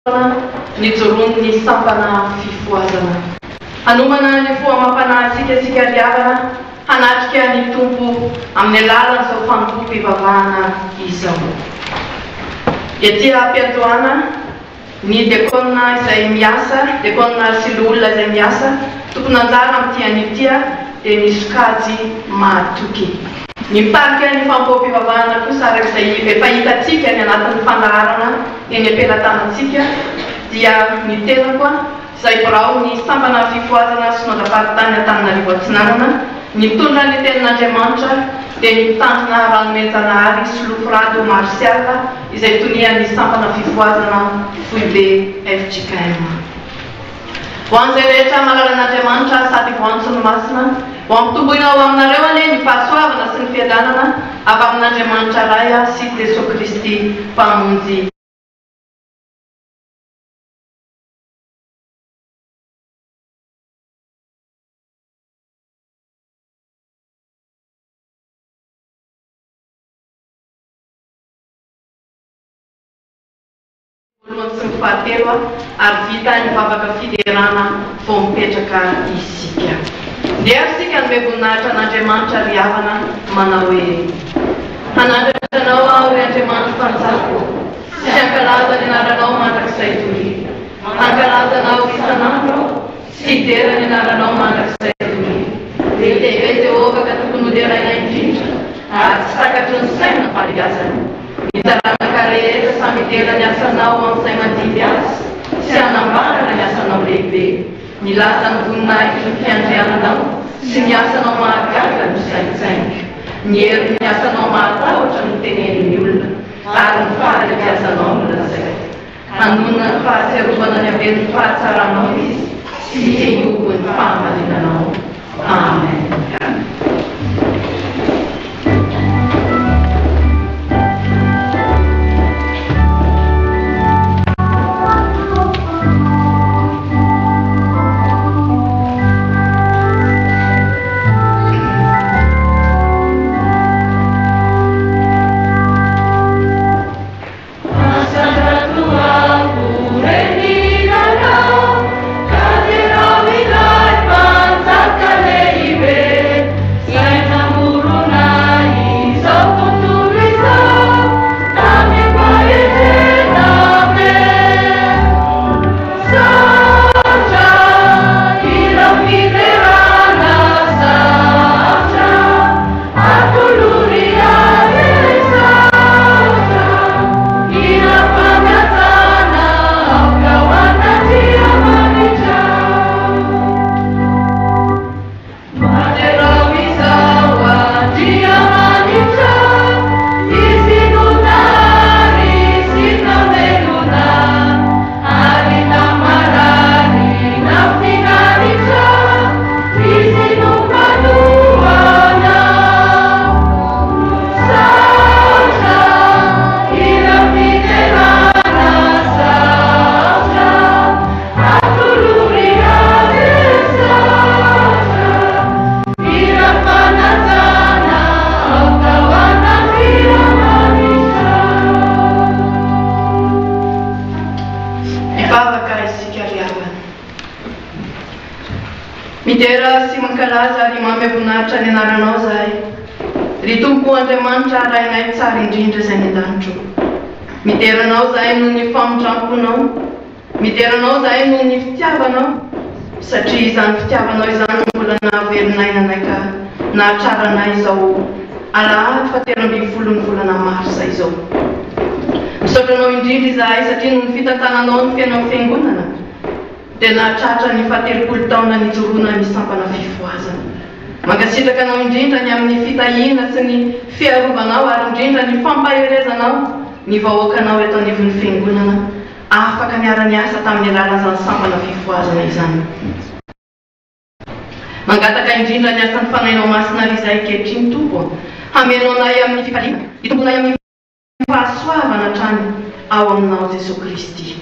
nijoroany ny sampana fifoazana. Hanomana ny foamam-panahintsika sikariavana hanatrika ny tompo amin'ny alalan'izao fanompo-pivavahana izao. Etỳ am-piantohana ny dekona izay miasa, dekona sy ny olona izay miasa, tokony anjara amin'ity an'itya dia ny sokajy mahatoky. Ny mitarika ny fampo-pivavahana kosa arak'izay efa hitantsika ny anatin'ny fandaharana eny am-pelatanantsika dia ny tenako izay birao ny sampana fifoazana synodam-paritany Antananarivo Atsinanana, ny mitondra ny tenin'Andriamanitra dia ny mitandrina ranomenjanahary sy lofirado marsiala izay tonian'ny sampana fifoazana Foibe FJKM. Ho an'izay rehetra malala an'Andriamanitra sady voantsy ny masina, ho ampitomboina ao aminareo anie ny fahasoavana sy ny fiadanana avy amin'Andriamanitra ray sy Jesosy Kristy mpamonjy. Sy ny fahatelo ary vita ny vavaka fiderana vao mipetraka isika. Dia isika no voninahitra an'Andriamanitra ry havana manao hoe: hanandratanao aho ry Andriamanitra mpanjako, sy hankalaza ny anaranao mandrakizay tory. Hankalazanao isanandro sy hidera ny anaranao mandrakizay tory. Lehibe Jehovah ka tokony hoderaina indrindra ary tsy takatry ny saina pariazana. Nitarana rehetra samy hidera ny asanao amin'izay mandidy azy sy hanambarana ny asanao lehibe. Nilaza ny voninahitry ny fiandriananao sy ny asanao mahagaga no saintsaingy. Ny hery ny asanao mahatahotra no tenen'ny olona ary ny fahalebiazanao no lazay. Hanonona ny fahatsiarovana ny haben'ny fahatsaranao izy sy hihogo ny fahamalinanao. Amen. Midera sy mankalaza ary mampiavonahitra ny anaranao zahay. Ry Tompo Andriamanitra rainay tsara indrindra izay ny an-danitro. Mideranao zahay noho ny famotramponao, mideranao zahay noho ny fitiavanao, satria izany fitiavanao izany mbola nahaverinay nanay ka nahatraranay izao alahady fa-13 ny volana marsa izao. Misotranao indrindra izahay satria noho ny fitantananao ny fiainao fiangonana dia nahatratra ny 17 taona nijoroana ny sampana fifoazana. Mankasitraka anao indrindra ny amin'ny fitahiana sy ny fiarovanao ary indrindra ny fampaherezanao ny vahoakanao eto anivon'ny fiangonana afaka miara-ny asa tamin'ny alalan'izany sampana fifoazana izany. Mangataka indrindra ny asan'ny fanainao masina ry izahay ankehitriny Tompo, hamenao anay amin'ny fifaliana, hitombonay amin'ny fahasoavana hatrany ao aminao Jesosy Kristy.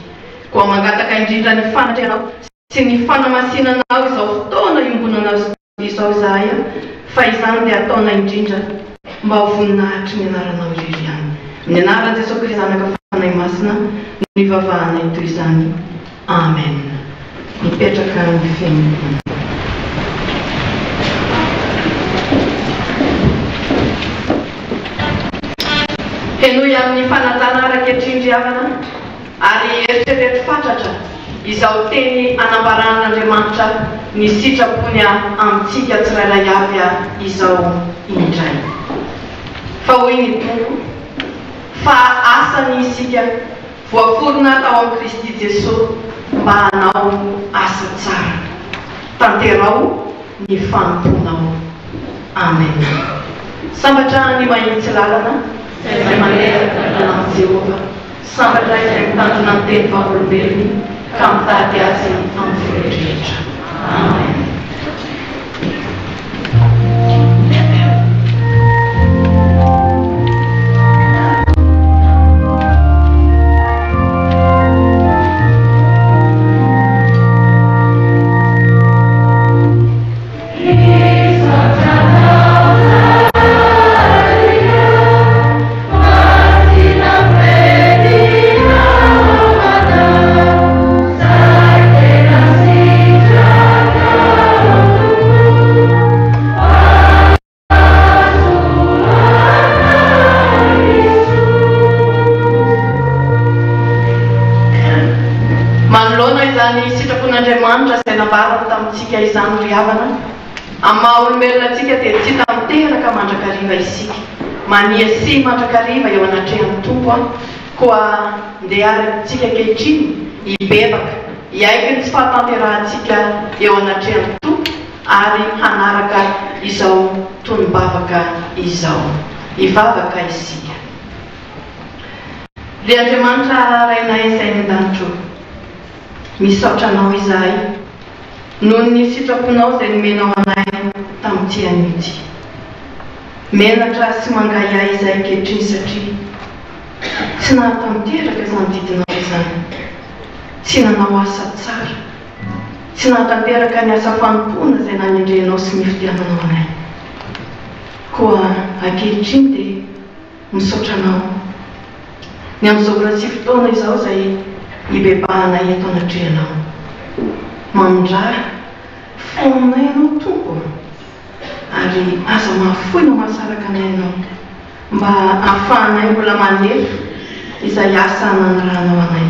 Koa mangataka indrindra ny fanatrehanao sy ny fanamasinanao izao fotoana iombonanao izao izahay, fa izany dia ataona indrindra mba ho voninahitry ny anaranao irery ihany. Ny anaran'i Jesosy Kristy zanaka fanay masina ny vavahanay toy izany. Amen. Mipetraka ny fiainana. Henoy amin'ny fanajana ara-kehitrindriavana ary eritrereto fatratra izao teny anambaran'Andriamanitra ny sitrapony amintsika tsirairay avy izao indray. Fa hoy ny Tompo, fa asany isika voaforona tao amin'ny Kristy Jesosy mba hanao asa tsara, tanterao ny famponao. Amen. Sambatra ny mahitsy lalana izay mandeha amin'ny Jehova, sambatra izay mitandrina ny teny vaolombelony ka mitady azy amin'ny rehetrarehetra. Amen. Tamintsika izany riavana amin'ny maha-olombelona atsika dia tsy tamiteraka mandrakariva isika mania sy mandrakariva eo anatrehan'ny Tompo koa ndeharantsika kehitriny hibebaka hiaiky ny tsy fahatanterahantsika eo anatrehan'ny Tompo ary hanaraka izao tonombavaka izao hivavaka isika. Le Andriamanitra rainay izay ny an-danitro, misaotra anao izahay noho ny sitraponao izay nomenao anay tamin'ity an'ity. Menatra sy mangahiahy izahay kehitriny satria tsy nahatanteraka izany didinao izany, tsy nanao asa tsara, tsy nahatanteraka ny asa fanompoana izay nanindrenao sy nifidiananao anay. Koa ankehitriny dia misaotra anao ny amin'izao mbola tsy fotoana izao izay hibebahanay eto anatrehanao. Mandra fonay anao Tompo ary aza mahafoy no mahasaraka anay anao mba ahafahanay mbola manefa izay asa nanarahanao anay.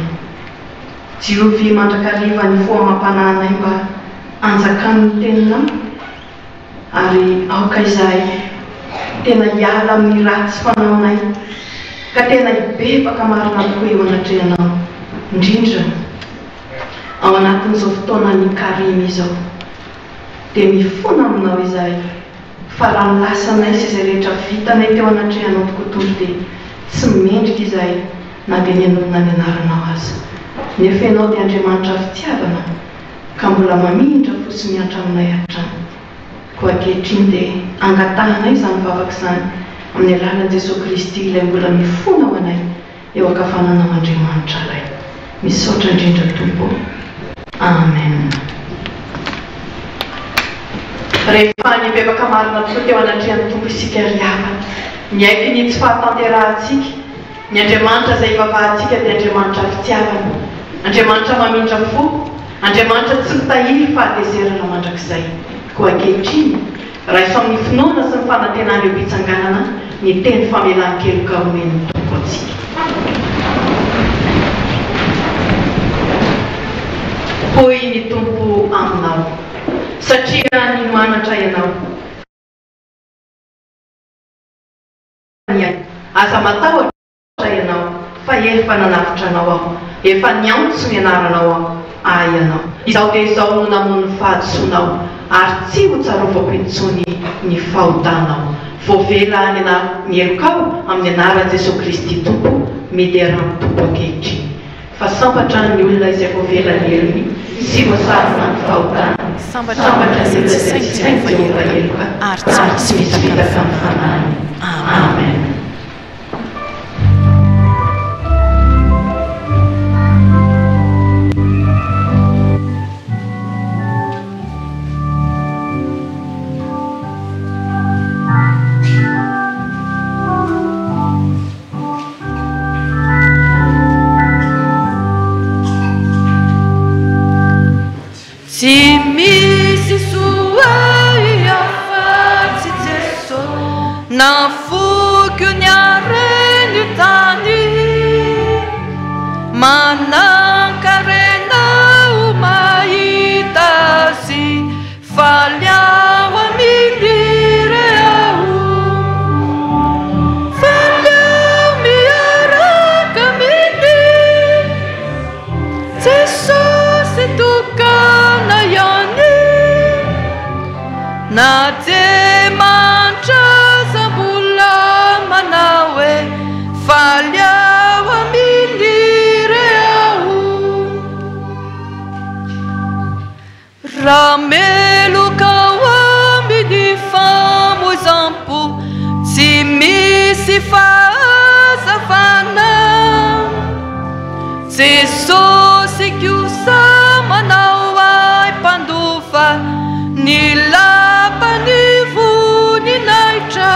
Jiovy mandrakariva ny foamam-pananay mba anjakan'ny teninao ary aoka izahay tena hiala amin'ny ratsy fanaonay ka tena hibebaka marina tokoa eo anatrehanao indrindra ao anatin'izao fotoana ny karimy izao. Dia mifona aminao izahay fa raha milasanay sy izay rehetra vitanay teo anatrehanao tokoatolo dia tsy mendrika izahay na dia ny anonona ny anaranao azy. Nefa ianao dia Andriamanitra fitiavana ka mbola mamindra fosy miantra aminay hatrany. Koa ankehitriny dia angatahanay izany vavaka izany amin'ny alalan'i Jesosy Kristy ilay mbola mifona ao anay eo ankavananao Andriamanitra iray. Misaotra indrindra Tompo. Amen. Rehefa nibebaka marina tokoa teo anatrehan'ny Tompo isika riavana, miaiky ny tsy fahatanterahantsika, ny Andriamanitra izay ivavahantsika dia Andriamanitra fitiavana, Andriamanitra mamindra fo, Andriamanitra tsy mitahiry fahatezerana mandrakizay. Koa ankehitriny raha iso amin'ny finoana sy ny fanantenana eo hitsanganana ny teny famelan-kelo ka omen'ny Tompo atsika. Hoy ny Tompo aminao, satria ny manatra ianao. Aza matahotra ianao, fa efa nanavitra anao aho, efa niantso ny anaranao aho ianao. Izao dia izao no namono fahadisoanao, ary tsy ho tsarovako intsony ny fahotanao. Voavela ny herokao amin'ny anaran'i Jesosy Kristy Tompo, mideran'ny Tompo ankehitriny. Fa sambatra ny olona izay voavela ny herony sy voasarona ny fahotana. Sambatra ny olona izay tsy hainy Jehova heroka ary tsy misy vitaka amin'ny fanahiny. Amen. nafoky ny areny tany manankarenao mahita azy faly ao amiliry aho faly ao miaraka mily Jesosy tokana ihany na dia mandraza-bola manao hoe faly ao amiliry aho raha meloka ao amin'ny famoizam-po tsy misy fahazavana Jesosy kosa manao ay mpandofa ny lapany voninahitra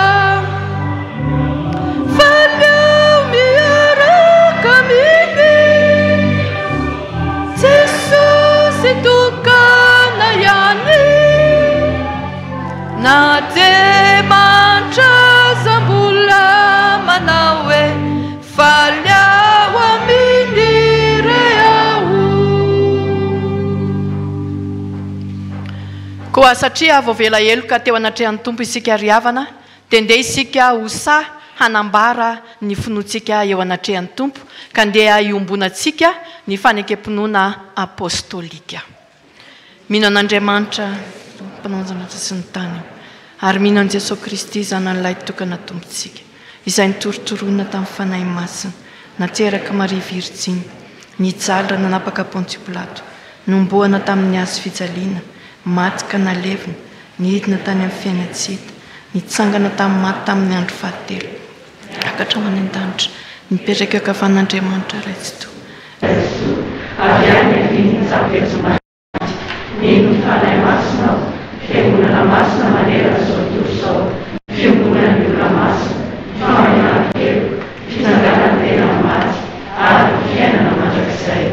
faly ao miaraka mily Jesosy tokana ihany na dia mandraza-bola manao hoe faly ao amiliry aho koa satria voavela eloka teo anatrehan'ny tompo isika riavana dia ndeha isika hosa hanambara ny finoantsika eo anatrehan'ny tompo ka ndeha iombonantsika ny fanekempinoana apôstôlika mino an'Andriamanitra mpananjana sy ny tany ary mino an' Jesosy Kristy zanan'ilay tokana tompontsika izay nitorotoroana tamin'ny fanahy masina nateraka Maria Virjiny nijalina nanapaka Pôntsio Pilato nomboana tamin'ny hazo fijaliana maty ka nalevina nihidina tany amin'ny fiainatsita nitsangana tamin'ny maty tamin'ny andro fahatelo akatrao any an-danitra nipetraka eo ankavan'Andriamanitra raitsyto avy any avinitsapetsomay nino fanahy masinao fiangonana masina manera zao tontolo zao fiangonana ny olona masina famanakelo fitsanganana tena maty ary fiainana mandrakizay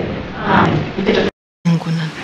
amen mipetraka fiangonana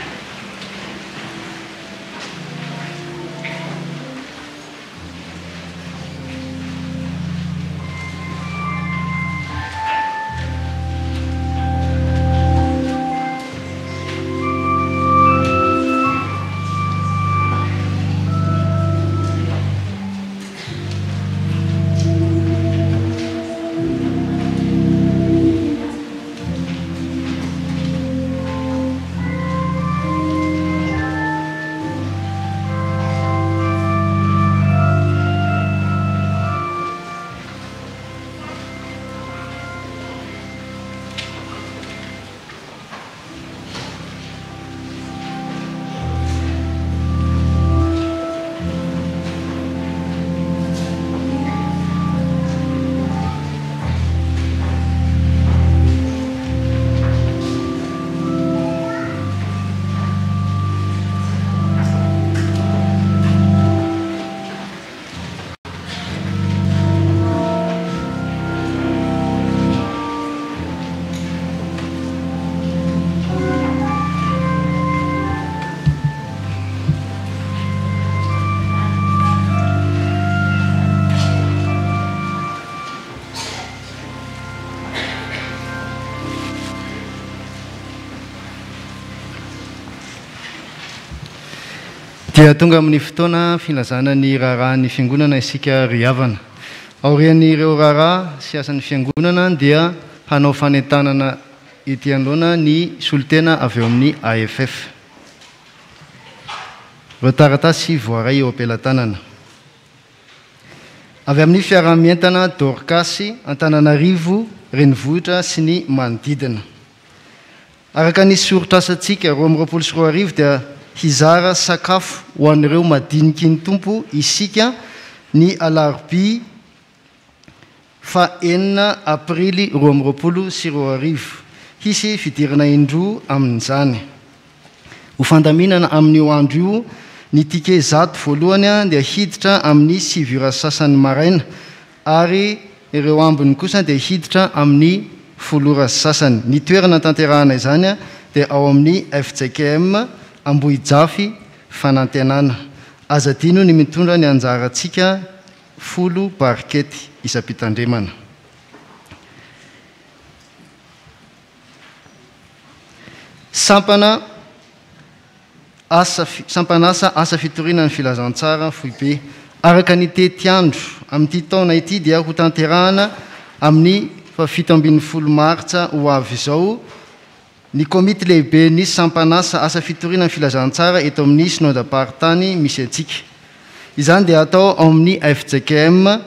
dia tonga amin'ny fotoana filazana ny raharaha ny fiangonana isika riavana aorian'ireo raharaha sy asan'ny fiangonana dia hanao fanentanana ety anoloana ny solotena avy eo amin'ny AFF ireo taratasy voaray eo ampelantanana avy amin'ny fiaramientana Dorcas Antananarivo renivohitra sy ny manodidina araka ny sorotrasantsika 2024 dia hizara sakafo ho an'ireo madiniky ny tompo isika ny alarobia fa 9 aprily 2024 hisy fidirana indroa amin'izany ho fandaminana amin'io andro io ny tike zato voalohany dia hiditra amin'ny 7 sasany maraina ary ireo ambiny kosa dia hiditra amin'ny 10 sasany ny toerana tanterahana izany dia ao amin'ny FJKM Ambohijafy fanantenana aza dino ny mitondra ny anjarantsika folo parkety isam-pitandremana. Sampanasa asa fitoriana ny filazantsara foibe araka ny tetiandro amin'ity taona ity dia ho tanterahana amin'ny fafito ambin'ny folo martsa ho avy izao ny komity lehibe ny sampanasa asa fitoriana ny filazantsara eto amin'ny synodam-paritany misy atsika. Izany dia atao ao amin'ny FJKM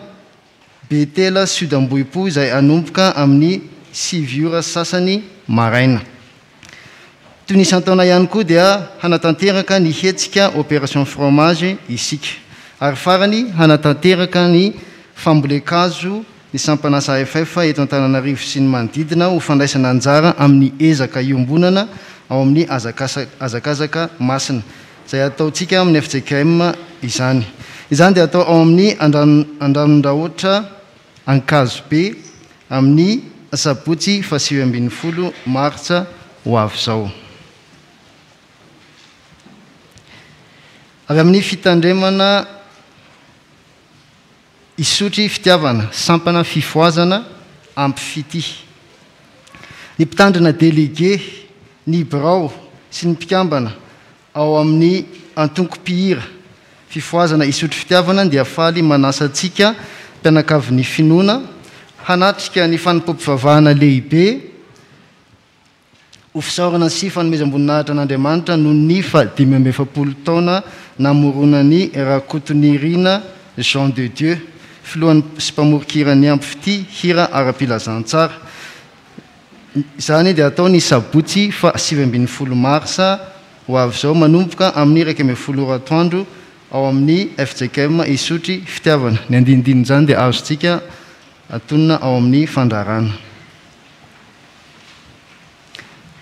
Betela Sud Ambohipo izay anomboka amin'ny 5 ora sasany maraina. Toy ny isan-taona ihany koa dia hanatanteraka ny hetsika opération fromage isika. Ary farany hanatanteraka ny fambolekazo ny sampanasa AFF eto Antananarivo sy ny manodidina ho fandraisana anjara amin'ny ezaka iombonana ao amin'ny azakazaka masina izay ataontsika amin'ny FJKM izany. Izany dia atao ao amin'ny andranon-drahotra Ankazo be amin'ny sabotsy 20 martsa ho avy izao. Avy amin'ny fitandremana isotry fitiavana sampana fifoazana ampifity. Ny mpitandrina délégué, ny birao sy ny mpikambana ao amin'ny antonkom-pihira fifoazana isotry fitiavana dia faly manasa antsika mpianakavin'ny finoana hanatrika ny fanimpom-pivavahana lehibe ho fisaorana sy fanomezam-boninahitra an'Andriamanitra noho ny 570 taona namoronany Rakotonirina Jean de Dieu filohan'ny sy mpamorikirany ampifity hira ara-pilazantsara. Izany dia atao ny sabotsy 20 marsa ho avy izao manomboka amin'ny 12 oratoandro ao amin'ny FJKM isotry fitiavana. Ny andinindinin' izany dia azontsika atonina ao amin'ny fandrarana.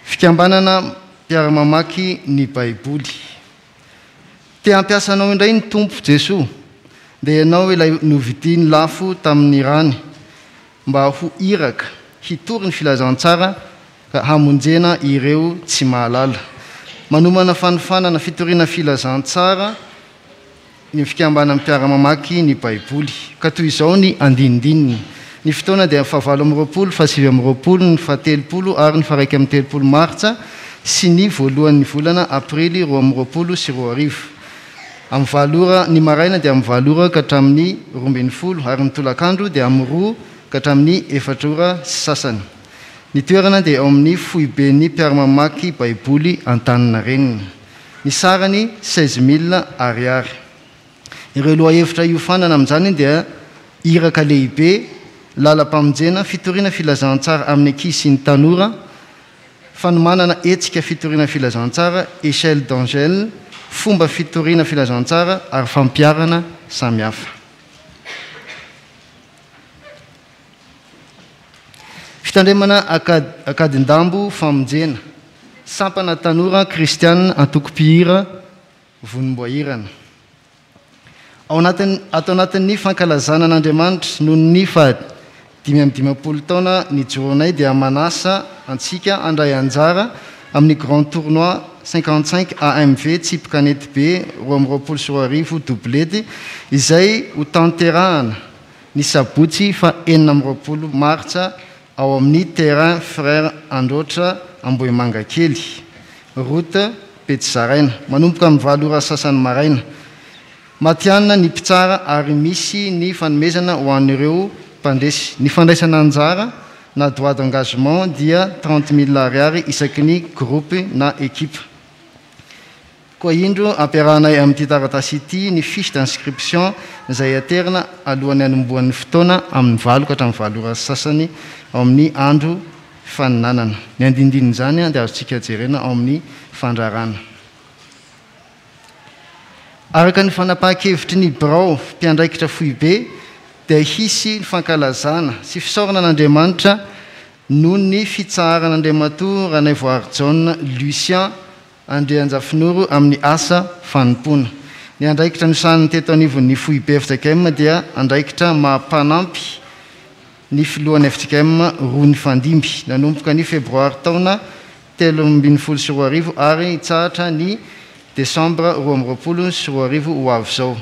Fikambanana mpiara-mamaky ny Baiboly. Te ampiasanao indray ny Tompo Jesoa dia ianao ilay novidiany lafo tamin'ny rany mba ho iraka hitory ny filazantsara ka hamonjena ireo tsy mahalala. Manomana fanofanana fitoriana filazantsara ny fikambana mpiara-mamaky ny Baiboly. Ka toy izao ny andinindininy. Ny fotoana dia 7 ny 30 ary ny 1 martsa sy ny voalohan'ny volana aprily 2020. Amin'ny 7 ora ny maraina dia amin'ny 7 ora ka hatramin'ny 12 ary ny tolakandro dia amin'ny 2 ka hatramin'ny 4 ora sasany. Ny toerana dia ao amin'ny foiben'ny mpiara-mamaky Baiboly Antaninarenina. Ny sarany 16,000 ariary. Ireo loha-hevitra iofanana amin'izany dia iraka lehibe, lalam-pamonjena, fitoriana filazantsara amin'ny ankizy sy ny tanora, fanomanana etsika fitoriana filazantsara, échelle d'angèle, fomba fitoriana filazantsara ary fampiarana samihafa. Fitandremana akadindambo famonjena, sampana tanora kristianina antoko-pihira vonim-boahirana. Ato anatin'ny fankalazana an'Andriamanitra noho ny 520 taona ny joronay dia manasa antsika andray anjara amin'ny grand tournoi 55 AMV Tsipikanety B 2020 doublety izay ho tanterahana ny sabotsy 20 martsa ao amin'ny terrain frère Androtra Ambohimangakely route Petizaraina manomboka amin'ny 7 ora sasany maraina. Matianina ny mpitsara ary misy ny fanomezana ho an'ireo mpandresy. Ny fandraisana anjara na droit d'engagement dia 30,000 ariary isaky ny groupe na équipe. Koa indro ampiarahanay amin'ity taratasy ity ny fiche d'inscription izay aterina alohan'ny anombohan'ny fotoana amin'ny 7 ka hatramin'ny 7 ora sasany ao amin'ny andro faninanana. Ny andinindinin' izany dia azontsika jerena ao amin'ny fandrarana. Araka ny fanapahan-kevitry ny birao mpiandraikitra foibe dia hisy ny fankalazana sy fisaorana an'Andriamanitra noho ny fitsaharan'Andriamatoa Ranaivoary John Lucien Andrianjafinoro amin'ny asa fanompona. Ny andraikitra nisan'ny teto anivon'ny foibe FJKM dia andraikitra mampanampy ny filohan'ny FJKM Rony Fandimby nanomboka ny febroary taona 2013 ary hitsahatra ny Desembre 2020 ho avy izao.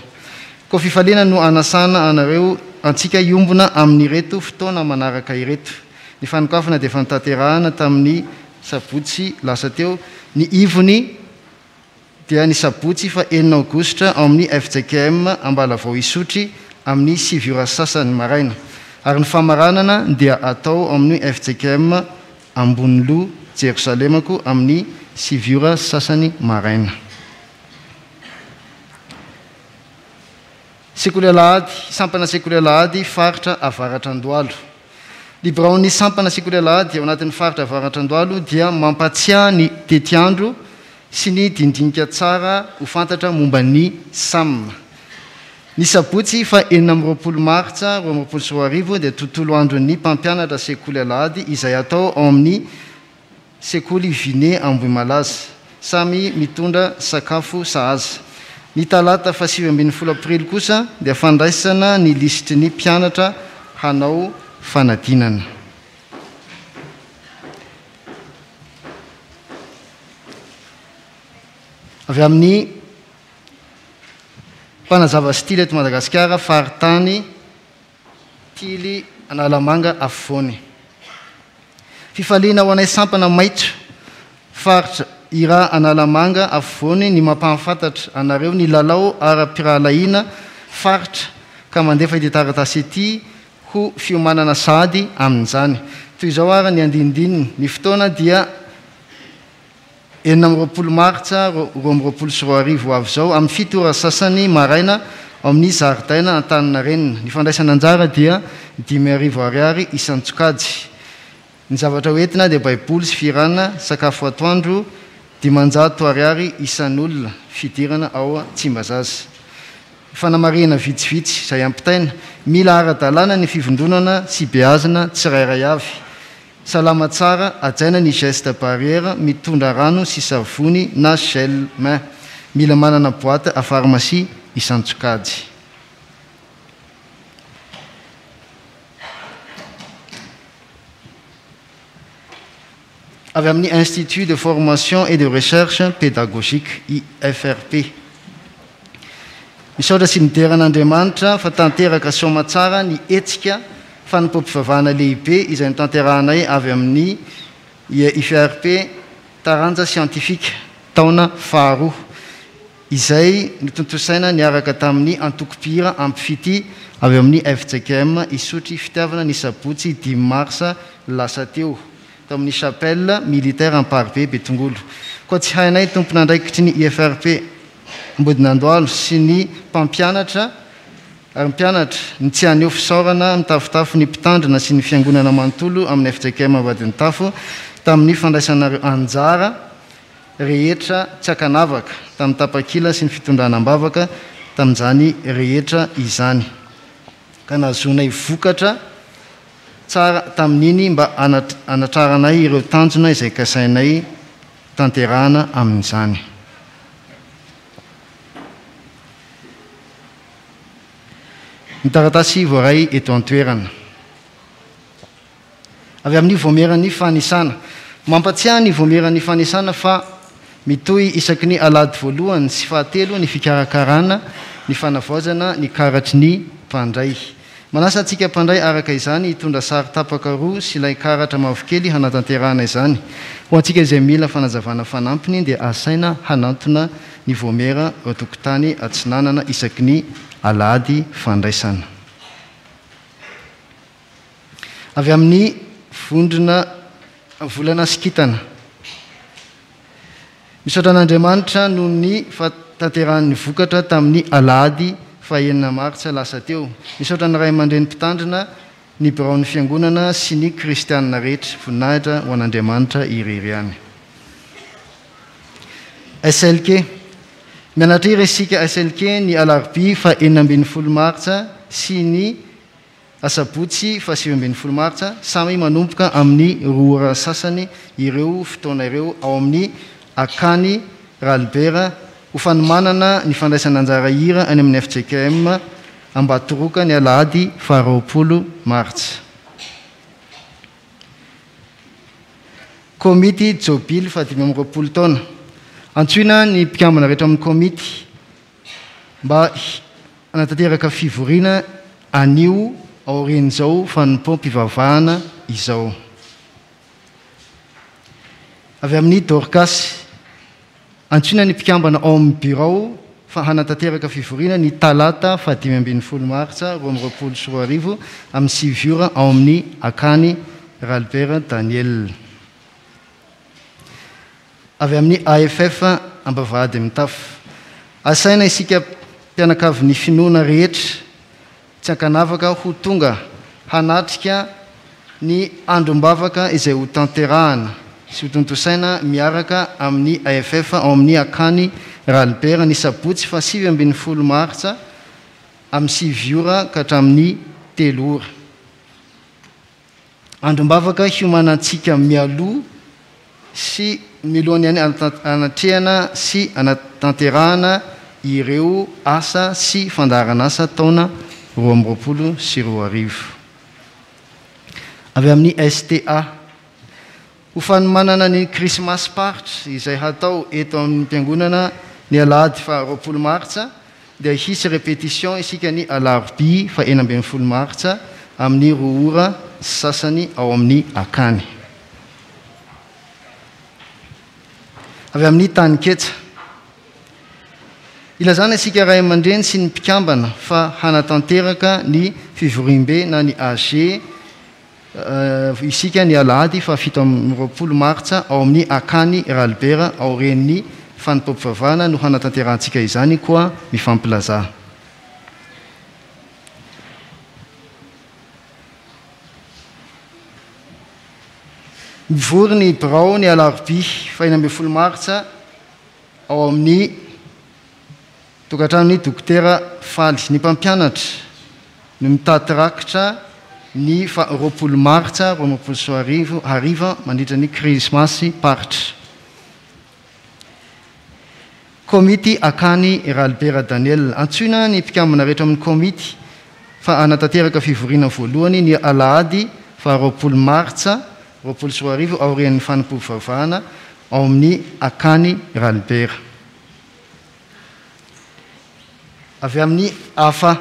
koa fifaliana no anasana anareo antsika iombona amin'ireto fotoana manaraka ireto. Ny fanokafana dia fantanterahana tamin'ny sabotsy lasa teo. Ny ivony dia ny sabotsy fa 4 aogositra ao amin'ny FJKM Ambalavao Isotry amin'ny 7 ora sasany maraina. Ary ny famaranana dia atao amin'ny FJKM Amboniloha Jerosalemako amin'ny 7 ora sasany maraina. Sekoly Alahady, sampana sekoly Alahady, faritra Avaratra Andohalo. Libraon'ny sampana sekoly Alahady ao anatin'ny faritra Avaratra Andohalo dia mampatsiahy ny tetiandro sy ny dindinika tsara ho fantatra momba ny SAM. Ny sabotsy fa 4 martsa 2024 dia tontolo andron'ny mpampianatra sekoly Alahady izay atao ao amin'ny sekoly Viné Ambohimalaza, samy mitondra sakafo sahaza. Ny talata fa 7 aprily kosa dia fandraisana ny lisitry ny mpianatra hanao fanadinana. Avy amin'ny mpanazava stily eto Madagasikara, faritany Tily Analamanga afovoany. Fifaliana ho anay sampana maitso faritra Ira Analamanga afovoany ny mampahafantatra anareo ny lalao ara-pirahalaina faritra ka mandefa ity taratasy ity ho fiomanana sady amin'izany. Toy izao ary ny andinindininy, ny fotoana dia 20 martsa 2024 avy zao amin'ny 7 ora sasany maraina ao amin'ny zaridaina Antaninarenina. Ny fandraisana anjara dia 5,000 ariary isan-tsokajy. Ny zavatra hoentina dia baiboly sy firana, sakafo atoandro 500 ariary isan'olona, fidirana ao Tsimbazaza. Fanamarihana vitsivitsy izay ampitaina, mila ara-dalàna ny fivondronana sy beazina tsirairay avy. Salama tsara, ajaina ny geste barrière, mitondra rano sy savony na gel main. Mila manana boîte à pharmacie isan-tsokajy. Avy amin'ny Institut de formation et de recherche pédagogique IFRP. Misaotra sy nideran'Andriamanitra fa tanteraka soamatsara ny etsika fanampom-pivavahana lehibe izay nitanterahanay avy amin'ny IFRP taranja scientifique taona faharoa izay nitontosaina niaraka tamin'ny antokopira ampifity avy amin'ny FJKM Isotry fitiavana ny sabotsy 10 marsa lasa teo tamin'ny chapelle militaire Amparibe Betongolo. Koa tsy hainay tompona andraikitry ny IFRP Ambodinandohalo sy ny mpampianatra ary mpianatra ny tsy aneo fisaorana mitafotafo ny mpitandrina sy ny fiangonana manontolo amin'ny FJKM Ambadintafo tamin'ny fandraisanareo anjara rehetra tsy akanavaka tamin'ny tapakila sy ny fitondranam-bavaka tamin'izany rehetra izany. Ka nazonay vokatra tsara tamin'iny mba anatraranay ireo tanjona izay kasainay tanterahana amin'izany. Ny taratasy voaray eto an-toerana. Avy amin'ny voameran'ny fanisana. Mampatsiahy ny voameran'ny fanisana fa mitohy isaky ny alady voalohany sy fahatelo ny fikarakarana, ny fanavaozana, ny karatry ny mpandray. Manasa antsika mpandray araka izany hitondra sary tapaka roa sy ilay karatra mavokely hanatanterahana izany. Ho antsika izay mila fanazavana fanampiny dia asaina hanantona ny voamera ao tokotany atsinanana isaky ny alady fandraisana. Avy amin'ny vondrona volana sikitana. Misaotra an'Andriamanitra noho ny fatanteran'ny vokatra tamin'ny alady fa 9 martsa lasa teo. Misaotra ny ray aman-dreny mpitandrina, ny biraon'ny fiangonana sy ny kristianina rehetra. Voninahitra ho an'Andriamanitra irery ihany. SLK. Mianatra iresika SLK ny alarobia fa 12 martsa sy ny asabotsy fa 17 martsa samy manomboka amin'ny 2 ora sasany ireo fotoana ireo ao amin'ny Akany Ralbert ho fanomanana ny fandraisana anjara hira any amin'ny FJKM Ambatoroka ny alahady fa 20 martsa. Komity Jobily fa 20 taona. Antsoina ny mpikambana rehetra amin'ny komity mba hanatanteraka fivoriana anio aorin'izao fanompoam-pivavahana izao. Avy amin'ny Dorcas antsoina ny mpikambana ao amin'ny birao fa hanatanteraka fivoriana ny talata 15 martsa 2024 amin'ny 7 ora ao amin'ny Akany Ralbert Daniel. Avy amin'ny AFF Ambavahady Mitafy asaina isika mpianakavy ny finoana rehetra tsy ankanavaka ho tonga hanatrika ny androm-bavaka izay ho tanterahana sy ho tontosaina miaraka amin'ny AFF ao amin'ny Akany Ralbert ny sabotsy fa 17 martsa amin'ny 7 ora ka hatramin'ny 3 ora. Androm-bavaka hiomanantsika mialoha sy milohany anatrehana sy anatanterahana ireo asa sy fandaharana asa taona 2024. Avy amin'ny STA ho fanomanana ny Christmas party izay hatao eto amin'ny mpiangonana ny alahady 20 martsa dia hisy répétition isika ny alarobia 14 martsa amin'ny 2 ora sasany ao amin'ny Akany. Avy amin'ny Taniketsa ilazana isika ray aman-dreny sy ny mpikambana fa hanatanteraka ny fivorim-be na ny AG isika ny alahady 17 martsa ao amin'ny Akany Ralbert aoren'ny fanompom-pivavahana no hanatanterantsika izany koa mifampilaza. Mivory ny birao ny alarobia 15 martsa ao amin'ny tokantranony dokotera Faly ny mpampianatra no mitady rakitra ny 20 martsa 2024 mandritra ny Christmas party. Komity Akany Ralbert Daniel antsoina ny mpikambana rehetra amin'ny komity fa hanatanteraka fivoriana voalohany ny alahady 20 martsa 2024 aorian'ny fanompom-pivavahana ao amin'ny Akany Ralbert. Avy amin'ny hafa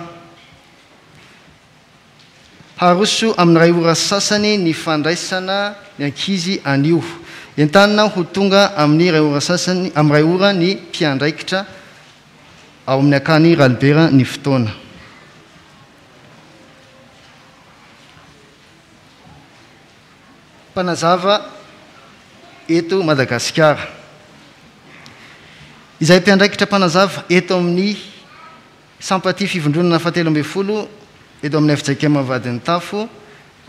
haroso amin'ny 2 ora sasany ny fandraisana ny ankizy anio entanina ho tonga amin'ny 2 ora sasany amin'ny 2 ora ny mpiandraikitra ao amin'ny Akany Ralbert ny fotoana. Mpanazava eto Madagasikara izay mpiandraikitra mpanazava eto amin'ny Sampaty fivondronana 17 eto amin'ny F-jaikema Vadiny Tafo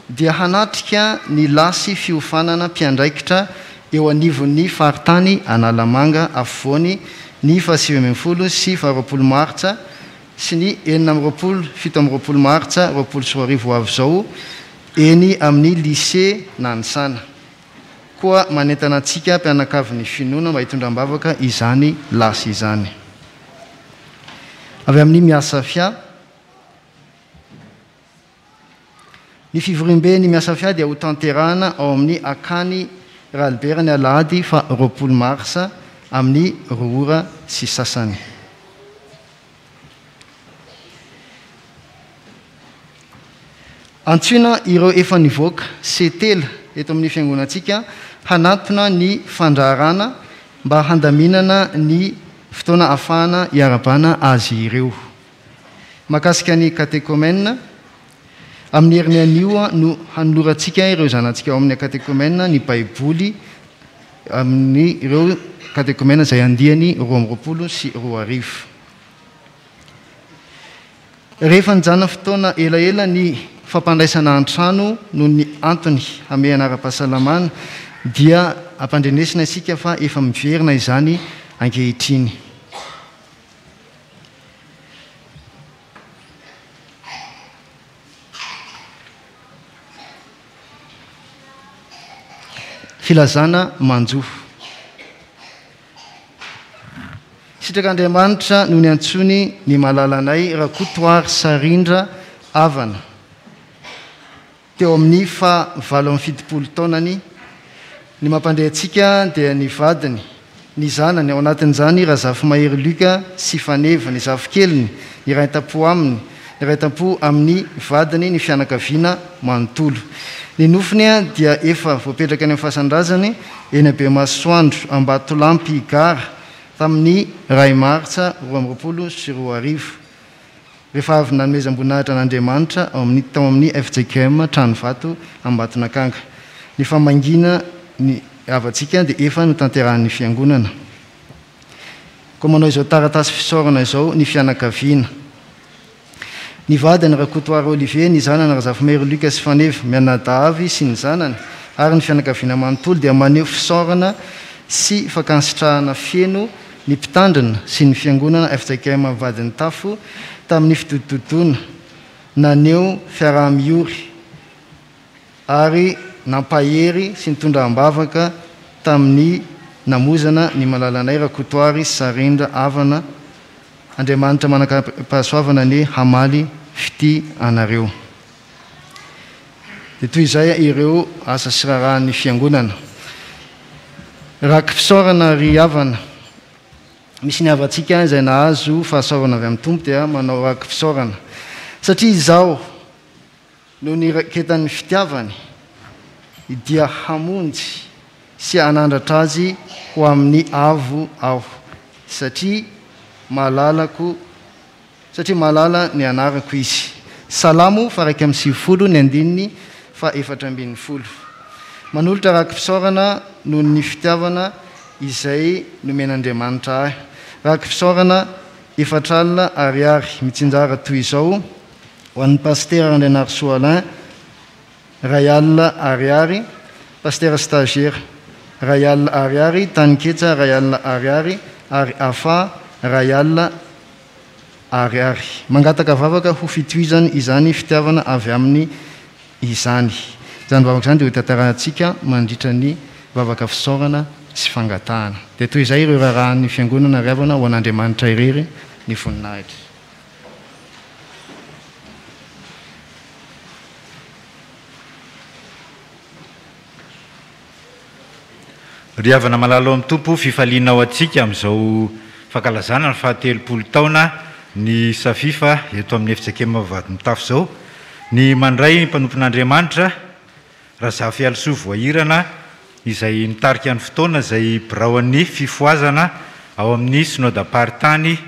dia hanatrika ny lasy fiofanana mpiandraikitra eo anivon'ny faritany Analamanga afovoany ny 17 sy 20 martsa sy ny 17 martsa 2024 avy zao eny amin'ny lycée Nanisana. Koa manentana antsika mpianakavy ny finoana mba hitondram-bavaka izany lasy izany. Avy amin'ny Miasafia ny fivorim-be ny Miasafia dia ho tanterahana ao amin'ny Akany Ralbert ny alahady 20 marsa amin'ny 2 ora sy sasany. Antsoina ireo efa nivoaka setela eto amin'ny fiangonantsika hanatona ny fandraharana mba handaminana ny fotoana ahafahana iarabana azy ireo. Makasika ny katekomena amin'ny herin'ny anio no hanolorantsika ireo zanantsika ao amin'ny katekomena ny baiboly amin'ny ireo katekomena izay andihany 20 sy 20. Rehefa nijana fotoana elaela ny fampandraisana an-trano no ny antony ame anara-pahasalamana dia ampandrenesina isika fa efa miverina izany ankehitriny. Filazana manjoho Sitrik'Andriamanitra no ny antsony ny malalanay Rakotoary Sarindra Avana teo amin'ny 7 taonany. Ny mampandray antsika dia ny vadiny, ny zanany ao anatin'izany Razafy Mahery Luka sy Faneva ny zafikeliny, iraita-po aminy iraita-po amin'ny vadiny ny fianakaviana manontolo. Ny nofiny dia efa voapetraka any amin'ny fahasandrazany eny be masoandro Ambatolampy Gara tamin'ny 2 Martsa 2024. Rehefa avy nanomezam-boninahitra an'Andriamanitra tao amin'ny FJKM Tranovato Ambatonakanga. Ny famangina ny avantsika dia efa no tanterahan'ny fiangonana. Koa manao izao taratasy fisaorana izao ny fianakaviana. Ny vadiny Rakotoary Olivier, ny zanany Razafimery Lucas Faneva Mianadavy sy ny zanany ary ny fianakaviana manontolo dia maneho fisaorana sy fakansitrahana fieno ny mpitandrina sy ny fiangonana FJKM vadiny Tafo tamin'ny fitototoana naneo fiaraha-miory ary nampahery sy nitondram-bavaka tamin'ny namozana ny malalanay Rakotoary Sarindra Avana. Andriamanitra manaka-pahasoavana ny hamaly fity anareo. Dia toy izay ireo asa sy rarahan'ny fiangonana. Raky fisaorana ry havana. Misy ny havantsika izay nahazo fahasaorana avy amin'ny tompo dia manao raky fisaorana. Satria izao no ny raketan'ny fitiavany dia hamonjy sy hanandratra azy ho amin'ny avo aho. Satria malala ny anarako izy. Salamo faraiky amin'ny 90 ny andininy fa 470. Manolotra raky fisaorana noho ny fitiavana izay nomen'Andriamanitra ahy. Raky fisaorana 4 ariary mitsinjara toy izao ho an'ny pasteur Andrianary Soalain 2 ariary, pasteur stagiaire 2 ariary, Taniketsa 2 ariary ary afa 2 ariary. Mangataka vavaka ho fitohizany izany fitiavana avy amin'ny izany. Izany vavaka izany dia ho tantarahantsika mandritra ny vavaka fisaorana sy fangatahana. Dia toy izay ireo rarahan'ny fiangonana ry havana ho an'Andriamanitra irery ny voninahitra. Ry havana malalo amin'ny tompo fifaliana ao antsika amin'izao fankalazana ny 70 taona ny safifa eto amin'ny FJKM vadiny Tafo izao. Ny mandray mpanompon'Andriamanitra Razafy Also Voahirana izay nitarika ny fotoana izay biraon'ny fifoazana ao amin'ny synodam-paritany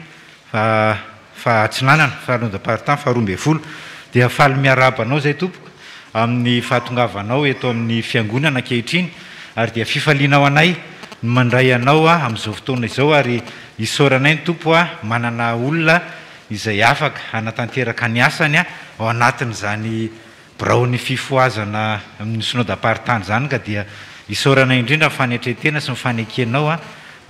fahatsinanana synodam-paritany 12 dia faly miarabanao izay tompoko amin'ny fahatongavanao eto amin'ny fiangonana ankehitriny ary dia fifalianao anay ny mandray anao amin'izao fotoana izao ary isaoranay ny tompo manana olona izay afaka hanatanteraka ny asany ao anatin'izany biraon'ny fifoazana amin'ny synodam-paritany zany ka dia isaoranay indrindra fanetretena sy mifanekenao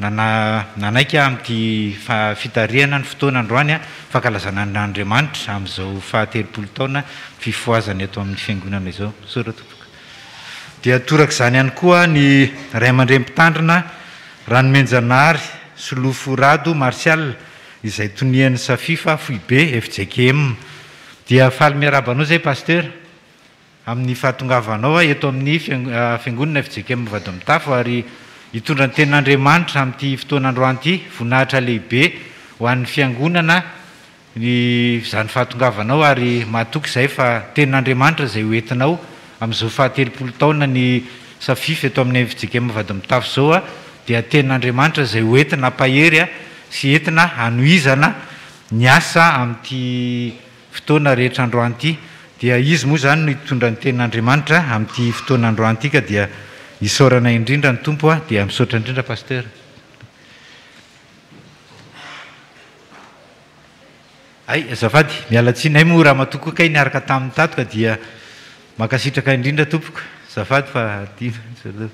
nanaika amin'ity fitarihana ny fotoana androany fankalazana n'Andriamanitra amin'izao 70 taona fifoazana eto amin'ny fiangonana izao. Sora tompoka. Dia toraka izany ihany koa ny ray aman-dreny mpitandrina Ranomenjanary Solofo Rado Marsial izay tonian'ny safifa Foibe FJKM. Dia faly miarabanao zay pasteur amin'ny fahatongavanao eto amin'ny fiangonana FJKM vadiny Tafo ary hitondra ny tenin'Andriamanitra amin'ity fotoana androany ity voninahitra lehibe ho an'ny fiangonana ny zany fahatongavanao ary mahatoky izay fa tenin'Andriamanitra izay hoentinao amin'izao 70 taona ny safifa eto amin'ny FJKM vadiny Tafo izao dia tenin'Andriamanitra izay hoentina hampahery sy entina hanohizana ny asa amin'ity fotoana rehetra androany ity. Dia izy moa zany no hitondra ny tenin'Andriamanitra amin'ity fotoana androany ity ka dia isaorana indrindra ny tompo dia misaotra indrindra pasteur. Ay azafady miala tsiny ay moa raha matoko kay niaraka tamin'ny tato ka dia makasitraka indrindra tompoko. Azafady fa dino.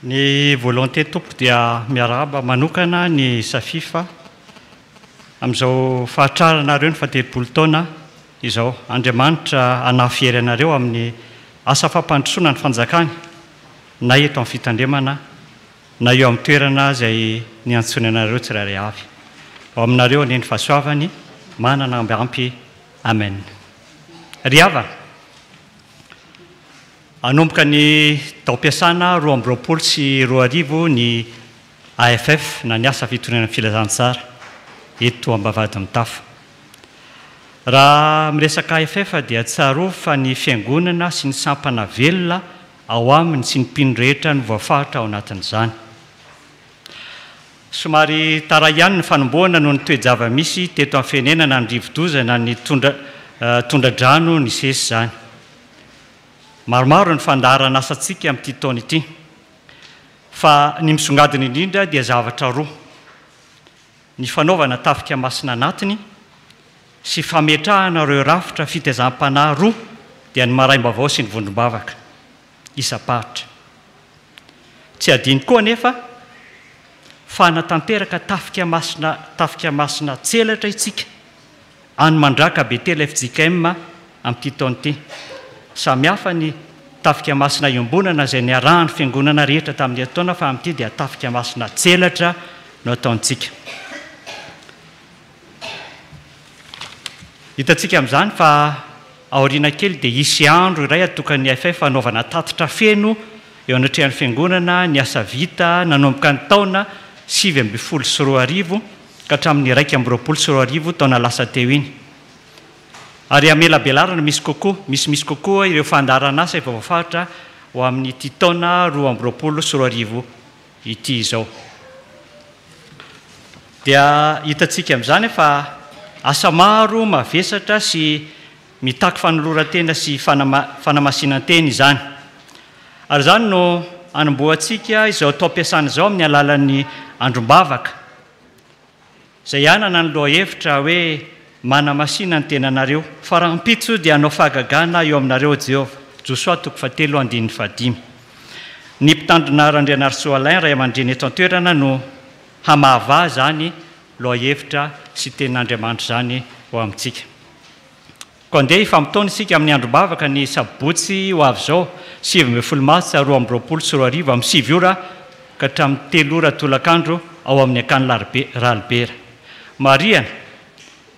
Ny volonté tompo dia miarahaba manokana ny safifa amin'izao fahatraranareo ny 70 taona izao. Andriamanitra hanafihery anareo amin'ny asa fampandrosoana ny fanjakany na eto amin'ny fitandremana na eo amin'ny toerana izay ny antsony anareo tsirairay avy. Ao aminareo neny fahasoavany manana ambiampy. Amen. Ry havana, anomboka ny taom-piasana 2024 ny AFF na ny asa fitondrana filazantsara eto Ambavady Mitafo. Raha miresaka AFF dia tsaro fa ny fiangonana sy ny sampana velona ao aminy sy ny mpino rehetra no voafahatra ao anatin'izany. Somary tara ihany ny fanomboana noho ny toejava misy teto amin'ny firenena ny rivodozana ny tondradrano ny sesy zany. Maromaro ny fandaharana asantsika amin'ity taona ity, fa ny misongadina indrindra dia zavatra roa: ny fanaovana tafika masina anatiny sy fametrahana ireo rafitra fitaizam-panahy roa dia ny maraim-bavao sy ny vondrom-bavaka isa-pahatra. Tsy adiny koa nefa fa natanteraka tafika masina tselatra itsika any mandraka Betela FJKM amin'ity taona ity. Samy hafa ny tafika masina iombonana izay niarahany fiangonana rehetra tamin'ny taona, fa amin'ity dia tafika masina tselatra no ataontsika. Hitantsika amin'izany fa aoriana kely dia hisy andro iray atokany AFF anaovana tatitra feno eo anatrehan'ny fiangonana ny asa vita nanomboka ny taona 2024 ka hatramin'ny 2025 taona lasa teo iny. Ary amelabelarana misy kokoa ireo fandaharana asa efa voafahatra ho amin'ny ity taona 2024 ity izao. Dia hitantsika amin'izany fa asa maro mavesatra sy mitaky fanoloran-tena sy fanamasinanteny izany. Ary izany no anomboantsika izao taom-piasana izao amin'ny alalan'ny androm-bavaka, izay anana ny loha hevitra hoe manamasina ny tenanareo, fa raha mpitso dia hanao fahagagana eo aminareo Jehova. Josoa 7:1-5. Ny mpitandrina Randrianarso Alain ray aman-dreny eto an-toerana no hamahava zany loha hevitra sy ten'Andriamanitra zany ho amintsika. Koa andeha hifampitaona isika amin'ny androm-bavaka ny sabotsy ho avy izao 17 Martsa 2024 amin'ny 7 ora ka hatramin'ny 3 ora tolakandro ao amin'ny akany Ralibera. Mariana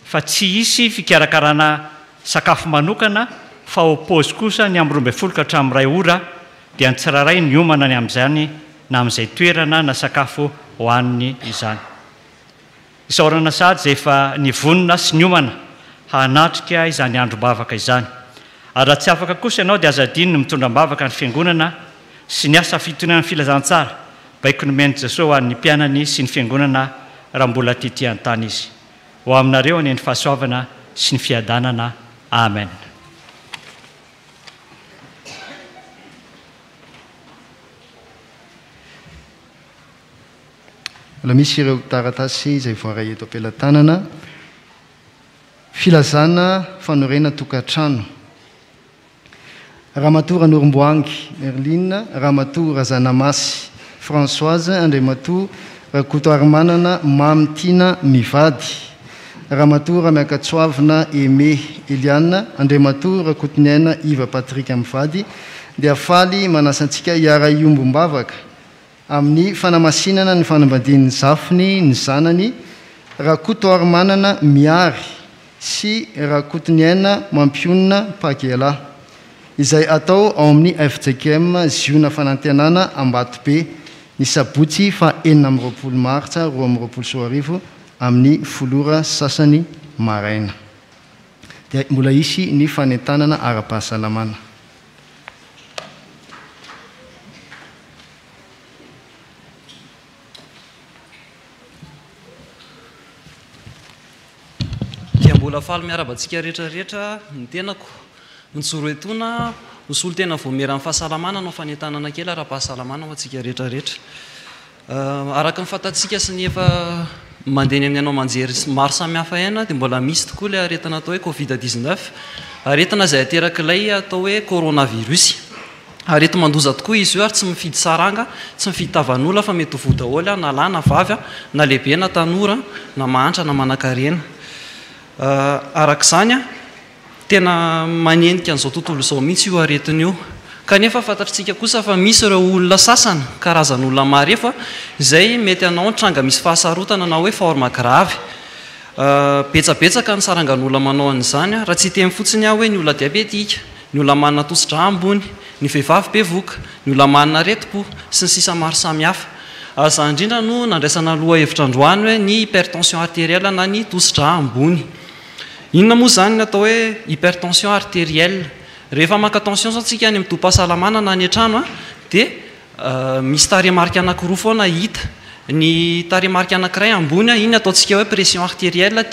fa tsy hisy fikarakarana sakafo manokana fa opôzy kosa ny amin'ny 12 ka hatramin'ny 2 ora dia ny tsiraray ny homana ny amin'izany na amin'izay toerana na sakafo hohaniny izany. Isaorana sady izay efa nivonona sy ny homana hanatrika izany androm-bavaka izany. Ary raha tsy afaka kosa ianao dia azadiny ny mitondram-bavaka ny fiangonana sy ny asa fitondrana filazantsara, baiko nomeny Jesosy ho an'ny mpianany sy ny fiangonana raha mbola tety an-tany izy. Ho aminareo ny fahasoavana sy ny fiadanana. Amen. Mbola misy ireo taratasy izay voaray eto am-pelantanana. Filazana fanorena tokantrano. Ramatoa Noromboangy Merline, Ramatoa Zanamasy Françoise, Andriamatoa Rakotoarimanana Mamitiana Mivady, Ramatoa Miakatsoavina Aimé Eliane, Andriamatoa Rakotoniaina Iva Patrika Mivady, dia faly manasantsika hiara iombom-bavaka amin'ny fanamasinana ny fanambadian'ny zafiny ny zanany Rakotoarimanana Miary sy Rakotoniaina Mampionina Pakela, izay atao ao amin'ny FJKM Ziona Fanantenana Ambatobe ny sabotsy fa 9 Martsa 2024 amin'ny 10 ora sasany maraina. Dia mbola hisy ny fanentanana ara-pahasalamana. Dia mbola faly miarabantsika rehetrarehetra ny tenako nitsoro etona misolo tena voameran'ny fahasalamana no fanentanana kely ara-pahasalamana ho antsika rehetrarehetra. Araka ny fantatsika sy ny efa mandeny amin'ny anao manjery maro samihafa ihany dia mbola misy tokoa ilay aretina atao hoe Covid-19, aretina izay aterak'ilay atao hoe coronavirus. Arety mandoza tokoa izy io ary tsy mifidy saranga, tsy mifidy tavan'olona fa mety ho vo daholo na lahy na vavy na lehibe na tanora na mahantra na manan-karena. Arak'izany tena manenika an'izao tontolo izao mihitsy io aretina io, kanefa fantatritsika kosa fa misy ireo olona sasana karazan'olona marefa izay mety anao tranga misy fahasarotana na hoe forme grave betsabetsaka ny sarangan'olona manao an'izany raha tsy temy fotsiny aho hoe ny olona diabetika ny olona manana tositra ambony ny vehivavy bevoka ny olona manana reti-po sy ny sisa maro samihafa za indrindra no nandraisana loha hevitra androany hoe ny hypertension artérielle na ny tositra ambony inona moa zany ny atao hoe hypertension artérielle rehefa maka tension zao tsika any mitom-pahasalamana na any an-trano dia misy taremarika anankiroa foana hita ny taremarika anankiray ambony iny ataontsika hoe pression artérielle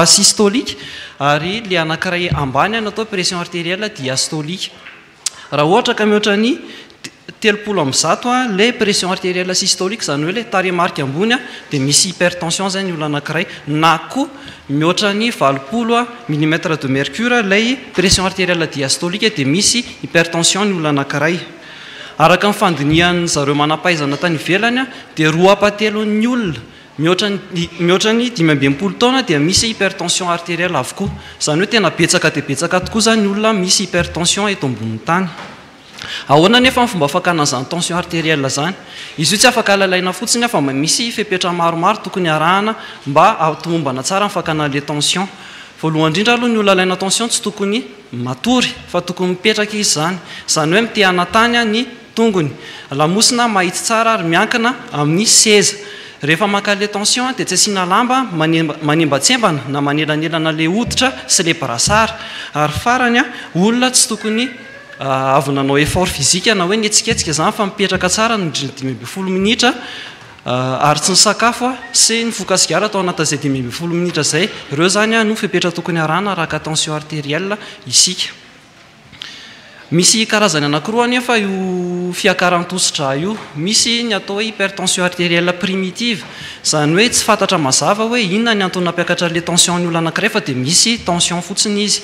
systolique ary le anankiray ambany any atao pression artérielle diastolique raha ohatra ka mihoatra ny 30 le pression artérielle systolique zany hoe le taremarika ambony dia misy hypertension zay ny olona anankiray na koa mihoatra ny 20 millimètre de mercure lay pression artérielle diastolique dia misy hypertension ny olona anankiray araka ny fandinihan'ny zareo manampaizana tany ivelany dia 2 ny olona mihoatra ny 5 taona dia misy hypertension artérielle avokoa zany hoe tena betsaka dia betsaka tokoa zany olona misy hypertension eto ambony tany ahoana nefa ny fomba fakana zany tension artérielle zany izy io tsy afaka lalaina fotsiny fa misy fepetra maromaro tokony arahana mba atomombana tsara ny fakana le tension voalohany indrindra aloha ny olona laina tension tsy tokony matory fa tokony mipetraka izy zany hoe mitehana tany ny tongony lamosina mahitsy tsara ary miankina amin'ny seza rehefa maka le tension dia tsy asiana lamba manembatsembana na manelanelana le hoditra sy le brasara ary farany olona tsy tokony avy nanao effort physique na hoe nietsiketsika zany fa mipetraka tsara ny 5 minitra ary tsy ny sakafo sy ny fokasigara atao anatin'izay 5 minitra zay ireo zany no fipetra tokony arahana araka tension artérielle isika misy karazany anankiroa nefa io fiakaran-tositra io misy ny atao hoe hypertension artérielle primitive zany hoe tsy fantatra mazava hoe inona ny antony nampiakatra le tension ny olona anankiray fa dia misy tension fotsiny izy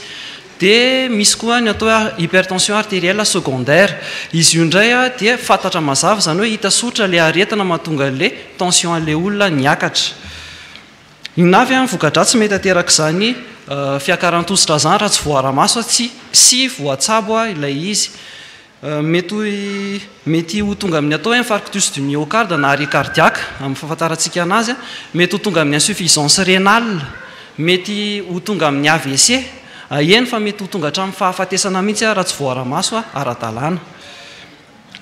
dia misy koa ny atao hoe hypertension artérielle secondaire izy io indray dia fantatra mazava zany hoe hita sotra le aretina mahatonga le tension le olona niakatra inavy ny vokadratsy mety ateraka zany fiakaran-tositra zany raha tsy voara-maso sy voatsabo ilay izy mety ho tonga amin'ny atao hoe infarctus du myocarde na arrêt cardiaque amin'ny fahafantarantsika anazy mety ho tonga amin'ny insuffisance rénale mety ho tonga amin'ny AVC eny fa mety ho tonga hatramin'ny fahafatesana mihitsy raha tsy voara-maso ara-dalàna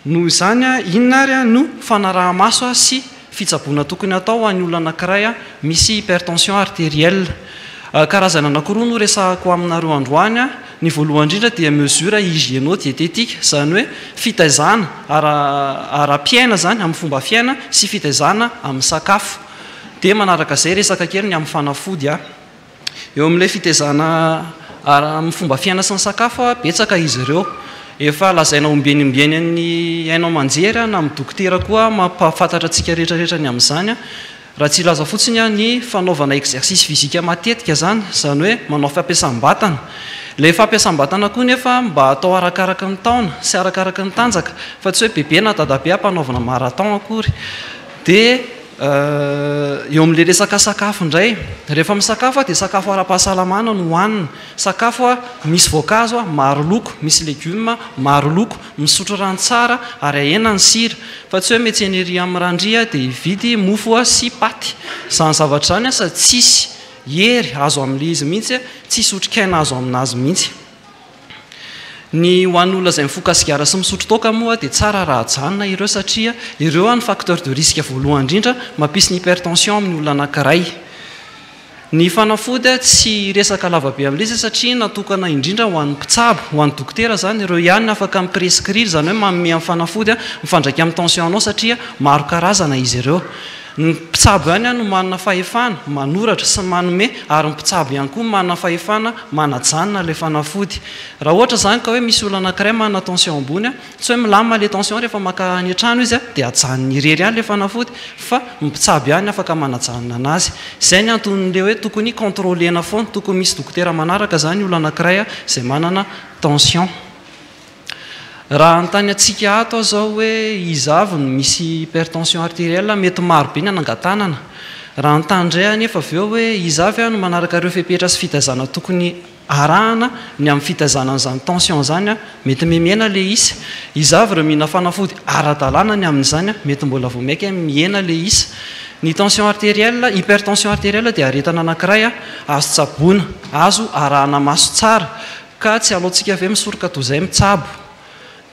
noho izany inona ary no fanaraha-maso sy fitsaboana tokony atao any olona anankiray misy hypertension artérielle karazana anankiroa no resahako aminareo androany ny voalohany indrindra dia mesure hygiéno-diététique zany hoe fitaizana ara-piaina zany amin'ny fomba fiaina sy fitaizana amin'ny sakafo dia manaraka izay resaka kely ny amin'ny fanafody eo amin'ilay fitaizana amin'ny fomba fiaina sy ny sakafo betsaka izy ireo efa lazaina ombenimbieny ny hainao manjery na amin'ny dokotera koa mampafantatra antsika rehetrarehetra ny amin'izany raha tsy ilaza fotsiny ny fanaovana exercice physique matetika zany hoe manao fampiasam-batana le fampiasam-batana koa nefa mba atao arakaraka ny taona sy arakaraka ny tanjaka fa tsy hoe bebe na dadabe ampanaovana marathon akory dia eo amin'le resaka sakafo indray rehefa misakafo dia sakafo ara-pahasalamana no hohanina sakafo misy voankazo maro loko misy legioma maro loko misotro rano tsara ary ahena ny sira fa tsy hoe metsy amin'ny randria dia hividy mofo sy paty zany zavatra zany sady tsisy hery azo amin'le izy mihitsy tsisy otrikaina azo aminazy mihitsy ny hoan'olona izay mifoka sigara sy misotro toaka moa dia tsara raha janona ireo satria ireo ny facteur de risque voalohany indrindra mampisy ny hypertension amin'ny olona anankiray ny fanafody tsy resaka lavabe amin'ilay izy satria natokana indrindra ho an'ny mpitsabo ho an'ny dokotera zany ireo ihany afaka miprescrire zany hoe manome amin'ny fanafody mifandraika amin'ny tension anao satria maro karazana izy ireo ny mpitsabo ihany no manana fahefana manoratra sy manome ary ny mpitsabo ihany koa manana fahefana manajanona le fanafody raha ohatra zany ka hoe misy olona anankiray manana tension ambony tsy hoe milamina le tension rehefa maka any an-trano izy dia ajanony irery ihany le fanafody fa ny mpitsabo ihany afaka manajanona anazy izay ny anton'le hoe tokony contrôlena foana tokony misy dokotera manaraka zany olona anankiray izay manana tension raha nytany atsika ato zao hoe izy avy no misy hypertension artérielle mety maro be ny anangatanana raha nytandray anefa avy eo hoe izavy a no manaraka ireo fepetra sy fitazana tokony arahana ny amin'ny fitazanan'izany tension zany a mety mimiena le isy izavy reo mihina fanafody ara-dalàna ny amin'izany a mety mbola vo maiky miena le isy ny tension artérielle hypertension artérielle dia aretana anankiray a azo tsaboana azo arahana maso tsara ka tsy aloantsika ave misoroka toy izay mitsabo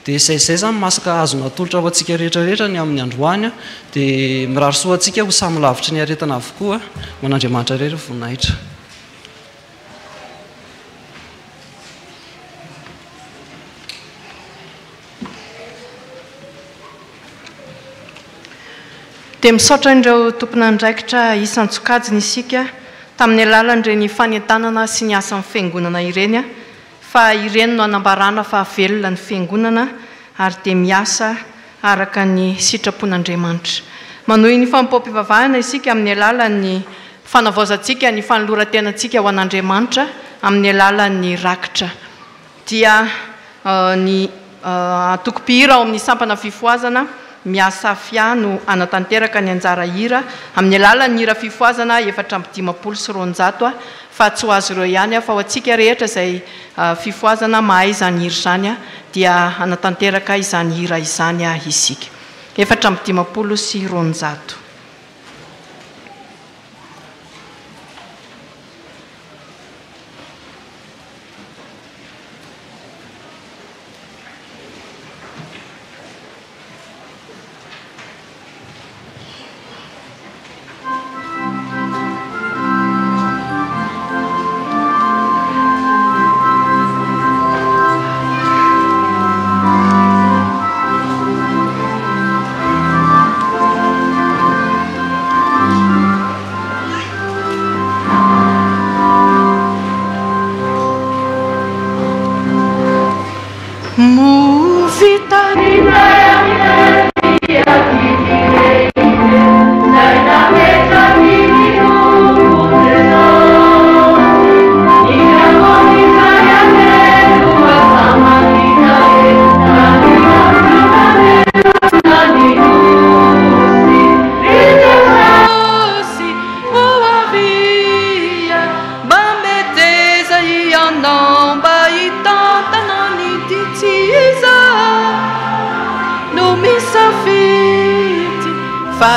dia zay zany masaka azo natolotra ho antsika rehetrarehetra ny amin'ny androany a dia mirarosoa antsika ho samy lavitra ny aretana avokoa man'andriamanitra rery voninahitra. dia misaotra indreo tompon'andraikitra isan-tsokajiny isika tamin'ny alalan'ireny fanentanana sy ny asan'ny fiangonana ireny a fa ireny no anambarana fa velona ny fiangonana ary dia miasa araka ny sitrapon'Andriamanitra. Manohy ny fampom-pivavahana isika amin'ny alalan'ny fanavaozantsika ny fanoloran-tenantsika ho an'Andriamanitra amin'ny alalan'ny rakitra dia ny atoko-pihira ao amin'ny sampana fifoazana miasa fia no anatanteraka ny anjara hira amin'ny alalan'ny hira fifoazana 450 fa tsy ho azy ireo ihany fa ho antsika rehetra izay fifoazana mahay izany hira izany a dia anatanteraka izany hira izany a isika 450.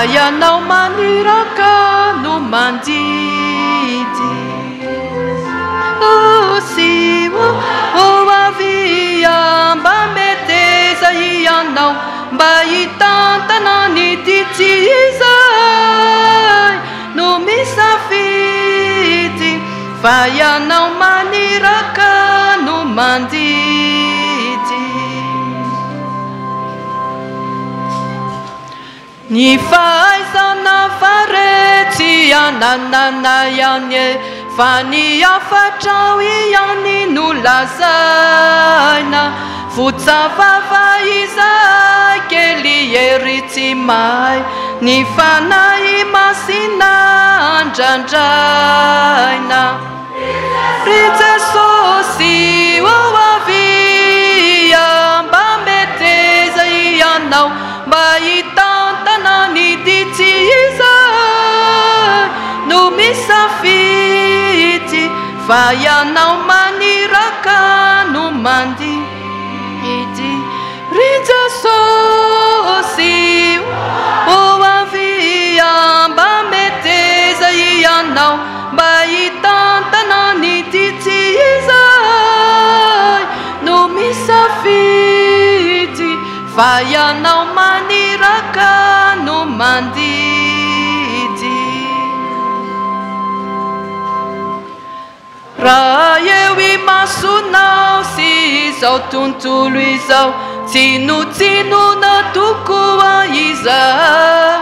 Ianao maniraka no mandidy si avia mba meteza ianao mba hitantana ny didy izay no misafidy fa ianao maniraka no mandidy. Ny fahaizana faretsy ananana ihany fa ny afatrao ihany no lazaina fotsavava izay kely ery tsy mahay ny fanahy masina andrandraina ry Jesosy avia mba meteza ianao mba hitantana ny didy izay no misafidy fa ianao maniraka no mandidy ry Jesosy avia mba meteza ianao mba hitantana ny didy izay no misafidy fa ianao maniraka no mandidy. Raha eo imasonao sy izao tontolo izao tsinotsinona tokoa izaho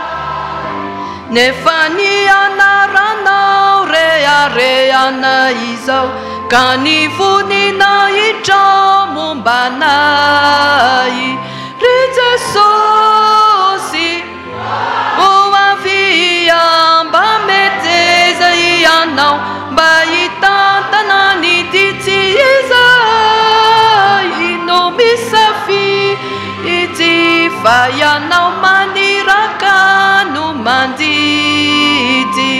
nefa ny anaranao rehareana izao ka ny vonina hitrao mombanay ry Jesosy avia mba meteza ianao mba hitantana ny didy izay no misafidy fa ianao maniraka no mandidy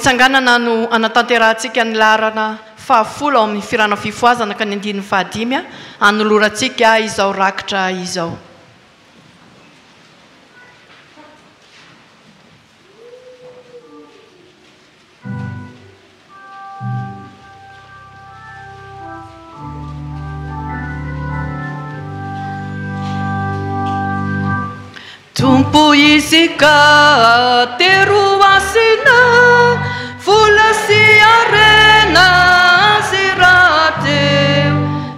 am-pitsanganana no anatanterantsika ny larana fahafolo ao amin'ny firana fifoazana ka ny andininy fahadimy anolorantsika izao rakitra izao. Tumpu isika teruasina fula si arena sirate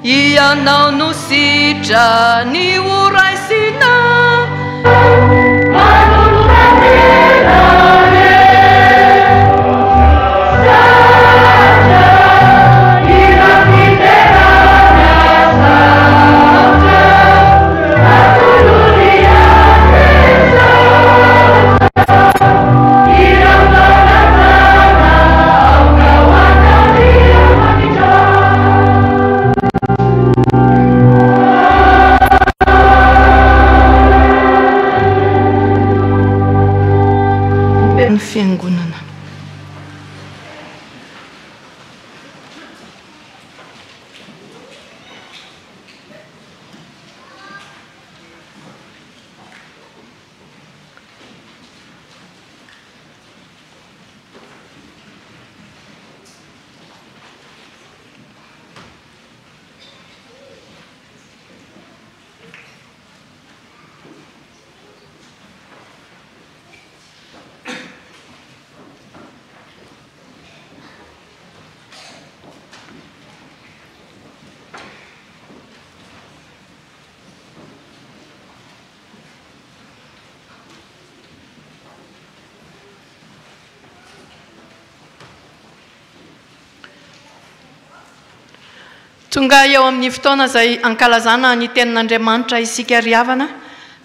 ia nau nusitra ni uraisina fiangonana. Tonga eo amin'ny fotoana izay ankalazana ny tenin'Andriamanitra isika riavana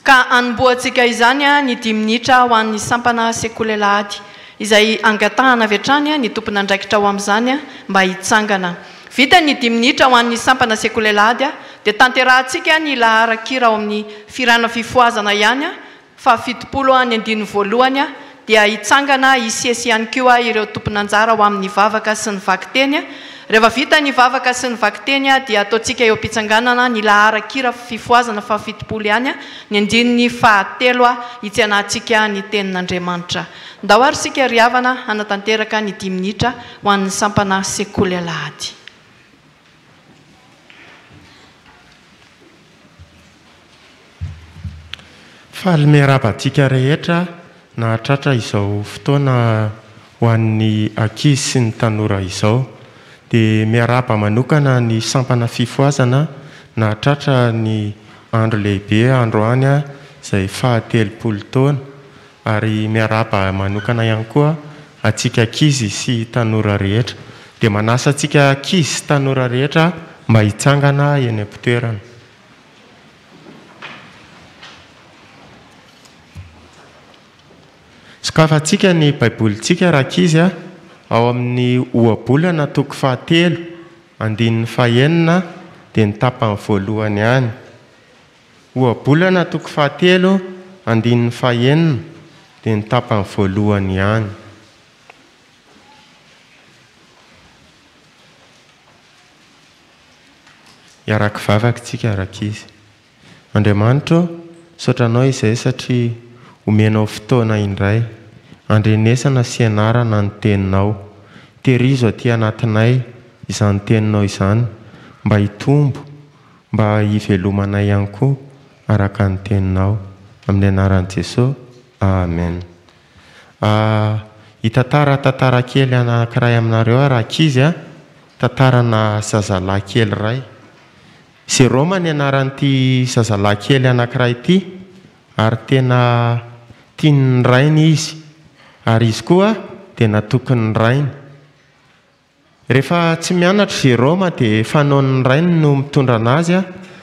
ka anomboantsika izany ny 10 minitra ho an'ny sampana sekoly alahady izay angatahana avy hatrany ny tompona andraikitra ho amin'izany mba hitsangana. Vita ny 10 minitra ho an'ny sampana sekoly alahady dia tanterahantsika ny laharan-kira ao amin'ny firana fifoazana ihany fa 70 ny andiny voalohany dia hitsangana hisesy ihany koa ireo tompona anjara ho amin'ny vavaka sy ny vakiteny. Rehefa vita ny vavaka sy ny vakiteny dia ataontsika eo am-pitsanganana ny laharan-kira fifoazana fa 70 ihany ny andininy fahatelo hitsanantsika ny tenin'Andriamanitra. Ndao ary sika riavana anatanteraka ny 10 minitra ho an'ny sampana sekoly alahady. Faly miarabantsika rehetra na tratra izao fotoana ho an'ny ankizy sy ny tanora izao. Dia miaraba manokana ny sampana fifoazana na tratra ny andro lehibe androany izay 70 taona ary miaraba manokana ihany koa atsika ankizy sy tanora rehetra. Dia manasa atsika ankizy sy tanora rehetra mba hitsangana eny am-pitoerana. Sokafantsika ny baibolitsika rahankizy ao amin'ny ohabolana toko 7 andininy fahenina dia ny tapany voalohany ihany. Ohabolana toko 7 andininy fahenina dia ny tapany voalohany ihany. Iaraka vavaka tsika rahankizy. Andriamanitra, saotranao izay satria omenao fotoana indray andrenesana sy ianarana ny teninao. Terizo aty anatinay izany teninao izany mba hitombo, mba hivelomanay ihany koa araka ny teninao. Amin'ny anaran'i Jesosy. Amen. Tantara kely anankiray aminareo rahankizy tantarana zazalahy kely iray. Jerôma ny anaran'ity zazalahy kely anankiray ity ary tena tiany rainy izy. Ary izy koa dia natokony rainy. Rehefa tsy mianatra Jerôma dia fanaon'ny rainy no mitondra anazy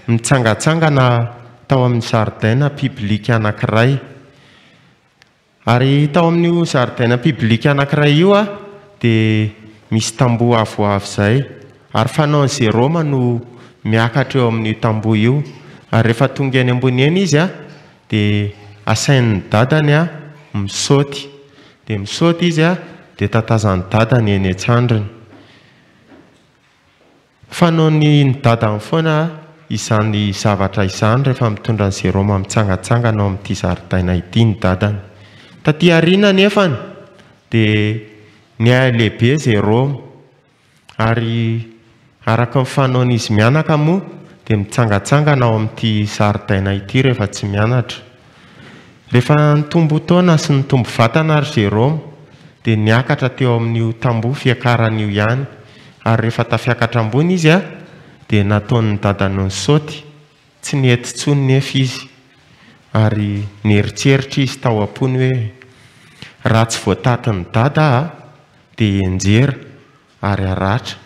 mitsangatsangana tao amin'ny zaridaina piblika anankiray. Ary tao amin'io zaridaina piblika anankiray io dia misy tamboho avoavo izay. Ary fanaon'i Jerôma no miakatra eo amin'io tamboho io. Ary rehefa tonga eny ambony eny izy dia asain'ny dadany misaoty. Dia misaoty izy dia tatazany dadany eny an-tsandriny. Fanao ny dadany foana izany zavatra izany rehefa mitondra ny Jerôma mitsangatsangana ao amin'ity zaridaina ity ny dadany. Taty aoriana nefany dia niay lehibe Jerôma, ary araka ny fanaon'izy mianaka moa dia mitsangatsangana ao amin'ity zaridaina ity rehefa tsy mianatra. Rehefa nitombo taona sy nitombo vatana ary Jerôma dia niakatra teo amin'io tamboho fiakaran'io ihany, ary rehefa tafiakatra ambony izy dia nataon'ny dadany ny saoty, tsy niety intsony nefa izy, ary nieritseritra izy tao am-pony hoe raha tsy voatatiny dada dia enjera ary aratra,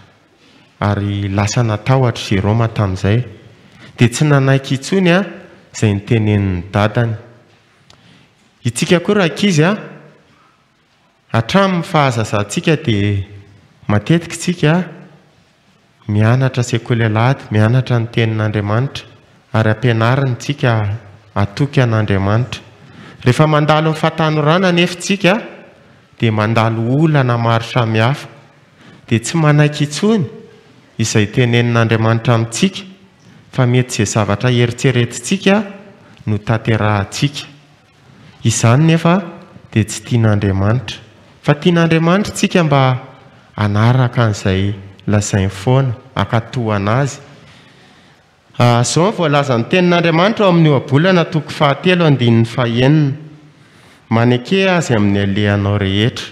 ary lasa natahotra Jerôma tamin'izay. Dia tsy nanaiky intsony izay nitenenin'ny dadany. Itsika koa raha ankizy hatramin'ny fahazazantsika dia matetika tsika mianatra sekoly alahady, mianatra ny tenin'Andriamanitra, ary ampianariny tsika atoky an'Andriamanitra. Rehefa mandalo ny fahatanorana nefa tsika dia mandalo olana maro samihafa, dia tsy manaiky intsony izay tenenin'Andriamanitra amintsika, fa mety izay zavatra eritreretintsika no tanterahantsika. Izany nefa dia tsy tian'Andriamanitra, fa tian'Andriamanitra tsika mba anaraka an'izay lazainy foana, akatohana azy. Izao voalaza ny tenin'Andriamanitra ao amin'ny ohabolana 7:9, maneke azy amin'ny alehanao rehetra.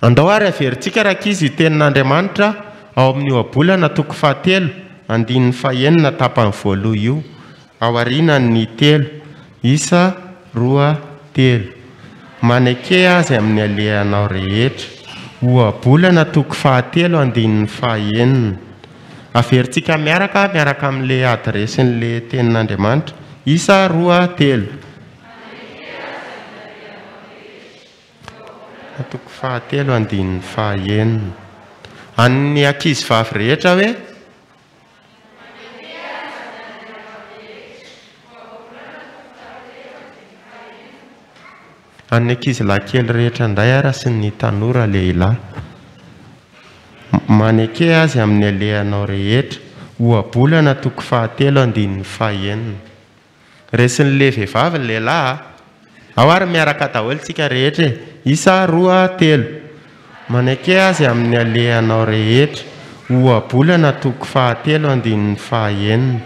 Andao ary averintsika raha ankizy io tenin'Andriamanitra ao amin'ny ohabolana 7:9 tapany voaloha io, ao aorianany 3, isa 2:3. Maneke azy amin'ny alehanao rehetra. Ohabolana 7:9. Averintsika miaraka amin'ilay adresin'ilay tenin'Andriamanitra, isa 2:3. 7:9. An'ny ankizy vavy rehetra hoe an'ny ankizy lahy kely rehetra indray ara sy ny tanora lehilahy. Maneke azy amin'ny alehanao rehetra. Ohabolana 7:9. Resin'le vehivavy ny lehilahy, ao ary miaraka daholo tsika rehetra, isa 2:3. Maneke azy amin'ny alehanao rehetra. Ohabolana 7:9.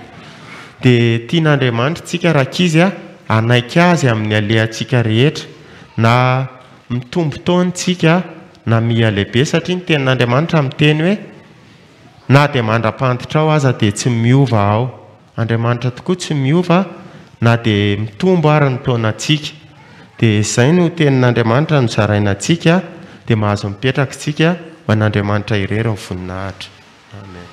Dia tian'Andriamanitra tsika raha ankizy anaiky azy amin'ny alehantsika rehetra, na mitombo taontsika na miha lehibe, satria ny tenin'Andriamanitra miteny hoe na dia mandra-pantitra ao aza dia tsy miova ao. Andriamanitra tokoa tsy miova na dia mitombo ary ny taonantsika. Dia izay no tenin'Andriamanitra no zarainantsika, dia mahazo mipetraka tsika ho an'Andriamanitra irery ny voninahitra. Amen.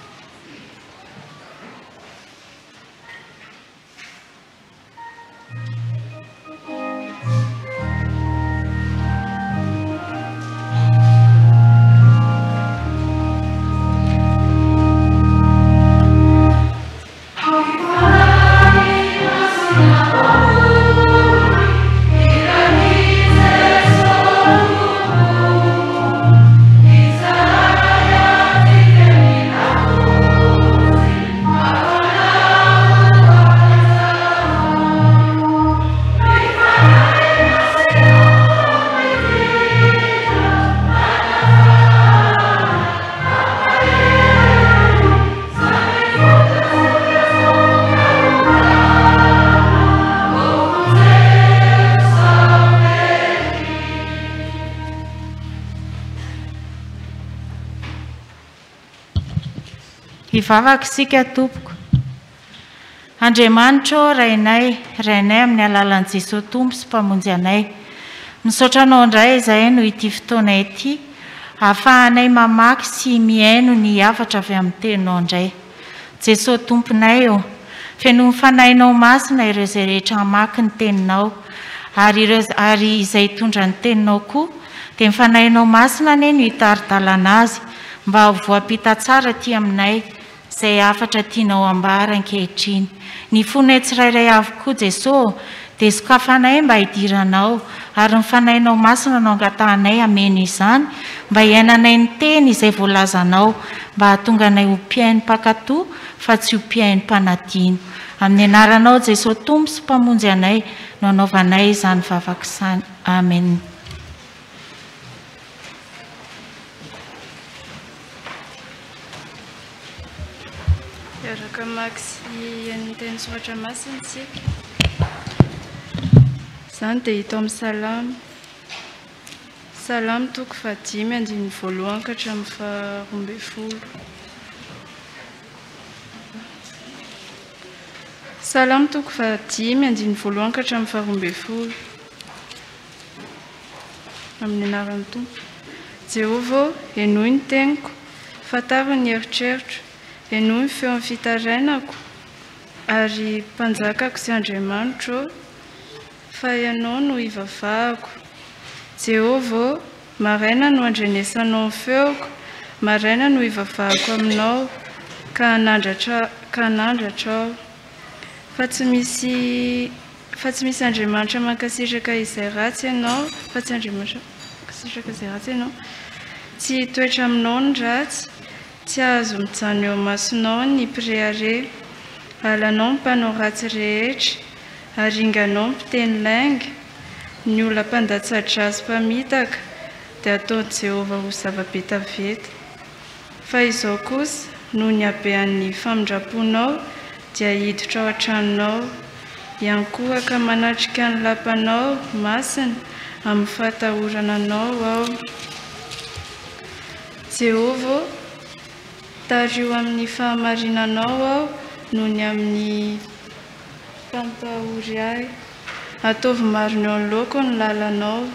Hivavaka isika tompoko. Andriamanitra rainay amin'ny alalan'i Jesosy Tompo sy mpamonjy anay. Misaotra anao indray izahay no ity fotoana ity, ahafahanay mamaky sy miaino ny hafatra avy amin'ny teninao indray. Jesosy Tomponay feno ny fanahinao masina ireo izay rehetra hamaky ny teninao, ary izay tondra ny teninao koa dia ny fanahinao masina anie no hitaridalana azy mba ho voapita tsara ty aminay izay hafatra tianao ambara ankehitriny. Ny fonay tsirairay avokoa Jesosy dia sokafanay mba hidiranao ary nyfanainao masina no angatahanay ameny izany mba hiainanay ny teny izay voalazanao mba hahatonga anay ho mpiainy mpakatoa fa tsy ho mpiainy mpanadino amin'ny anaranao Jesosy Tompo sy mpamonjy anay no anaovanay izany vavaka izany amen. Miaraka mamaky sy ny teny soratra masina isika. Izany dia hita amin'ny salamo. Salamo toko 5:1 ka hatramin'ny 12. Salamo toko 5:1 ka hatramin'ny 12. Amin'ny anaran'ny Tompo. Jehovah, enoy ny teniko, fataro ny eritreritro, enoy ny feo ny fitarainako, ary mpanjakako sy Andriamanitro, fa ianao no ivavahako. Jehovah, maraina no andrenesanao ny feoko, maraina no ivavahako aminao, ka hanandratra aho. Fa tsy misy Andriamanitra mankasitraka izay ratsy ianao, fa tsy Andriamanitra mankasitraka izay ratsy ianao. Tsy toetra aminao ny ratsy, tsy azo mijano eo masonao ny mpirehare, alanao mpanao ratsy rehetra, ary inganao mpiteny lainga, ny olona mpandatsa-dratsy mpamitaka, dia ataony Jehovah ho zava-be taveta. Fa izao kosa, noho ny habean'ny famindraponao, dia hiditra ao an-tranonao, iankohaka manatrika ny lapanao masina, amin'ny fatahorananao aho. Jehovah, tario amin'ny fahamarinanao aho, noho ny amin'ny fampitahory ahy, ataovy marina eo ny loko ny lalanao,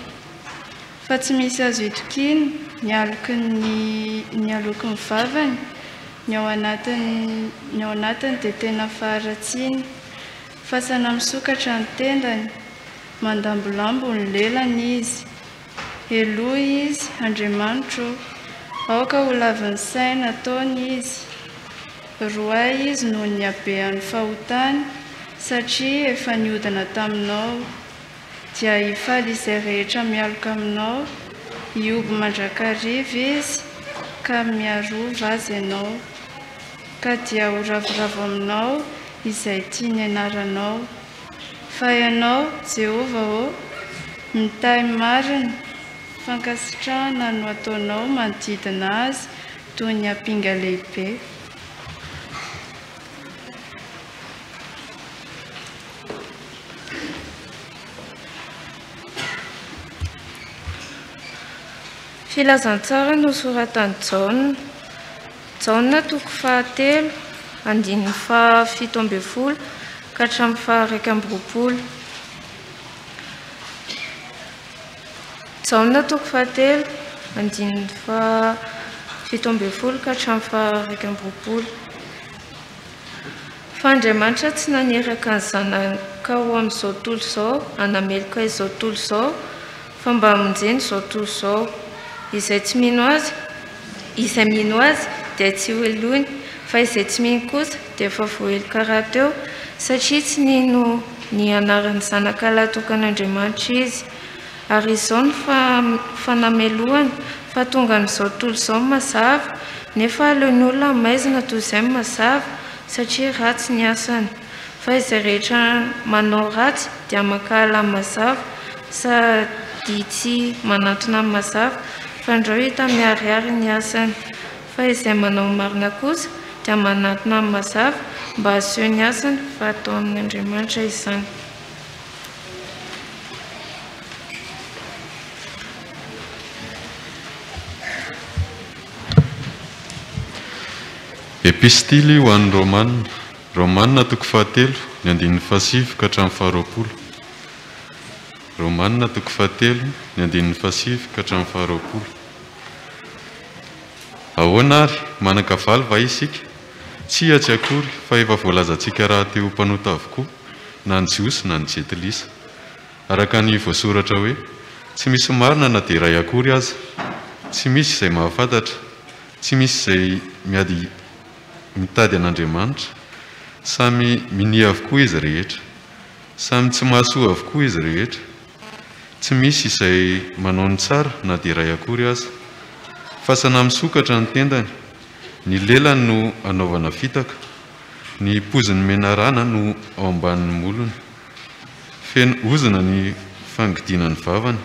fa tsy misy azo itokiny ny aloky ny vavany, ny ao anatiny dia tena faharatsiany, fa sana misokatra ny tendany, mandambolambo ny lelany izy. Eloha izy, Andriamanitro, aoka ho lavin'ny saina ataony izy. Roay izy noho ny habean'ny fahotany, satria efa niodana taminao, dia hifaly izay rehetra mialoka aminao, hioby mandrakariva izy, ka miarova azy ianao, ka dia ho ravoravo aminao izay tiany anaranao. Fa ianao, Jehovah, mitahy marina, fankasitrahana no ataonao manodidina azy toy ny hampinga lehibe. Filazantsara no soratany Jaona toko 7 andininy 17 ka hatramin'ny 19. Jaona toko 7 andininy 17 ka hatramin'ny 19. Fa Andriamanitra tsy naneraka ny zanaka ho amin'izao tontolo izao, hanamelika izao tontolo izao, fa mba hamonjeny izao tontolo izao. Izay mino azy dia tsy ho elony, fa izay tsy mino kosa dia efa voaelo karaha teo, satria tsy nino ny anaran'ny zanaka latokan'Andriamanitra izy. Ary izao ny fanamelohany fa tonga n'izao tontolo izao mazava, nefa aleon'ny olona maizina toy izay mazava, satria ratsy ny asany. Fa izay rehetra manao ratsy dia mankahala mazava, sady tsy manantona mazava, fa andreo hita miharihary ny asany. Fa izay manao marina kosa dia manantona mazava, mba haseho ny asany fa ataon'Andriamanitra izany. Epistily ho an'ny Romanina toko 7 ny andininy 7 ka hatramin'ny 20. Romanina toko 7 ny andininy 7 ka hatramin'ny 20. Ahoana ary manan-kavaly va isika? Tsy atsy akory fa efa voalazantsika raha teo mpanota avokoa, na ny jiosy na ny jetilisa. Araka ny voasoratra hoe, tsy misy marina na dia iray akory aza, tsy misy izay mahafantatra, tsy misy izay mitady an'Andriamanitra, samy minia avokoa izy rehetra. samy tsy mahasoa avokoa izy rehetra tsy misy izay manao ny tsara na dia ray akory aza fasana misokatra ny tendany ny lelany no anaovana fitaka ny poziny menarana no ao ambanin'ny molony feno ozina ny fangidina ny vavany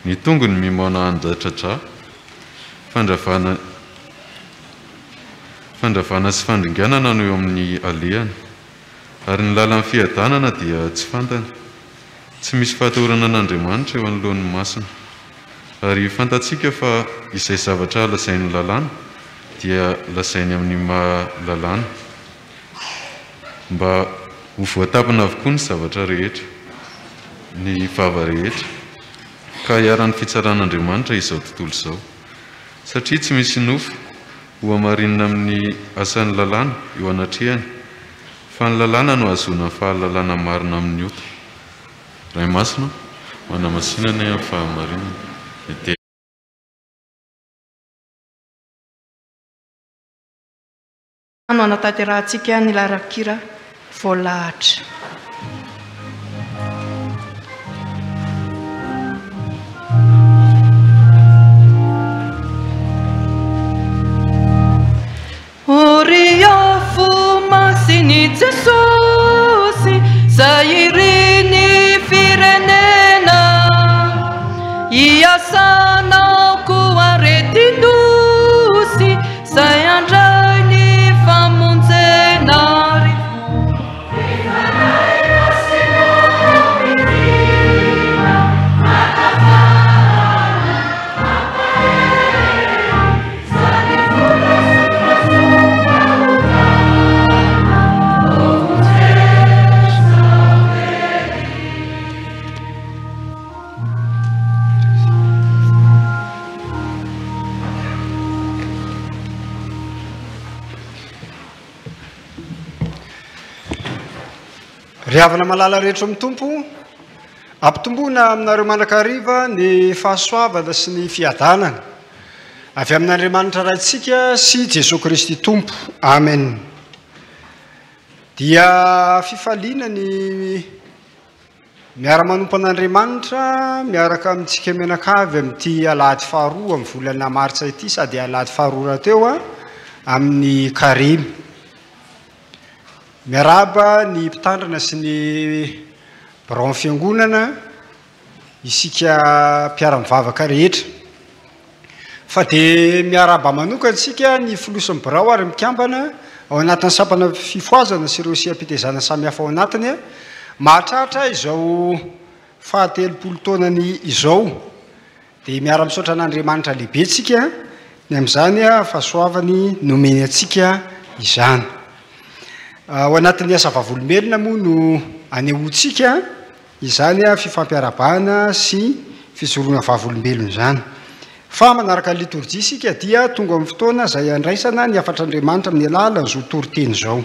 ny tongony mimona anjatradra fandravana sy fandringanana no eo amin'ny alehany ary ny lalan'ny fiadanana dia tsy fantany tsy misy fahatorana an'Andriamanitra eo anoloan'ny masina ary fantatsika fa izay zavatra lazain'ny lalàna dia lazainy amin'ny mahalalàna mba ho voatapina avokoa ny zavatra rehetra ny vava rehetra ka hiara-ny fitsaran'Andriamanitra izao tontolo izao satria tsy misy nofo ho hamarinina amin'ny asan'ny lalàna eo anatrehany fa ny lalàna no ahazoana fahalalàna marina amin'ny ota ray masina manamasinana amin'ny fahamarinana ete ano anatanterahantsika ny larakira voalahatra. Oriafo masini Jesosy zahiriny firenena iasanao koa retindosy zay andray ny famonjenary Riavana malala rehetra amin'ny tompo ampitomboana aminareo mandrakariva ny fahasoavana sy ny fiadanana avy amin'Andriamanitra raintsika sy Jesosy Kristy tompo. Amen. Dia fifaliana ny miara-manompo an'Andriamanitra miaraka amintsika menakavy amin'ity alahady faharoa amin'ny volana maritsa ity sady alahady faharoa teo amin'ny Karimy. Miaraba ny mpitandrana sy ny braon fiangonana isika mpiara-mivavaka rehetra fa dia miaraba manokana isika ny filosan'ny birao ary mikambana ao anatin'ny sampana fifoazana sy ireo siam-pitezana samihafa ao anatiny mahatratra izao fahatelopolo taonany izao dia miara-misaotra an'Andriamanitra lehibe tsika ny amin'izany fahasoavany nomeny atsika izany. Ao anatin'ny asa vavolombelona moa no anehoantsika izany fifampiarabana sy fijoroana vavolombelona izany. Fa manaraka ny liturjia isika dia tonga amin'ny fotoana izay andraisana ny afatr'Andriamanitra amin'ny alalan'izao toriteny izao.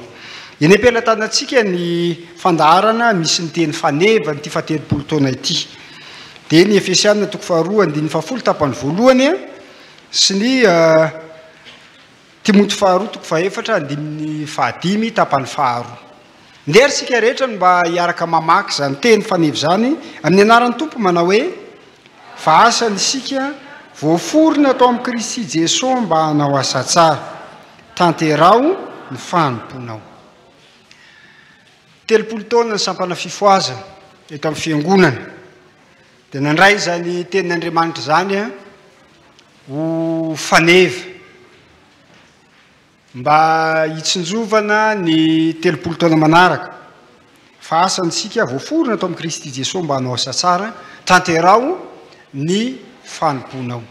Eny am-pelantanantsika ny fandaharana misy ny teny faneva ny ty fahatelopolo taona ity. Dia ny Efesianina toko faharoa andininy fahafolo tapany voalohany sy ny Timoty faharoa toko fahaefatra andininy fahadimy tapany faharoa. Ndery sika rehetra no mba hiaraka mamaky izany teny faneva izany amin'ny anaran'ny tompo manao hoe vaasany isika voaforona atao amin'ny Kristy Jesosy mba hanao asa tsara tanterao ny fanomponao. Telopolo taona ny sampana fifoazana eto amin'ny fiangonana dia nandray izany tenin'Andriamanitra izany ho faneva mba hitsinjovana ny telopolo taona manaraka fa asantsika voaforona atao amin'ny Kristy Jesosy mba hanao asa tsara tanterao ny fanomponao.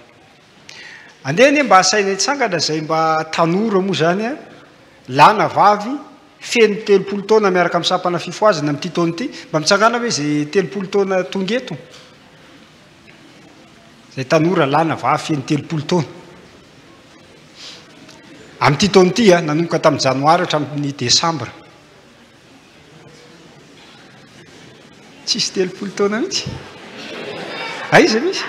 Andehany mba asaina hitsangana izay mba tanora moa zany lana vavy feno telopolo taona miaraka amin'ny sampana fifoazana amin'ity taona ity mba mitsangana hoe zay telopolo taona tonga eto zay tanora lana vavy feno telopolo taona amin'ity taona ity nanomboka tamin'ny janoary hatramin'ny desambra tsisy telopolo taona mihitsy aiza misy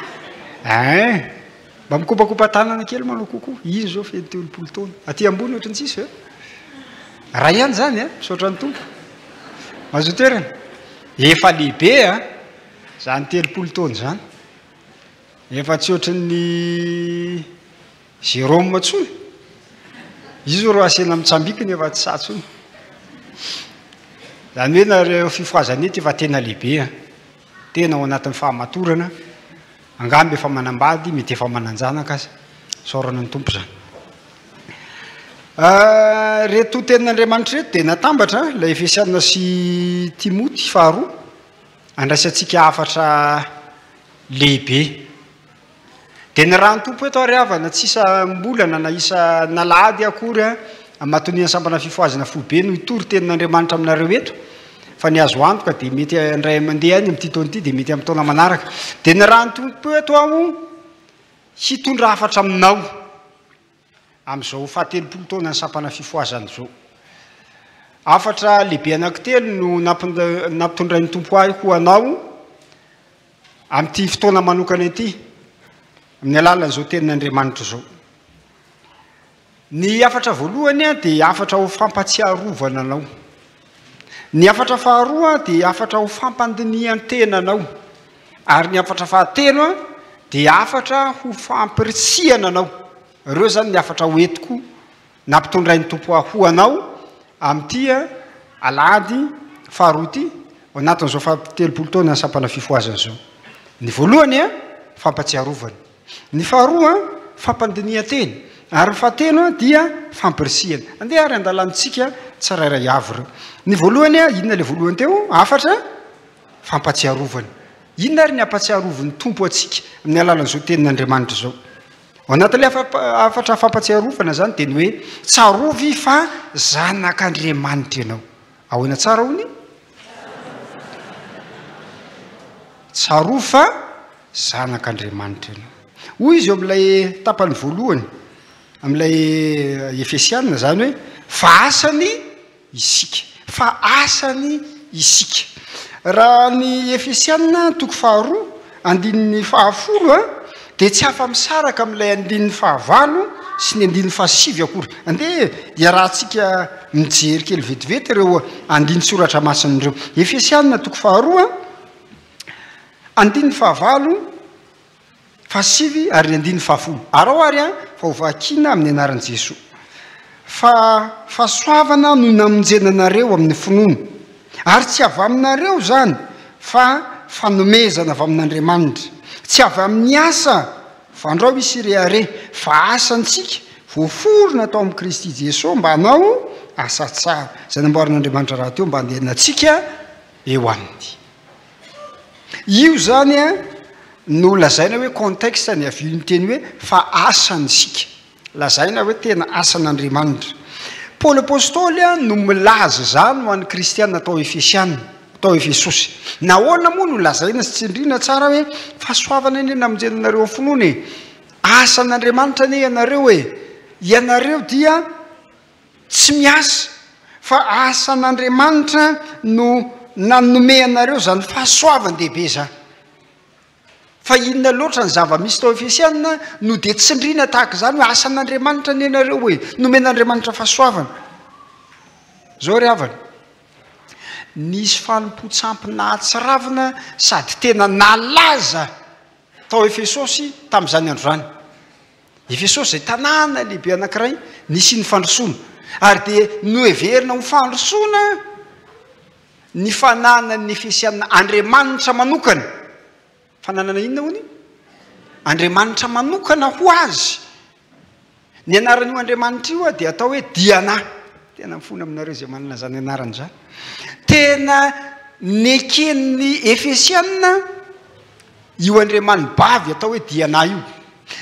mba mikopakopa tanana kely manao kokoa izy zao feno telopolo taona aty ambony ohatrany tsisy raha ihany zany misaotra ny tompo mazotoerana efa lehibe a zany telopolo taona zany efa tsy ohatran'ny Jérôme matsony izy ro asena mitsambikiny efa tsy satsony zany hoe nareo fifoazana ety efa tena lehibe a tena ao anatin'ny fahamatorana angamby efa manambady mety efa mananjanaka azy sorana ny tompo zany reto tenin'Andriamanitra reto dia natambatra la Efesiana sy Timoty faharoa andraisantsika afatra lehibe dia ny raha ny tompo eto ary havana tsy isa mbolana na isa nalady akory a mahatoniany sambana fifoazana fobe no hitory tenin'Andriamanitra aminareo eto fa ny azo antoka dia mety andray mandeha any amin'ity taona ity dia mety amin'ny taona manaraka dia ny raha ny tompo eto aho hitondra afatra aminao amin'izao fahatelopolo taona ny sampana fifoazana zao afatra lehibe anankitelo no nampitondray ny tompo ahy ho anao amin'ity fotoana manokana ity amin'ny alalan'izao tenin'Andriamanitra zao ny afatra voalohany a dia afatra ho fampatsiarovana anao ny afatra faharoa dia afatra ho fampandinian-tenanao ary ny afatra fahatelo a dia afatra ho fampirisiana anao ireo zany ny afatra hoentiko nampitondray ny tompo ho anao amin'ity alady faharoa ity ao anatin'izao fahatelopolo taona ny sampana fifoazana zao ny voalohany a fampatsiarovana ny faharoa fampandinian-tena ary ny fahatelo dia fampirisiana andeha ary andalantsika tsirairay avy reo ny voalohany a inona le voalohany teo afatra fampatsiarovana inona ary ny ampatsiarovan'ny tompo atsika amin'ny alalan'izao tenin'Andriamanitra zao ao anatin'le afatra fampatsiarovana zany dia ny hoe tsarovy fa zanak'Andriamanitra ianao ahoana tsara hony tsarovy fa zanak'Andriamanitra ianao hoy izy eo amin'ilay tapany voalohany amin'ilay Efesiana zany hoe fa asany isika fa asany isika raha ny Efesiana toko faharoa andininy fahafolo a dia tsy afa-misaraka amin'ilay andininy fahavalo sy ny andininy fahasivy akory andeha dia raha tsika mijery kely vetivety ireo andiny soratra masin'ireo Efesiana toko faharoa andininy fahavalo fahasivy ary andininy fahafolo arao ary a fa hovakina amin'ny anaran'i Jesosy fa fahasoavana no namonjenanareo amin'ny finoana ary tsy avy aminareo zany fa fanomezana avy amin'Andriamanitra tsy avy amin'ny asa vandrao isy rehare fa asantsika voaforona tao amin'ny Kristy Jesosy mba hanao asa tsara zay namboarin'Andriamanitra raha teo mba andehanantsika eo aminy io zany a no lazaina hoe contexte ny avy ny teny hoe fa asantsika lazaina hoe tena asan'Andriamanitra Paoly apôstôly a no milaza zany ho an'ny kristianina tao Efesiana tao Efesosy nahoana moa no lazaina sy tsindrina tsara hoe fahasoavana eny namonjenanareo amin'ny finoana e asan'Andriamanitra ane ianareo e ianareo dia tsy miasa fa asan'Andriamanitra no nanome anareo zany fahasoavan-dehibe zany fa inona loatra ny zava-misy tao Efesiana no dia tsindrina tahaka zany hoe asan'Andriamanitra ny ianareo hoe nomen'Andriamanitra fahasoavana zao ry havana nisy fanompo-tsampina atsiravina sady tena nalaza tao Efesosy tamin'izany andro zany Efesosy zay tanàna lehibe anankiray nisy ny fandrosoana ary dia noheverina ho fandrosoana ny fananany Efesiana Andriamanitra manokana fananana inona hony Andriamanitra manokana ho azy ny anaran'io Andriamanitra io dia atao hoe diana tena mifona aminareo zay manana zany anarany zany tena neken'ny Efesiana io Andriamany bavy atao hoe diana io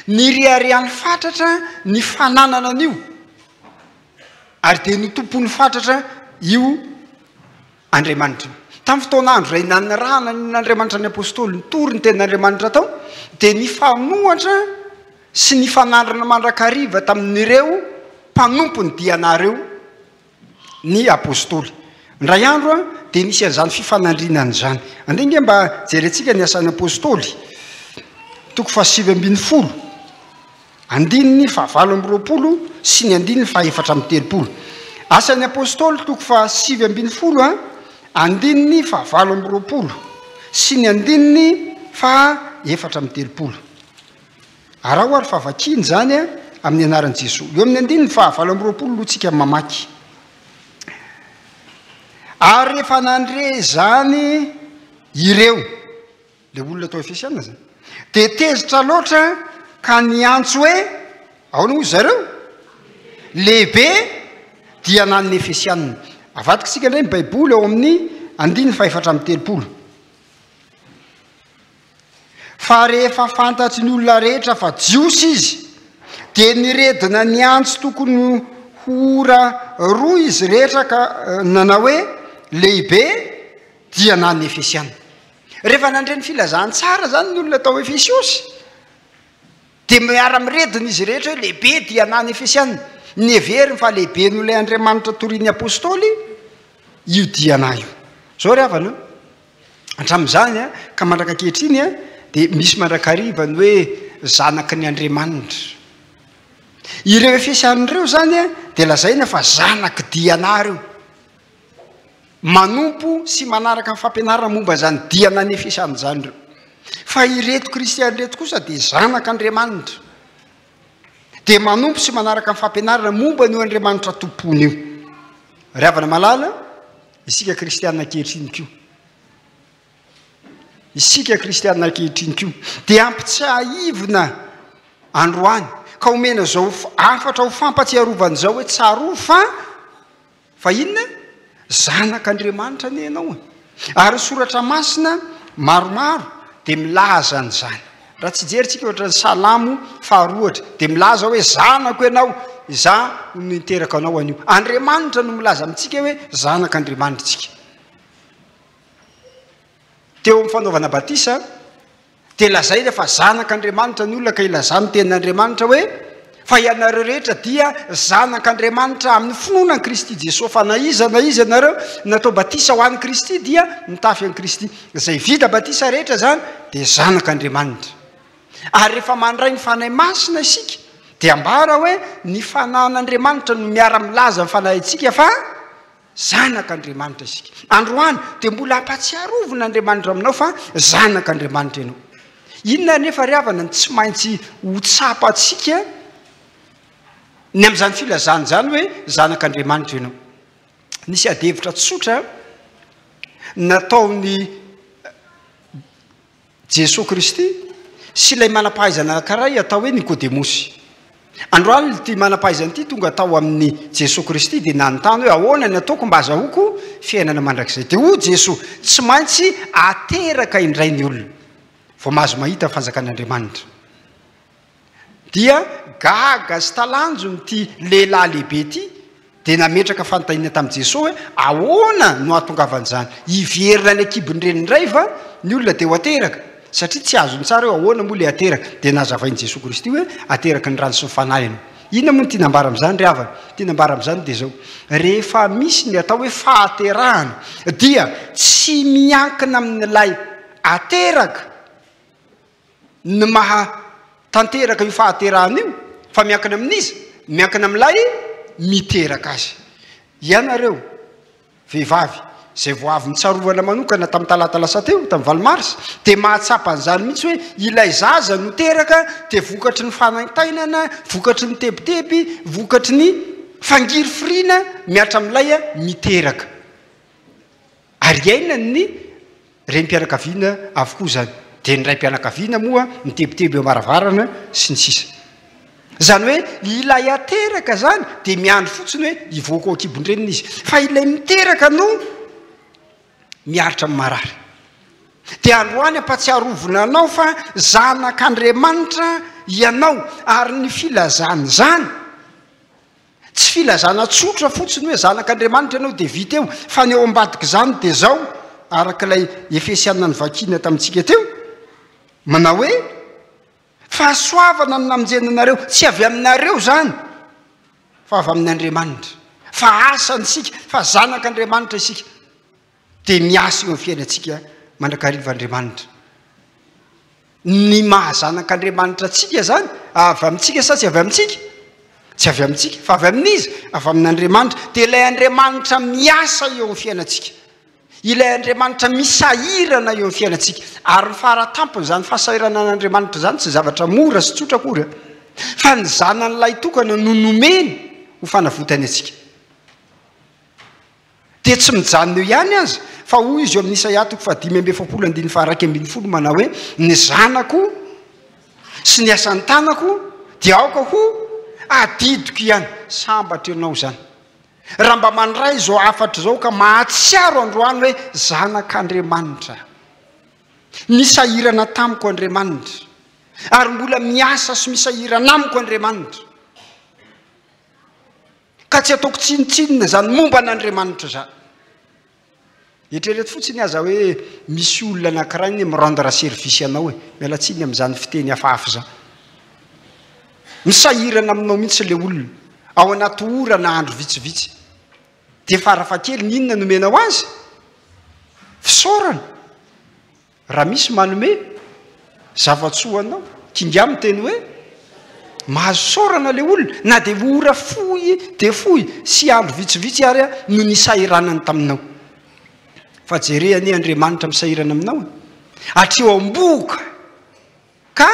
ny riarian'ny fatratra ny fananana an'io ary dia ny tompon'ny fatratra io Andriamanitra tamin'ny fotoan'andro ray nanarahana n'Andriamanitra ny apôstôly nitory ny tenin'Andriamanitra tao dia ny fanohatra sy ny fanandrana mandrakariva tamin'ireo mpanompo ny dianareo ny apôstôly ndray andro a dia nisy an'izany fifanandrinana zany andinge mba jerentsika ny asan'ny apôstôly toko fahasivy ambin'ny folo andininy fahavalo amby roapolo sy ny andininy fahaefatra amby telopolo asan'ny apôstôly toko fahasivy ambin'ny folo a andininy fa 8 sy ny andininy fa 4 araha oary fa vakiny zany a amin'ny anaran'i Jesosy eo amin'ny andininy fa 8 lotsika mamaky ary rehefa nandre zany ireo le olona atao Efesiana zany de tezitra loatra ka niantso hoe aona moa zareo lehibe dia nan'ny Efesiana avadikasika indray ny baiboly ao amin'ny andininy fa 4 fa rehefa fantatry ny olona rehetra fa jiosy izy de niredina niantso tokony hora roa izy rehetra ka nanao hoe lehibe dia nan'ny Efesiana rehefa nandre ny filazany tsara zany ny olona atao Efesiosy de miara-miredina izy rehetra hoe lehibe dia nan'ny Efesiana ny everiny fa lehibe ny olay Andriamanitra toriany apôstôly io diana io zao ry havana hatramin'izany a ka mandraka ankehitriny a de misy mandrakarivany hoe zanaky ny Andriamanitra ireo Efesianireo zany a de lazaina fa zanaky diana reo manompo sy manaraka ny fampianarana momba zany diana ny Efesiana zany reo fa ireto kristiany reto kosa de zanak'Andriamanitra de manompo sy manaraka ny fampianarana momba ny Andriamanitra tompony io ry havana malala isika kristiana ankehitriny kio isika kristiana ankehitriny kio de ampitsahaivina androany ka omena zao afatra ho fampatsiarovany zao hoe tsaro fa inona zanak'Andriamanitra ny ianao ary soratra masina maromaro de milaza an'izany raha tsy jerytsika ohatra ny salamo 2 de milaza hoe zanako ianao za niteraka anao an'io Andriamanitra no milaza amintsika hoe zanak'Andriamanitra tsika teo amin'ny fanaovana batisa de lazay rehefa zanak'Andriamanitra ny olona ka ilazany tenin'Andriamanitra hoe fa ianareo rehetra dia zanak'Andriamanitra amin'ny finoana ny Kristy Jesosy fa na izy ianareo natao batisa ho an'i Kristy dia mitafy an'i Kristy zay vita batisa rehetra zany de zanak'Andriamanitra ary rehefa mandray ny fanahy masina isika de ambara hoe ny fanahin'Andriamanitra no miara-milaza ny fanahintsika fa zanak'Andriamanitra isika androany de mbola ampatsiarovin'Andriamanitra aminao fa zanak'Andriamanitra ianao inona nefa ry havana ny tsy maintsy ho tsapatsika ny amin'izany filazany zany hoe zanak'Andriamanitra ianao nisy adevitra tsotra nataony Jesosy Kristy sy ilay manam-pahaizana anankiray atao hoe Nikodemosy androany ty manam-pahaizana ity tonga atao amin'ny Jesosy Kristy de nanontany hoe ahoana ny ataoko mba azahoako fiainana mandrakizay de ho Jesosy tsy maintsy ateraka indray ny olona vao mahazo mahita fanjakan'Andriamanitra dia gaga sy talanjo ty lehilahy lehibe ty de nametraka fanontaniana tamin'i Jesosy hoe ahoana no ahatongavan'izany iverina ny akibon'ireny indray fa ny olona de ho ateraka satria tsy azony tsara hoe ahoana moa le ateraka de nazavain'i Jesosy Kristy hoe ateraka ny rano sy ny fanahiny inona moa ny tia nambara amin'izany ry havana tia nambara amin'izany de zao rehefa misy ny atao hoe fahaterahana dia tsy miankina amin'ilay ateraka ny tanteraka io fahaterahana io fa miankina amin'izy miankina amin'ilay miteraka azy ianareo vehivavy zay vo avy mitsarovana manokana tamin'ny talata lasa teo tamin'ny valomarsy de mahatsapa an'izany mihitsy hoe ilay zaza no teraka de vokatry ny fanaintainana vokatry ny tebiteby vokatry ny fangiry firina miatra amin'ilay miteraka ary iaina ny renim-pianakaviana avokoa zany de ny ray mpianakaviana moa mitebiteby eo maravarana sy ny sisa zany hoe ilay ateraka zany de miandro fotsiny hoe ivoaka ao akibondrenina izy fa ilay miteraka no miaritra amin'ny marary de androany ampatsiarovina anao fa zanak'Andriamanitra ianao ary ny filazany zany tsy filazana tsotra fotsiny hoe zanak'Andriamanitra ianao de vita eo fa ny eo ambadika zany de zao arak'ilay Efesiana ny vakina tamintsika teo manao hoe fahasoavana ny namonjenanareo tsy avy aminareo zany fa avy amin'ny Andriamanitra fa asantsika fa zanak'Andriamanitra isika de miasa eo amin'ny fiainantsika mandrakariva Andriamanitra ny mahazanak'Andriamanitra tsika zany avy amintsika sa tsy avy amintsika tsy avy amintsika fa avy amin'izy avy amin'Andriamanitra de ilay Andriamanitra miasa eo amin'ny fiainantsika ilay andriamanitra misahirana eo amin'ny fiainantsika ary ny faratampony zany fahasahirana an'andriamanitra zany tsy zavatra mora sy tsotra kory fa ny zanan'ilay tokana no nomeny ho fanavotany atsika dia tsy mijanona eo ihany azy fa hoy izy eo amin'ny Isaia 5:1-20 manao hoe ny zanako sy ny asan'ny tanako dia aoka ho adidiko ihany sambatra ianao zany raha mba mandray zao afatra zao ka mahatsiaro androany hoe zanak'Andriamanitra misahirana tamiko Andriamanitra ary mbola miasa sy misahirana amiko Andriamanitra ka tsy ataoko tsinitsinina zany momba an'Andriamanitra zany eritrereto fotsiny aza hoe misy olona anankiray ny mirendre service anao hoe miala tsiny amin'izany fiteny hafahafa zany misahirana aminao mihitsy le olona ao anaty orana andro vitsivitsy dia farafakely ny inona nomenao azy fisaorana raha misy manome zavatsoanao kinga miteny hoe mahazo saorana le olona na dia ora fohy dia fohy sy andro vitsivitsy ary no nisahiranany taminao fa jerehany Andriamanitra misahirana aminao atreo amboka ka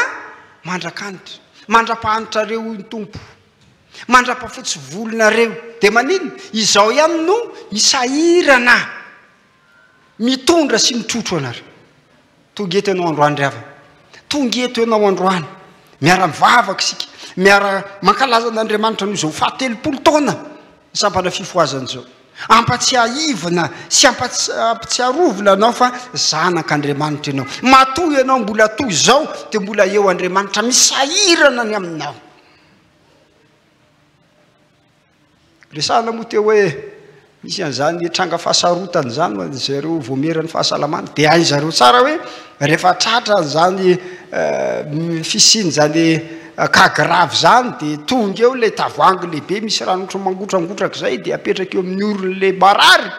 mandrakanitra mandra-pahanitra ny tompo mandra-pafotsy volonareo dia manino izao ihany no misahirana mitondra sy mitrotro anareo tonga eto ianao androany ry havana tonga eto ianao androany miara mivavaka isika miara mankalaza an'Andriamanitra no izao 70 taona sampana fifoazana zao ampatsiahivana sy ampatsiarovona anao fa zanak'Andriamanitra ianao matoy ianao mbola toy izao dia mbola eo Andriamanitra misahirana ny aminao resahana moa teo hoe misy an'izany tranga fahasarotany zany zareo voamerany fahasalamana dia hain zareo tsara hoe rehefa tratra zany fisiny zany kagravy zany dia tonga eo ilay tavoangy lehibe misy ranotra mangotragotraka zay dia apetraka eo amin'ny oron'le barary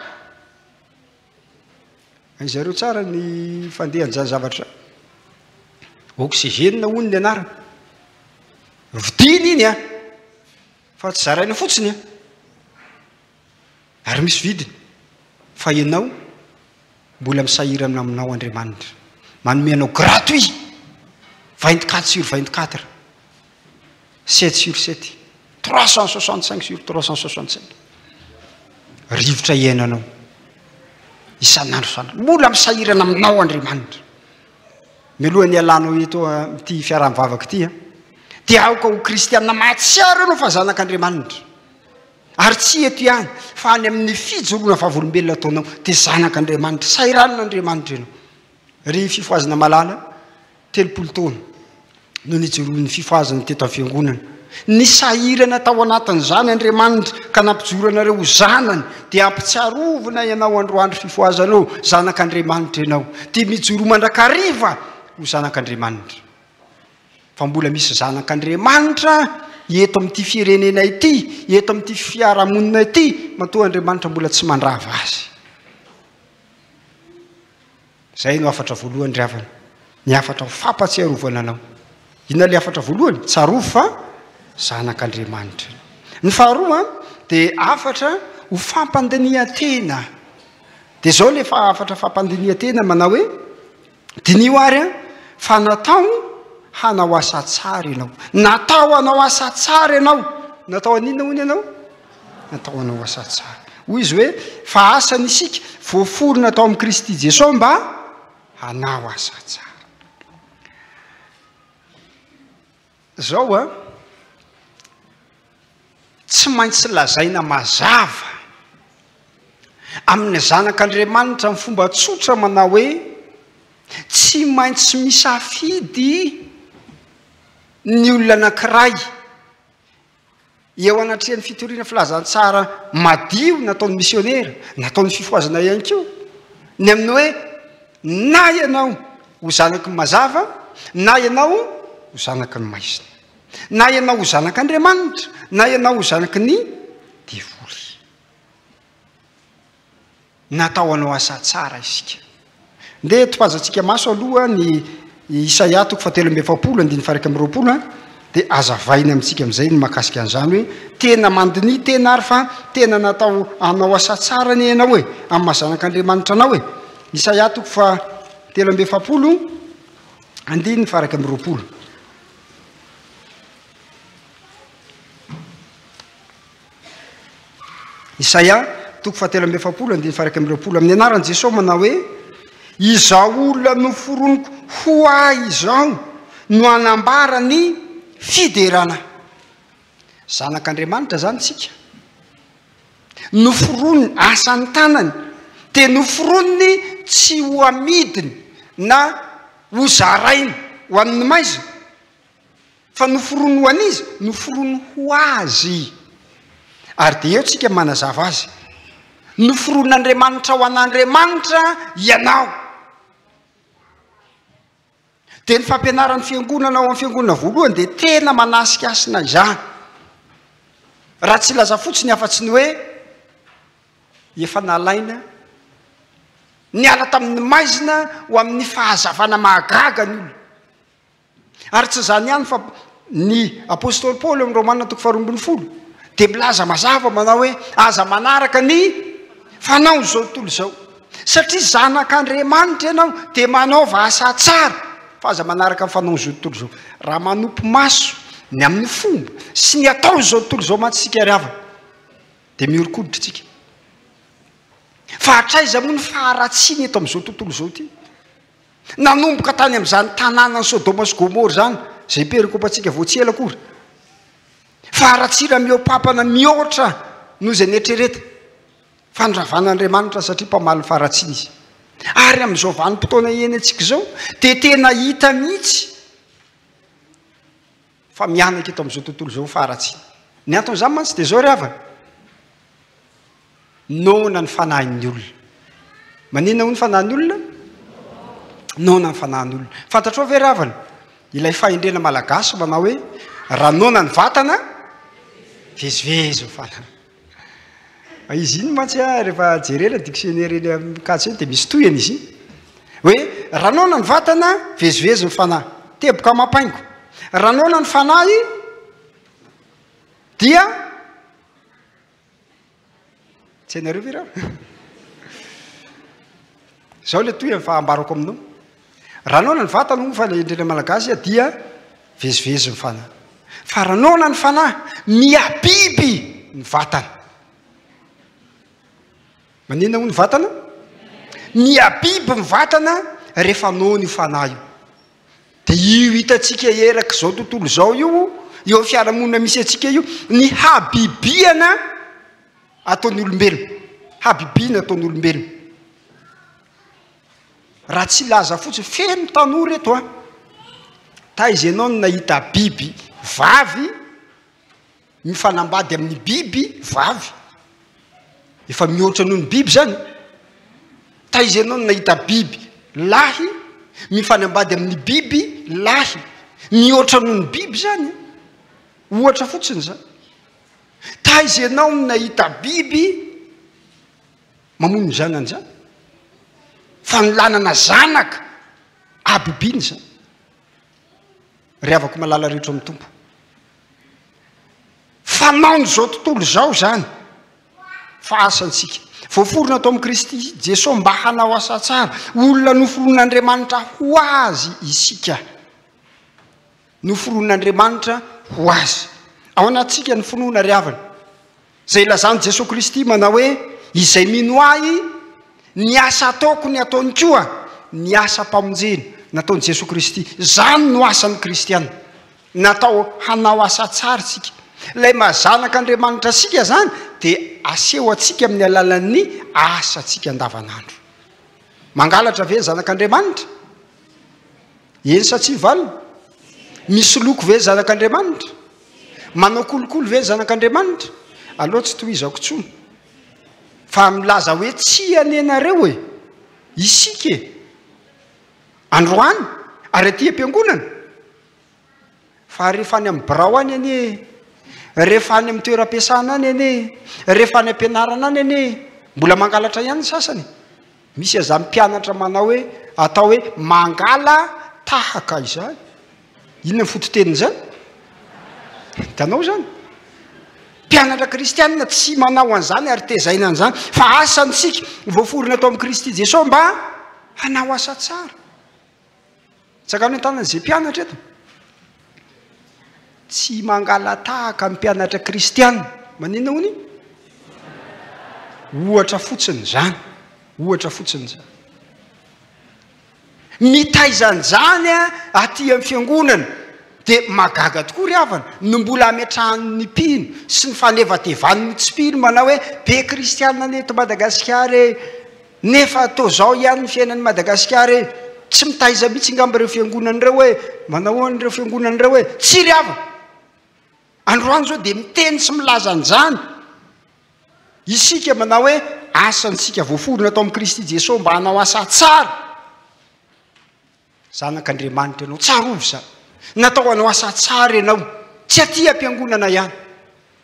hain zareo tsara ny fandehan'izany zavatra oxygène hono ny anarany vidiny iny fa tsy zaraina fotsiny ary misy vidiny fa ianao mbola misahirana aminao Andriamanitra manome anao gratuit 24/24 7/7 365/365 rivotra iainanao isan'andro sanandro mbola misahirana aminao Andriamanitra mialohan'ny alanao eto ty fiaraha-mivavaka ty dia aoka ho kristianina mahatsiaro ianao fa zanak'Andriamanitra ary tsy eto ihany fa any amin'ny fijoroana vavolombelona ataonao dia zanak'Andriamanitra sahiran'Andriamanitra ianao ry fifoazana malala 30 taona no nijoroan'ny fifoazana teto amin'ny fiangonana ny sahirana tao anatin'izany Andriamanitra ka nampijoroanareo ho zanany dia ampitsiarovana ianao androandro fifoazanao zanak'Andriamanitra ianao dia mijoro mandrakariva ho zanak'Andriamanitra fa mbola misy zanak'Andriamanitra eto amin'ity firenena ity eto amin'ity fiarahamonina ity matoa Andriamanitra mbola tsy mandrava azy zay no afatra voalohany ry havana ny afatra ho fampatsiarovana anao inona le afatra voalohany tsarovo fa zanak'Andriamanitra ny faharoa dia afatra ho fampandinian-tena dia zao le afatra fampandinian-tena manao hoe dinio ary fa natao hanao asa tsara ianao natao hanao asa tsara ianao natao aninona hony ianao natao hanao asa tsara hoy izy hoe fa asany isika voaforona atao amin'ny Kristy Jesosy mba hanao asa tsara zao tsy maintsy lazaina mazava amin'ny zanak'Andriamanitra ny fomba tsotra manao hoe tsy maintsy misafidy ny olona anankiray eo anatrehan'ny fitoriana filazantsara madio nataon'ny misionera nataon'ny fifoazana ihany koa ny amin'ny hoe na ianao ho zanaky ny mazava na ianao ho zanaky ny maizina na ianao ho zanak'Andriamanitra na ianao ho zanaky ny devoly natao anao asa tsara isika nde topazatsika maso aloha ny Isaia 7:20 dia azavainy amintsika amin'izay ny mahakasika an'izany hoe tena mandiny tena ary fa tena natao anao asa tsara ny ianao hoe amin'ny mahazanak'Andriamanitra anao hoe Isaia 3:7 andiny faraka amin'ny 20. Isaia 3:7 andiny faraka amin'ny 20 amin'ny anaran'i Jesosy manao hoe izao olona noforoniko ho ahy izao no anambara ny fiderana. Zanak'Andriamanitra zany tsika noforoniny asan'ny tanany dia noforoniny tsy ho amidiny na ho zarainy ho an'ny maizina fa noforoniny ho an'izy noforoniny ho azy. Ary dia eo tsika manazava azy noforon'Andriamanitra ho an'Andriamanitra ianao. Dia ny fampianaran'ny fiangonana ao amin'ny fiangonana voalohany dia tena manasikasina izany. Raha tsy laza fotsiny afa-tsy ny hoe efa nalaina niala tamin'ny maizina ho amin'ny fahazavana mahagaga ny olona. Ary tsy zany ihany fa ny apôstôly Paoly amin'ny Romanina 12:12 dia milaza mazava manao hoe aza manaraka ny fanao izao tontolo izao satria zanak'Andriamanitra ianao dia manaova asa tsara fa aza manaraka ny fanao izao tontolo izao raha manompo maso ny amin'ny fomba sy ny atao izao tontolo izao matsika riavana dia miorikoditra tsika. Fa hatraiza moa ny faharatsiany eto amin'izao tontolo izao ty nanomboka tany amin'izany tanàna ny Sodoma sy Gomora zany izay perikopantsika voatsela kory faharatsira miopapana mihoatra noho izay nietrereta fandravan'Andriamanitra satria mpamaly faharatsiana izy. Ary amin'izao vanim-potoana eny antsika izao dia tena hita mihitsy fa mianaka eto amin'izao tontolo izao faharatsiana. Ny anton'izany mantsy dia izao ry havana nona ny fanahin'ny olona. Maninona ho ny fanahin'ny olona? Nona ny fanahin'ny olona. Fantatrao ve ry havana ilay fahendrena malagasy manao hoe raha nona ny vatana vezivezy fana. Izy iny mantsy rehefa jerena dictionnaire eny amin'ny mikatso eny dia misy toyany izy hoe raha nona ny vatana vezivezy ny fanahy teboka mampaingo. Raha nona ny fanahy dia tsy hainareo ve raha zao le toy fa ambarako aminao raha nona ny vatana moa fa endrena malagasy dia vezivezy ny fanahy. Fa raha nona ny fanahy miabiby ny vatana. Maninona ho ny vatana? Miabiby ny vatana rehefa nona io fanahy io. Dia io hitantsika eraka izao tontolo izao io eo fiarahamonina misy atsika io ny habibiana ataon'ny olombelona. Habibiana ataon'ny olombelona. Raha tsy laza fotsiny feno tanora eto taiza ianao no nahita biby vavy mifanambady amin'ny biby vavy efa mihoatra noho ny biby zany. Taiza ianao no nahita biby lahy mifanambady amin'ny biby lahy mihoatra noho ny biby zany ohatra fotsiny zany. Taiza ianao no nahita biby mamono ny zanany zany fa nilanana zanaka abibiny zany. Ry havako malala rehetra amin'ny tompo fanaony izao tontolo izao zany fa asantsika voaforona atao amin'ny Kristy Jesosy mba hanao asa tsara olona noforon'Andriamanitra ho azy isika noforon'Andriamanitra ho azy ao anatsika ny finoana ry havana izay lazany Jesosy Kristy manao hoe izay mino ahy ny asa ataoko ny ataony koa ny asa mpamonjena nataon'i Jesosy Kristy. Zany no asan'ny kristiana natao hanao asa tsara tsika. Ilay mahazanak'Andriamanitra sika zany dia aseho atsika amin'ny alalan'ny asa tsika andavanandro. Mangalatra ve zanak'Andriamanitra? Eny sa tsy valina? Misy loko ve zanak'Andriamanitra? Manao kolokolo ve zanak'Andriamanitra? Aloha tsy tohizako tsony fa milaza hoe tsy anenareo e isika androany ary aty am-piangonana fa rehefa any amin'ny birao any anie rehefa any amin'ny toeram-piasana any anie rehefa any am-pianarana any anie mbola mangalatra ihany ny sasany. Misy aza mpianatra manao hoe atao hoe mangala tahaka izany. Inona ny fototeny zany? tanao zany mpianatra kristianina tsy manao an'izany ary tezaina an'izany fa asantsika voaforona atao amin'i Kristy Jesosy mba hanao asa tsara tsakany an-tanan'izay mpianatra eto tsy mangala tahaka mpianatra kristianina manina hony ohatra fotsiny zany ohatra fotsiny zany mitaizan'izany aty amin'ny fiangonana dia magaga tokoa ry havana no mbola ametrahan'ny mpino sy ny fanevatevan'ny tsy mpino manao hoe be kristianina neto Madagasikara nefa atao zao ihany ny fiainan'ny Madagasikara tsy mitaiza mihitsy ingambareo fiangonan'ireo hoe manao an'ireo fiangonan'ireo hoe tsy ry havana androany zao dia miteny sy milaza an'izany isika manao hoe asantsika voaforona atao amin'i Kristy Jesosy mba hanao asa tsara zanak'Andriamanitra ianao tsarovy zany natao hanao asa tsara ianao tsy aty ampiangonana ihany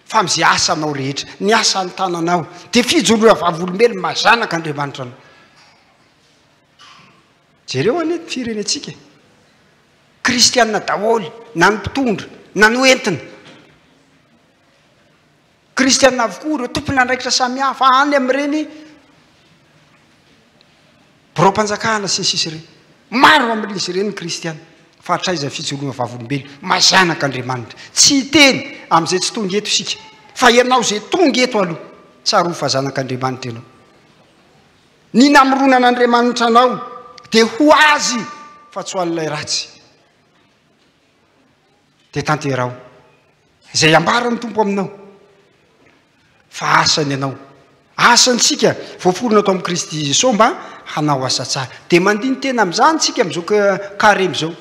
fa amin'izay asanao rehetra ny asan'ny tananao dia fijoroa vavolombelona mazanak'Andriamanitra anao jereo anety firenetsika kristianina daholo na ny mpitondra na ny oentina kristianina avokoa ireo tompona andraikitra samihafa any amin'ireny borao-panjakana sy ny sisy ireny maro amin'izy ireny ny kristianina fa hatraizany fijoroana vavolombelona mazanak'Andriamanitra tsy teny amin'izay tsy tonga eto isika fa ianao izay tonga eto aloha tsaro fa zanak'Andriamanitra ianao ny namoronan'Andriamanitra anao dia ho azy fa tsy ho an'ilay ratsy dia tanterao izay ambarany tompo aminao fa asany ianao asantsika voaforona atao amin'i Kristy Jesosy mba hanao asa tsara dia mandiny tena amin'izany tsika amin'izao karemy zao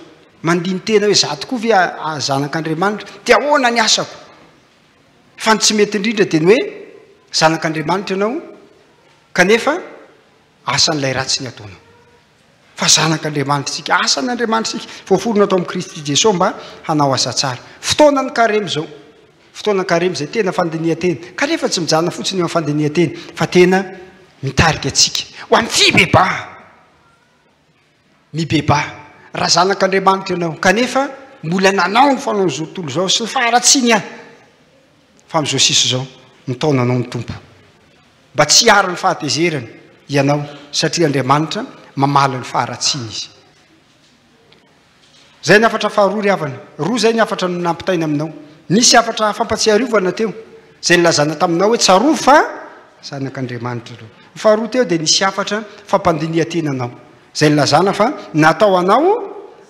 mandiny tena hoe za tokoa ve zanak'Andriamanitra dia ahoana ny asako fa ny tsy mety indrindra dia ny hoe zanak'Andriamanitra ianao kanefa asan'ilay ratsy ny ataonao fa zanak'Andriamanitra tsika asan'Andriamanitra tsika voaforona atao amin'i Kristy Jesosy mba hanao asa tsara fotoana ny karemy zao fotoana karemy zay tena fandinihan-tena kanefa tsy mijanona fotsiny eo amin'ny fandinihan-tena fa tena mitarika atsika ho amin'ny fibeba mibeba raha zanak'Andriamanitra ianao kanefa mbola nanao ny fanao zao tontolo zao sy ny faharatsiany ihany fa amin'izao sisy zao mitaona anao ny tompo mba tsy hiaro ny fahatezerany ianao satria Andriamanitra mamaly ny faharatsiany izy zay ny afatra faharoa ry havana roa zay ny afatra nampitaina aminao nisy afatra fampatsiariovana teo zay nilazana taminao hoe tsaro fa zanak'Andriamanitra reo faharoa teo dia nisy afatra fampandinihan-tenanao zay nilazana fa natao anao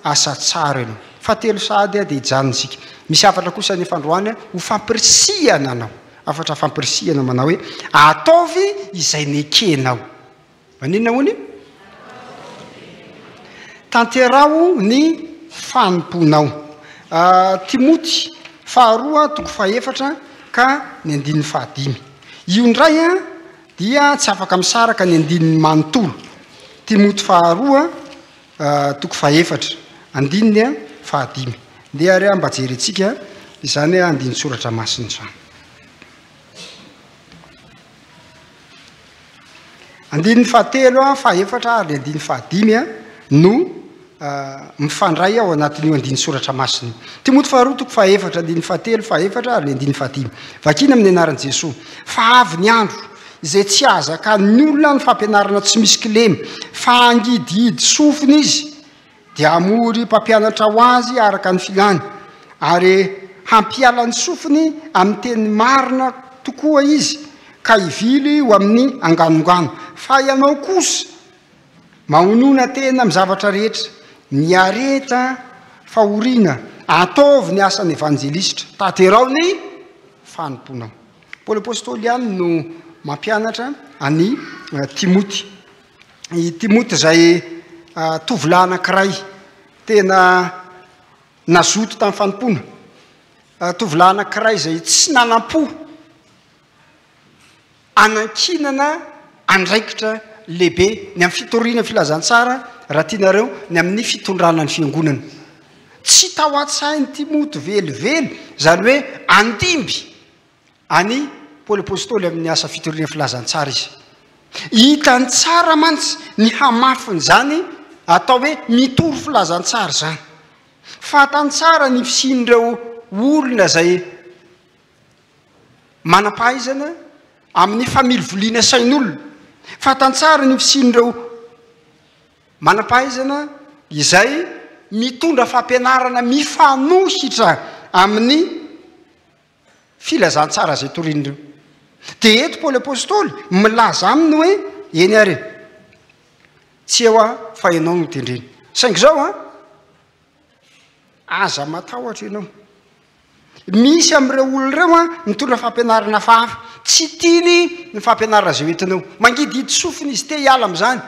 asa tsara ianao fa telo sady dia hijanontsika misy afatra kosa nefa androany ho fampirisihana anao afatra fampirisihana manao hoe ataovy izay nekenao maninona hony tanterao ny fanomponao Timoty faharoa toko fahefatra ka ny andininy fahadimy io ndray dia tsy afaka misaraka ny andininy manontolo Timoty faharoa toko fahefatra andininy fahadimy dia ary mba jerentsika izany andiny soratra masiny izany andininy fahatelo fahefatra ary andininy fahadimy no mifandray ao anatin'io andiny soratra masiny Timoty faharoa toko fahefatra andiny fahatelo fahefatra ary andiny fahadimy vakina amin'ny anaran'i Jesosy fa avy ny andro izay tsy azaka ny olona ny fampianarana tsy misy kilemy fa angidihidy sofina izy dia amory mpampianatra ho azy araka ny filany ary hampiala ny sofiny amin'ny teny marina tokoa izy ka ivily ho amin'ny anganongano fa ianao kosa mahonona tena amin'ny zavatra rehetra ny areta fahoriana ataovy ny asan'ny evanjelistra tanterao ny fanomponao Paoly apôstôly ihany no mampianatra any Timoty i Timoty zay tovolahy anankiray tena nazoto tamin'ny fanompona tovolahy anankiray zay tsy nanam-po anankinana andraikitra lehibe ny amin'ny fitoriana filazantsara raha tianareo ny amin'ny fitondrana ny fiangonana tsy tao an-tsainy Timoty velively zany hoe andimby any Paoly apôstôly amin'ny asa fitoriana filazantsara izy hitany tsara mantsy ny hamafiny zany atao hoe mitory filazantsara zany fatany tsara ny fisin'ireo olona zay manam-pahaizana amin'ny family voliana sain'olona fatantsara ny fisin'ireo manam-pahaizana izay mitondra fampianarana mifanohitra amin'ny filazantsara zay torin'ireo dia eto Paoly apôstôly milaza aminy hoe eny ary tsy eo fa ianao no tendreny saingy zao aza matahotra ianao misy amin'ireo olona ireo mitondra fampianarana fahafa tsy tiany ny fampianarana zay entinao mangidy hity sofiny izy te hiala amin'izany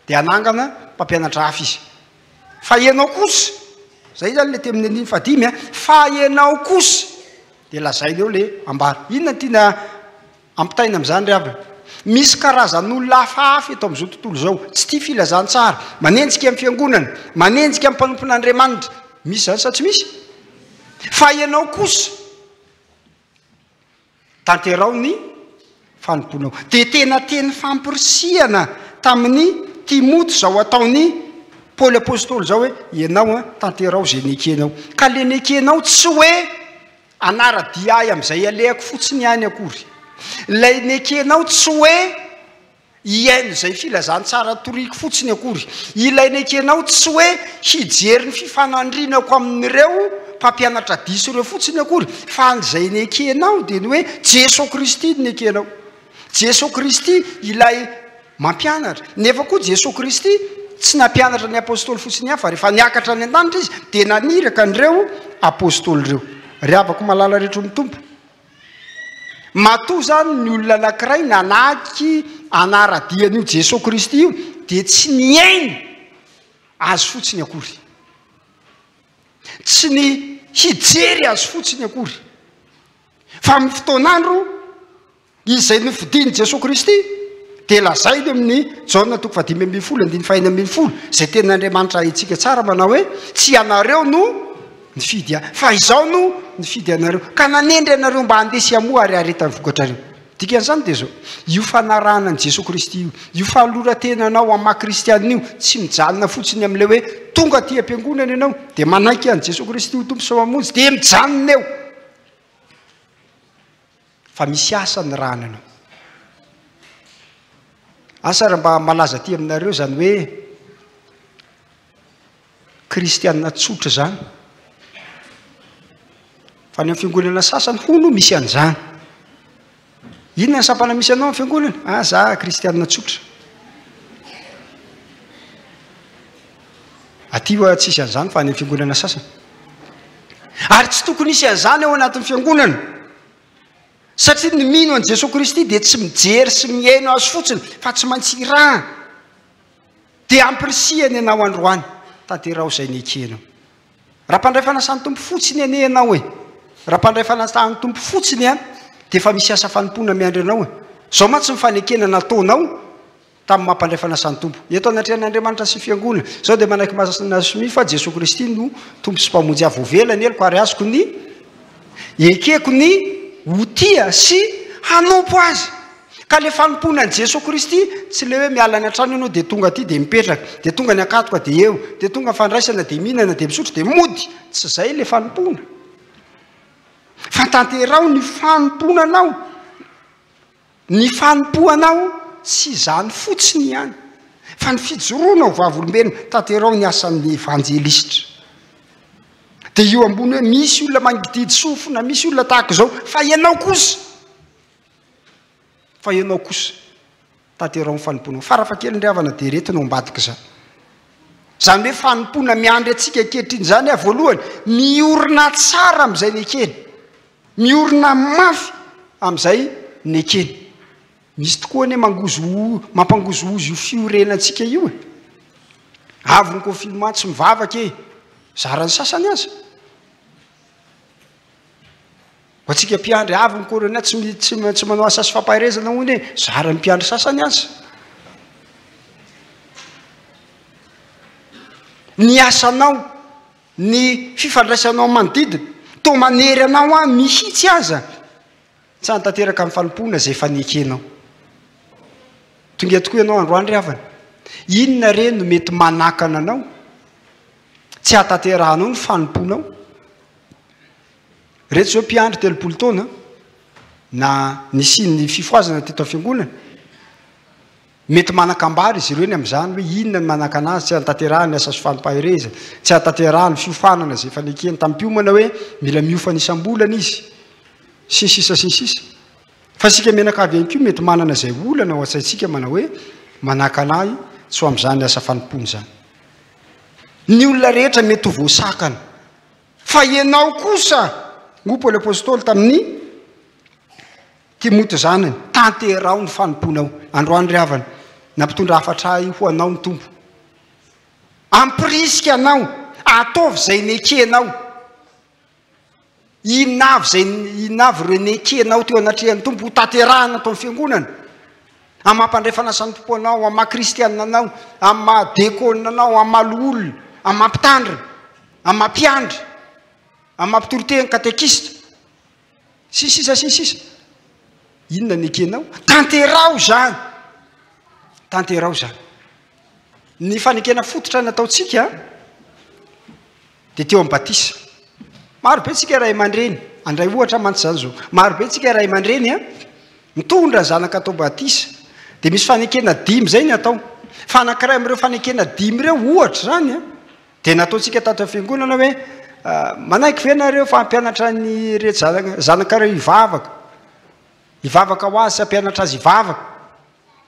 dia anangana mpampianatra hafa izy fa ianao kosa zay zany le temin'ny andiny fadimy fa ianao kosa dia lazainy eo le ambara inona tiana ampitaina amin'izany ry avy misy karazan'olona hafahafa eto amin'izao tontolo zao tsy tia filazantsara manenjika amin'ny fiangonana manenjika amin'ny mpanompon'Andriamanitra misy zany sa tsy misy fa ianao kosa tanterao ny fanomponao dia tena teny fampirisihana tamin'ny Timoty zao ataony Paoly apôstôly zao hoe ianao tanterao zay nekenao ka le nekenao tsy hoe anara-diay amin'izay alehako fotsiny ihany akory ilay nekenao tsy hoe iaino zay filazantsara toriko fotsiny akory ilay nekenao tsy hoe hijery ny fifanandrinako amin'ireo mpampianatra diso ireo fotsiny akory fa an'izay nekenao dia ny hoe Jesosy Kristy ny nekenao Jesosy Kristy ilay mampianatra nefa koa Jesosy Kristy tsy nampianatra ny apôstôly fotsiny hafa rehefa niakatra ny an-danitra izy dia naniraka an'ireo apôstôly ireo ry avako malala rehetra ny tompo matoa zany ny olona anankiray nanaky anara-dian'io Jesosy Kristy io dia tsy niainy azy fotsiny akory tsy ny hijery azy fotsiny akory fa amin'ny fotoan'andro izay nofidiny Jesosy Kristy dia lazay amin'ny Jaona 5:10 zay tenin'Andriamanitra itsika tsara manao hoe tsy anareo no nifidy fa izao no nifidy anareo ka nanendry anareo mba handesy amoa ary aretany vokatrareo dikan'izany dia zao io fanarahana ny Jesosy Kristy io fahalorantenanao amin'ny maha-kristianina io tsy mijanona fotsiny amin'ilay hoe tonga ty am-piangonana ianao dia manaiky an'i Jesosy Kristy ho tompo sy mamonjy dia mijanona eo fa misy asa ny rahana anao asa raha mba malaza ty aminareo zany hoe kristianina tsotra zany fa ny amin'ny fiangonana sasany hono misy an'izany inona ny sampana misy anao amin'ny fiangonana za kristianina tsotra aty oa tsisy an'izany fa any amin'ny fiangonana sasany ary tsy tokony isy an'izany ao anatin'ny fiangonana satria ny mino an' Jesosy Kristy dia tsy mijery sy miaino azy fotsiny fa tsy maintsy raha dia ampirisihany ianao androany tanterao zay nekenao raha mpandray fanasany tompo fotsiny anehanao raha mpandray fanasany tompo fotsiny dia efa misy asa fanompona miandry anao zao ma tsy mifanekena nataonao tamin'ny mampandray fanasany tompo eto anatrehan'Andriamanitra sy fiangonana zao dia manaiky masina somi fa Jesosy Kristy no tompo sy mpamonjy avovelany eloko ary azoko ny ekeko ny hotia sy hanompo azy ka le fanomponan'i Jesosy Kristy tsy le hoe miala ny an-trano ianao dia tonga aty dia mipetraka dia tonga ny akatoka dia eo dia tonga fandraisana dia mihinana dia misotro dia mody tsy zay le fanompona fa tanterao ny fanomponanao ny fanompoanao tsy zany fotsiny ihany fa ny fijoroanao vavolombelona tanterao ny asan'ny evanjelistra dia io ambony hoe misy olona mangididy sofina misy olona tahaka izao fa ianao kosa tanterao ny fanomponao farafakeliny ry havana dia retinao ambadika zany hoe fanompona miandry atsika ankehitriny zany voalohany miorina tsara amin'izay nekeny miorina mafy amin'izay nekeny misy tokoa ny mampangozohozy io fiorenantsika io avy ny confinement tsy mivavaka zarany sasany azy ho atsika mpiandry avy ny corona tsy manao asa sy fampaherezana hony zarany mpiandry sasany azy ny asanao ny fifandraisanao manodidina to manery anao mihitsy aza tsy antanteraka amin'ny fanompona zay efa nekenao tonga tokoa ianao androany ry havana inona reny no mety manakana anao tsy hataterahanao ny fanomponao rehetra zao mpiandry telopolo taona na nisiny fifoazana teto fiangonana mety manakambary izy ireo ny am'izany hoe inona ny manaka anazy tsy hatanterahany asa sofanym-pahireza tsy hatanterahany fiofanana zay fanekeny tamin'mpiomana hoe mila miofana isam-bolana izy sisisa fa sika menakavy ihany ko mety manana zay olana ho atsaitsika manao hoe manaka anahy tsy ho am'izany asa fanompony zany ny olona rehetra mety ho voasakana fa ianao kosa gnompo l'apôstôly tamin'ny timoty zanany tanterao ny fanomponao androany ry havana nampitondra hafatra ho anao ny tompo ampirisika anao ataovy zay nekenao inavy reo nekenao teo anatrehan'ny tompo ho tanterahana atao ny fiangonana amy mampandrefanasany tompo anao amy mahakristianina anao amy mahadekônina anao amy maloolona amy mampitandrina amy mampiandry amy mampitorotehany katekista sisisa inona nekenao tanterao zany ny fanekena fototra nataotsika de teo amy batisa maro be tsika ray aman-dreny andray ohatra mantsy zany zao maro be tsika ray aman-dreny a mitondra zanaka atao batisa de misy fanekena 5 zay ny atao fa anankiray am'ireo fanekena 5 reo ohatra zany a de nataotsika tato fiangonana hoe manaiky venareo fa ampianatra ny rehetra zanakareo ivavaka ho azy sy ampianatra azy ivavaka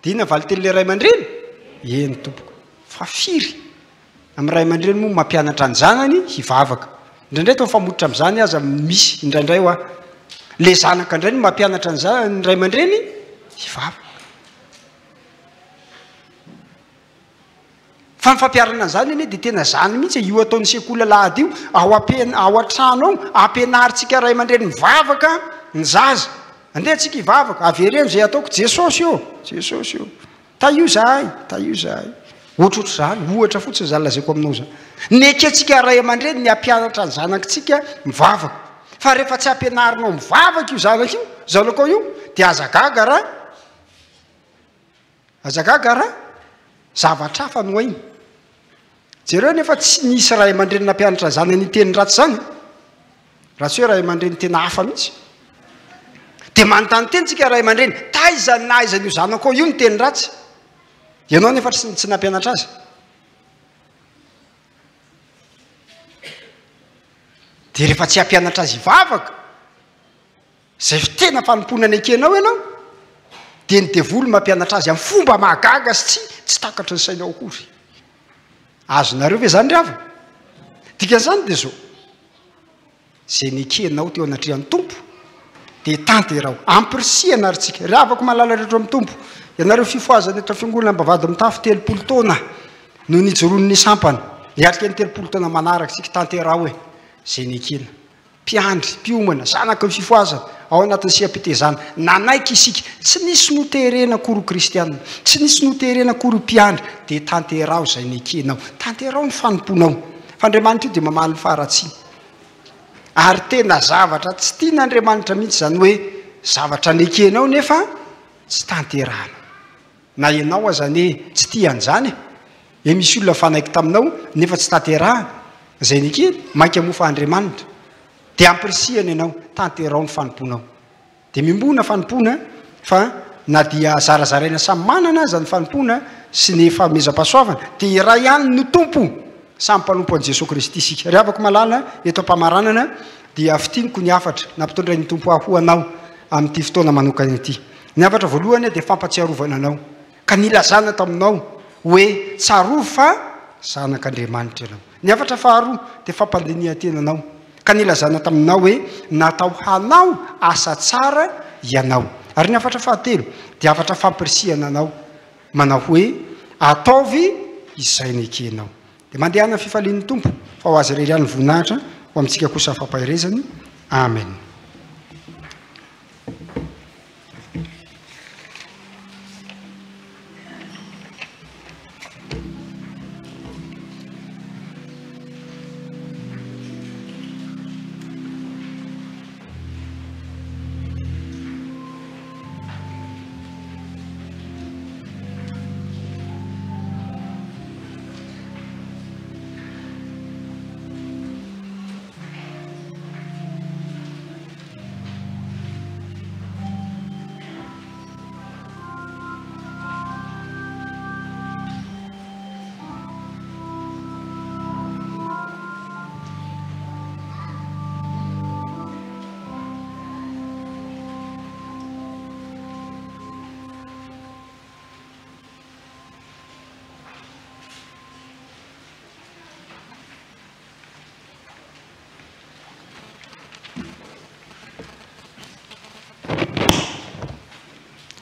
de ina valitelyle ray aman-dreny eny tompoko fa firy amy ray aman-dreny moa mampianatra ny zanany hivavaka indraindray to mifamototra am'izany aza misy indraindray ho a le zanaka indray ny mampianatra ny ray aman-dreny hivavaka fa mifampiarana an'izany eny de tena zany mihitsy io ataon'ny sekola lahady io ao an-trano ao ampianaritsika ray aman-dreny mivavaka ny zaza andeha tsika ivavaka avereno zay ataoko jesosy io ta io zahay ohatroatra zany ohatra fotsiny zany lazaiko aminao zany nekentsika ray aman-dreny ny ampianatra ny zanakitsika mivavaka fa rehefa tsy ampianarinao mivavaka io zanako io de azagaga raha zavatra hafa no ainy jereo nefa tsy nisy ray aman-dreny nampianatra zany nyteny ratsy zany raha tsy hoe ray aman-dreny tena hafa mihitsy de manontany tenytsika ray aman-dreny taizany nahaizan'io zanako io ny teny ratsy ianao nefa tsy nampianatra azy de rehefa tsy hampianatra azy ivavaka zay fi tena fanomponany akenao ianao de ny devolo mampianatra azy amy fomba mahagaga sy tsy takatra ny sainao akory azonareo ve zany ry ava dikan'izany de zao zay nekenao teo anatrehan'ny tompo de tanterao ampirisiana ary tsika ry avako malala rehetra amy tompo ianareo fifoazany eto fiangonana mbavady mitafy 30 taona no nijoron'ny sampana hiatrika ny 30 taona manaraka tsika tanterao hoe zay nekena mpiandry mpiomana zanaka ny fifoazana ao anatin'ny siam-pitezana nanaiky isika tsy nisy noterena koro kristianina tsy nisy noterena koro mpiandry de tanterao zay nekenao tanterao ny fanomponao fa andriamanitra io de mamaly ny faharatsiny ary tena zavatra tsy tian'andriamanitra mihitsy zany hoe zavatra nekenao nefa tsy tanterahana na ianao azany tsy tian'izany e misy olona fanaiky taminao nefa tsy tanterahana zay nekeny mainky amofa andriamanitra de ampirisiana ianao tanterao ny fanomponao de mimbona fanompona fa na dia zarazaraina samy manana zany fanompona sy ny famezam-pasoavana de iray ihany no tompo samy mpanompo an' jesosy kristy sika ry avako malala eto ampamaranana dia fitiniko ny afatra nampitondray ny tompo aho anao amin'ity fotoana manokany ity ny afatra voalohany de fampatsiarovana anao ka nilazana taminao hoe tsarov fa zanak'andriamanitra ianao ny afatra faharoa de fampandinihan-tenanao ka nilazana taminao hoe natao hanao asa tsara ianao ary ny afatra fahatelo de afatra fampirisiana anao manao hoe ataovy izay nekenao de mandehana fifalian'ny tompo fa ho azy rery any voninahitra ho amintsika kosa fampahirezany amen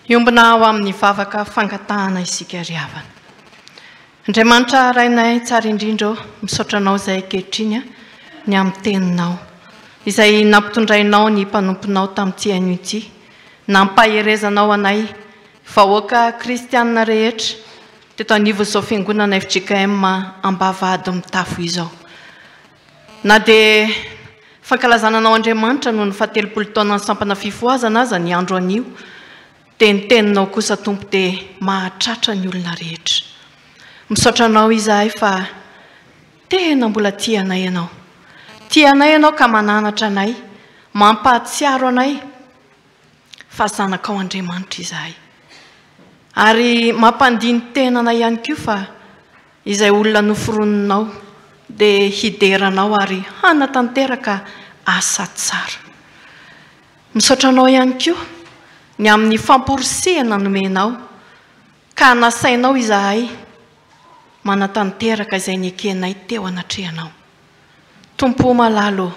iombona ao amin'ny vavaka fangatahana isika riavana. Andriamanitra rainay tsara indrindra misaotranao izay ankehitriny ny amin'ny teninao izay nampitondrainao ny mpanomponao tamin'ity haino ity, nampaherezanao anay vahoaka kristianina rehetra teto anivo izao fiangonana FJKM ambavahady mitafo izao. Na dia fankalazananao Andriamanitra noho ny fahatelopolo taona ny sampana fifoazana aza ny andro anio, dia ny teninao kosa tompo dia mahatratra ny olona rehetra. Misaotranao izahay fa tena mbola tianay ianao. Tianay ianao ka mananatra anay, mampahatsiaro anay fa zanakao Andriamanitra izahay. Ary mampandiny tenanay ihany koa fa izay olona noforoninao dia hideranao ary hanatanteraka asa tsara. Misaotranao ihany koa ny amin'ny famporisehana nomenao ka nasainao izahay manatanteraka izay niekenay teo anatrehanao. Tompo malalo,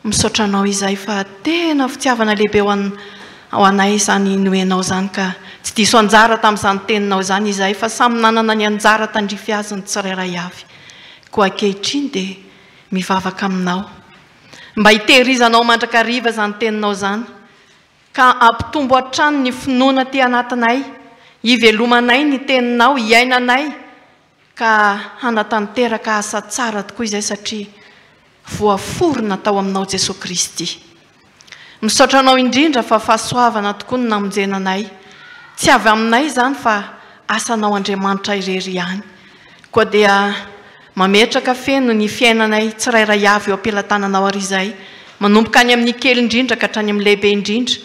misaotranao izahay fa tena fitiavana lehibe ho anay izany nomenao izany ka tsy diso anjara tamin'izany teninao izany izahay fa samy nanana ny anjara tandrify azy ny tsirairay avy. Koa ankehitriny dia mivavaka aminao mba hitehirizanao mandrakariva izany teninao izany ka ampitombo hatrany ny finoana ty anatinay, hivelomanay ny teninao, hiainanay ka hanatanteraka asa tsara tokoa izay satria voaforona tao aminao Jesosy Kristy. Misaotranao indrindra fa fahasoavana tokoa ny namonjenanay, tsy avy aminay izany fa asanao Andriamanitra irery ihany. Koa dia mametraka feno ny fiainanay tsirairay avy eo ampelantananao ary izay, manomboka any amin'ny kely indrindra ka hatrany amin'ny lehibe indrindra,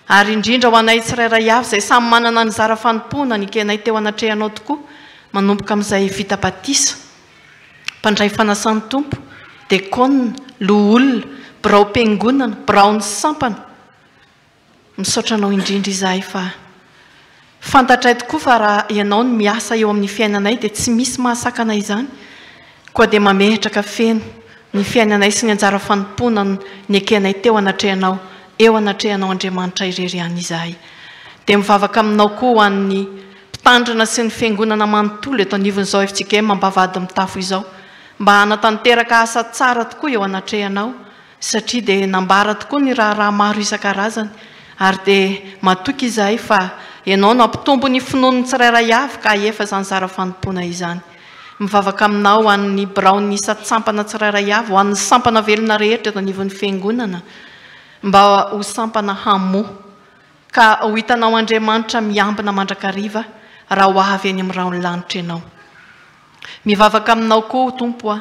ary indrindra ho anay tsirairay avy izay samy manana ny zara fanompoana ny kenay teo anatrehanao tokoa, manomboka amin'izay vita batisa, mpandray fanasan'ny tompo, dekona, loholona, birao mpiangonana, birao ny sampana. Misaotranao indrindra izahay fa fantatray tokoa fa raha ianao ny miasa eo amin'ny fiainanay dia tsy misy mahasakana izany, koa dia mametraka feno ny fiainanay sy ny anjara fanompoana ny ekenay teo anatrehanao, eo anatrehanao Andriamanitra irery ihany izahay. Dia mivavaka aminao koa ho an'ny mpitandrina sy ny fiangonana manontolo eto anivon'izao FJKM ambavahady mitafo izao, mba hanatanteraka asa tsara tokoa eo anatrehanao satria dia nambara tokoa ny raha maro isan-karazany, ary dia matoky izahay fa ianao nampitombo ny finoany tsirairay avy ka efa izany zara fanompoana izany. Mivavaka aminao ho an'ny birao ny isa-tsampana tsirairay avy, ho an'ny sampana velona rehetra eto anivon'ny fiangonana, mba ho sampana hamo ka ho hitanao Andriamanitra miambina mandrakariva raha ho avy any amin'ny raha ny lanitra ianao. Mivavaka aminao koa tompo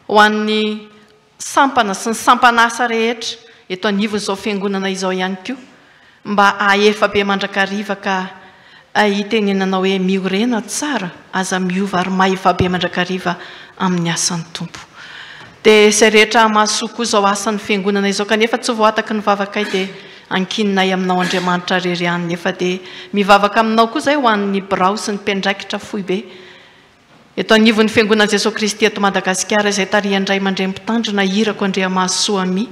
ho an'ny sampana sy ny sampanasa rehetra eto anivon'izao fiangonana izao ihany koa, mba ahefa be mandrakariva ka hitenenanao hoe miorena tsara, aza miova ary mahefa be mandrakariva amin'ny asan'ny tompo. Dia izay rehetra mahasoa koa izao asan'ny fiangonana izao kanefa tsy voataky ny vavakay dia ankininay aminao Andriamanitra rery ihany. Nefa dia mivavaka aminao koa izay ho an'ny birao sy ny mpiandraikitra fohy be eto anivon'ny fiangonana Jesosy Kristy eto Madagasikara izay tarihandray mandray mpitandrina hirako Andriamasoa mi.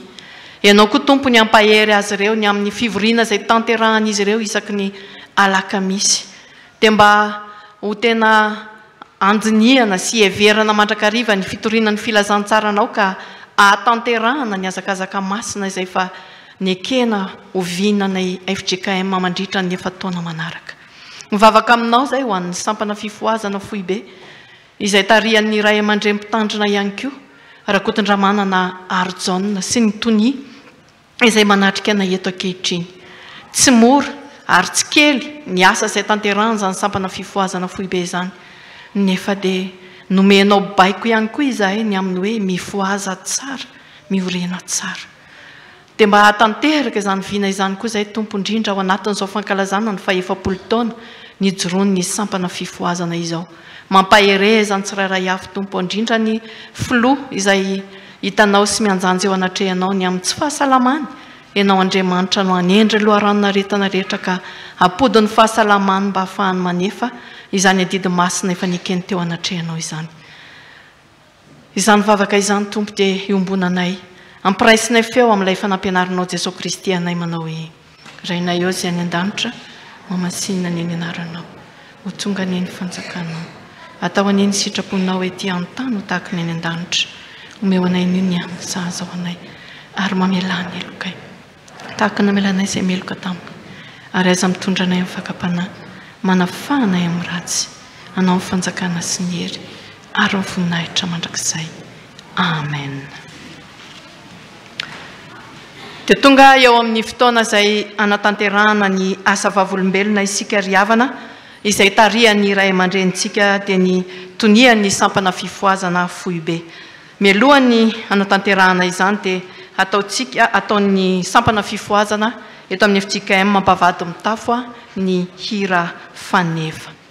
Ianao koa tompo ny ampahery azy ireo ny amin'ny fivoriana izay tanterahan'izy ireo isaky ny alakamisy, dia mba ho tena andiniana sy heverana mandrakariva ny fitoriana ny filazantsaranao ka ahatanterahana ny azakazaka masina izay fa niekena ovinanay FJKM mandritra ny efa taona manaraka. Mivavaka aminao izay ho an'ny sampana fifoazana fohy be izay tarihan'ny ray aman-dre mpitandrina ihany koa, Rakotondramanana Arjona sy ny Tony izay manatrika anay eto ankehitriny. Tsy mora ary tsy kely ny asa izay tanterahana izany sampana fifoazana fohy be izany, nefa dia nomenao baiko ihany koa izahay ny amin'ny hoe mifoaza tsara, miorena tsara. Dia mba hatanteraka izany vina izany koa izay tompo indrindra ao anatin'izao fankalazana ny faha-efapolo taona ny joron'ny sampana fifoazana izao. Mampahereza ny tsirairay avy tompo, indrindra ny filoha izay hitanao sy mianjanja eo anatrehanao ny amin'ny tsy fahasalamany, ianao Andriamanitra no anendry loharanona retana rehetra ka apodin'ny fahasalamany mba hahafahany manefa izany adidy masina efa niekeny teo anatrehanao izany. Izany vavaka izany tompo dia iombonanay, ampiraisinay feo amin'ilay fanampianarinao Jesosy Kristy anay manao hoe: Rainay eo izay any an-danitra, mamasinina ny eny anaranao ho tonga ny eny fanjakanao atao aneny sitraponao ety an-tany ho tahaka ny eny an-danitra omeo anay nio ny any sahaza ao anay ary mamelany elokay tahaka namelanay izay meloka taminy ary aiza mitondra anay amin'ny fakapanahy manafahanay amin'ny ratsy anao amin'ny fanjakana sy ny hery ary ny voninahitra mandrakizay amen. Dia tonga eo amin'ny fotoana izay anatanterahana ny asa vavolombelona isika riavana izay tarihan'ny ray aman-drenitsika dia ny tonian'ny sampana fifoazana fohy be. Mialohan'ny anatanterahana izany dia ataon'ny sampana fifoazana eto amin'ny efitsika mampavady mitafo ny hira faneva.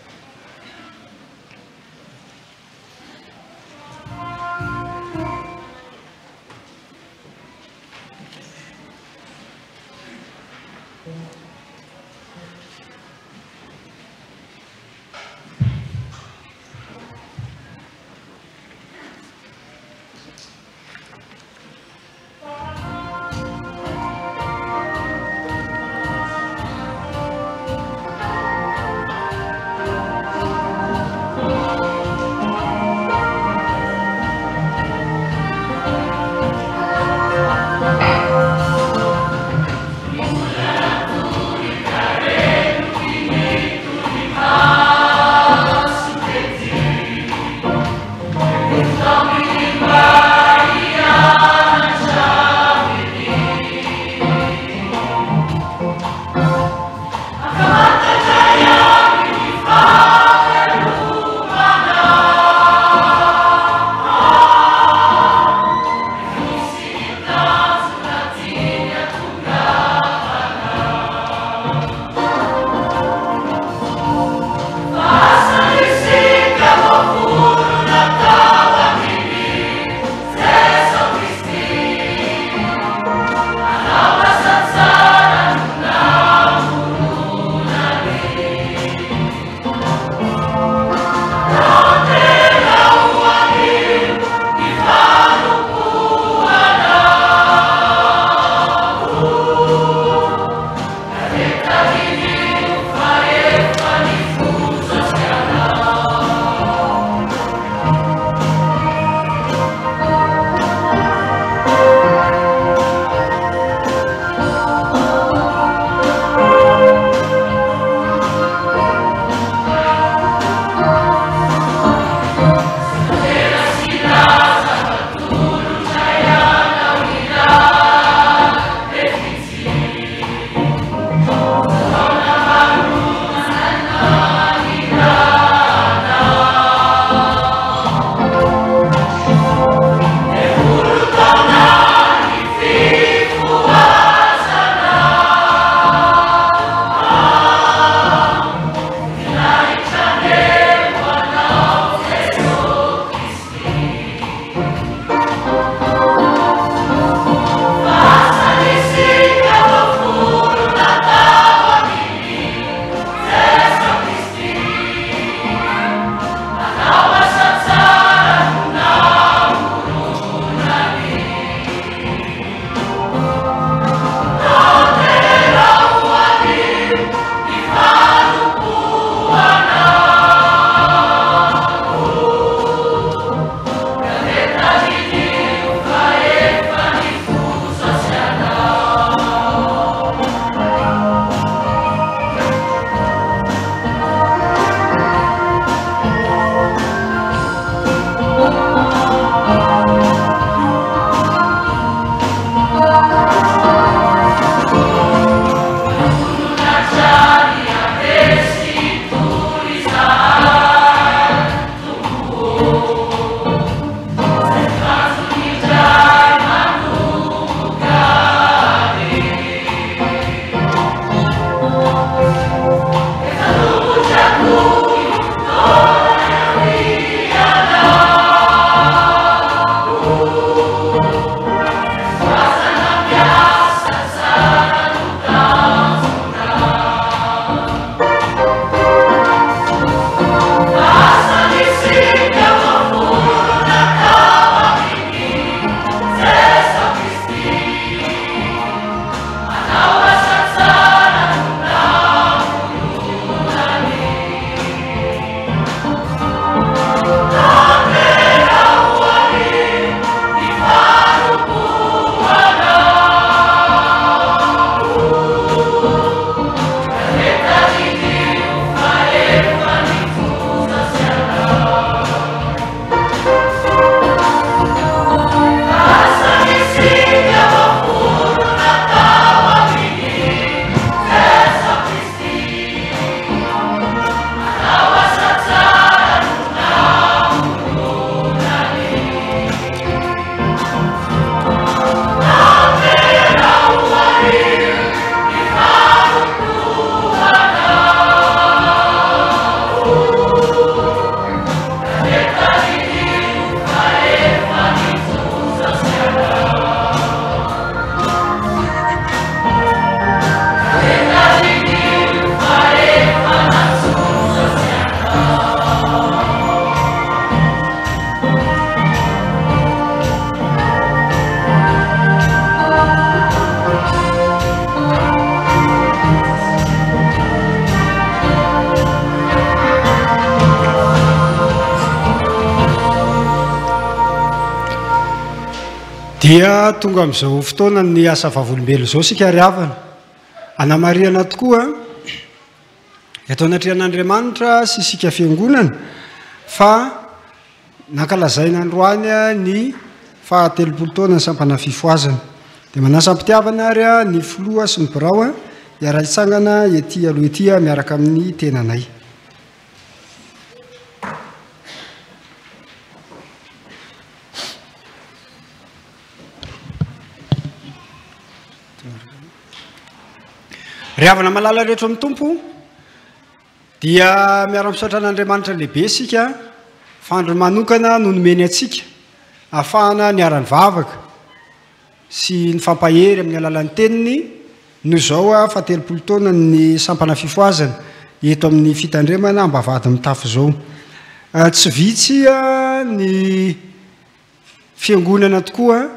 dia tonga amin'izao fotoana ny asa vavolombelo izao sika riavana anamariana tokoa eto anatrehan'Andriamanitra sy sika fiangonana fa nankalazaina androany ny fahatelopolo taona ny sampana fifoazana dia manasa mpitiavana ary ny filoha sy ny birao iara-itsangana ety aloha ety miaraka amin'ny tenanay. Riavana malala rehetra amin'ny tompo dia miara-misaotra an'Andriamanitra lehibe sika fandro manokana no nomeny atsika ahafahana ny arany vavaka sy ny fampahery amin'ny alalan'ny teniny no zao fa 30 taona ny sampana fifoazana eto amin'ny fitandremana ambavady mitafo zao. Tsy vitsy ny fiangonana tokoa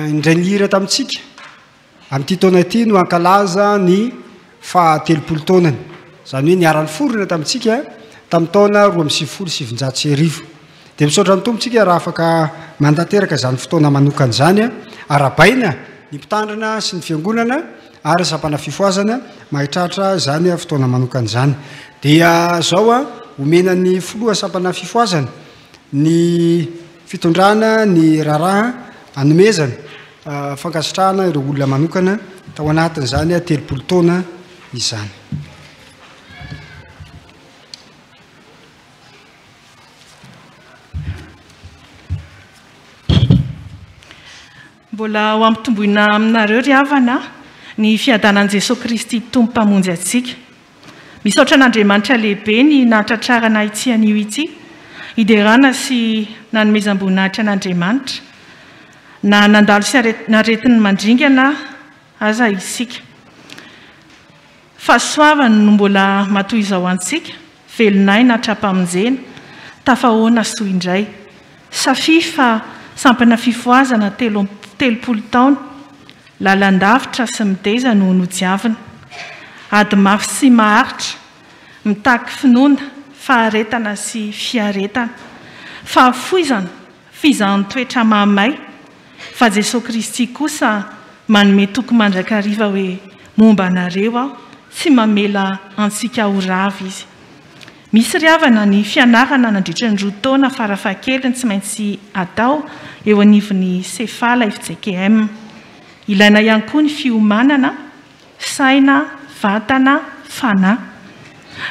indray nihira tamintsika amin'ity taona ity no ankalaza ny fa 30 taonany zany hoe niarany forona tamintsika tamin'ny taona 2019 dia misaotra ny tompontsika raha afaka mandateraka zany fotoana manokana zany arabaina ny mpitandrina sy ny fiangonana ary sampana fifoazana mahitratra zany fotoana manokana zany dia zao omena ny filoha sampana fifoazana ny fitondrana ny raharaha anomezana fankasitrahana ireo olona manokana tao anatiny zany 30 taona izany. Mbola ho ampitomboina aminareo riavana ny fiadanan'i Jesosy Kristy tompo mpamonjy atsika. Misaotra an'Andriamanitra lehibe ny nahatratrarana itsy anio ity hiderana sy nanomezam-boninahitra an'Andriamanitra na nandalo sy naretin'ny mandringana aza isika. Fahasoavany no mbola matoy izao antsika velonay natrapamonjena tafahoana soa indray safifa sampana fifoazana 30 taona lalandavitra sy miteza no nojiavina ady mafy sy maharitra mitaky finoana faharetana sy fiaretana fahafoizana fizahany toetra mahamay fa Jesosy Kristy kosa manome toko mandrakariva hoe momba anareo aho sy mamela antsika ho rava izy. Misy riavana ny fianarana nandritra ny 2 taona farafahakeliny tsy maintsy atao eo anivon'ny Sefala FJKM. Ilaina ihany koa ny fiomanana, saina, vatana, fanahy.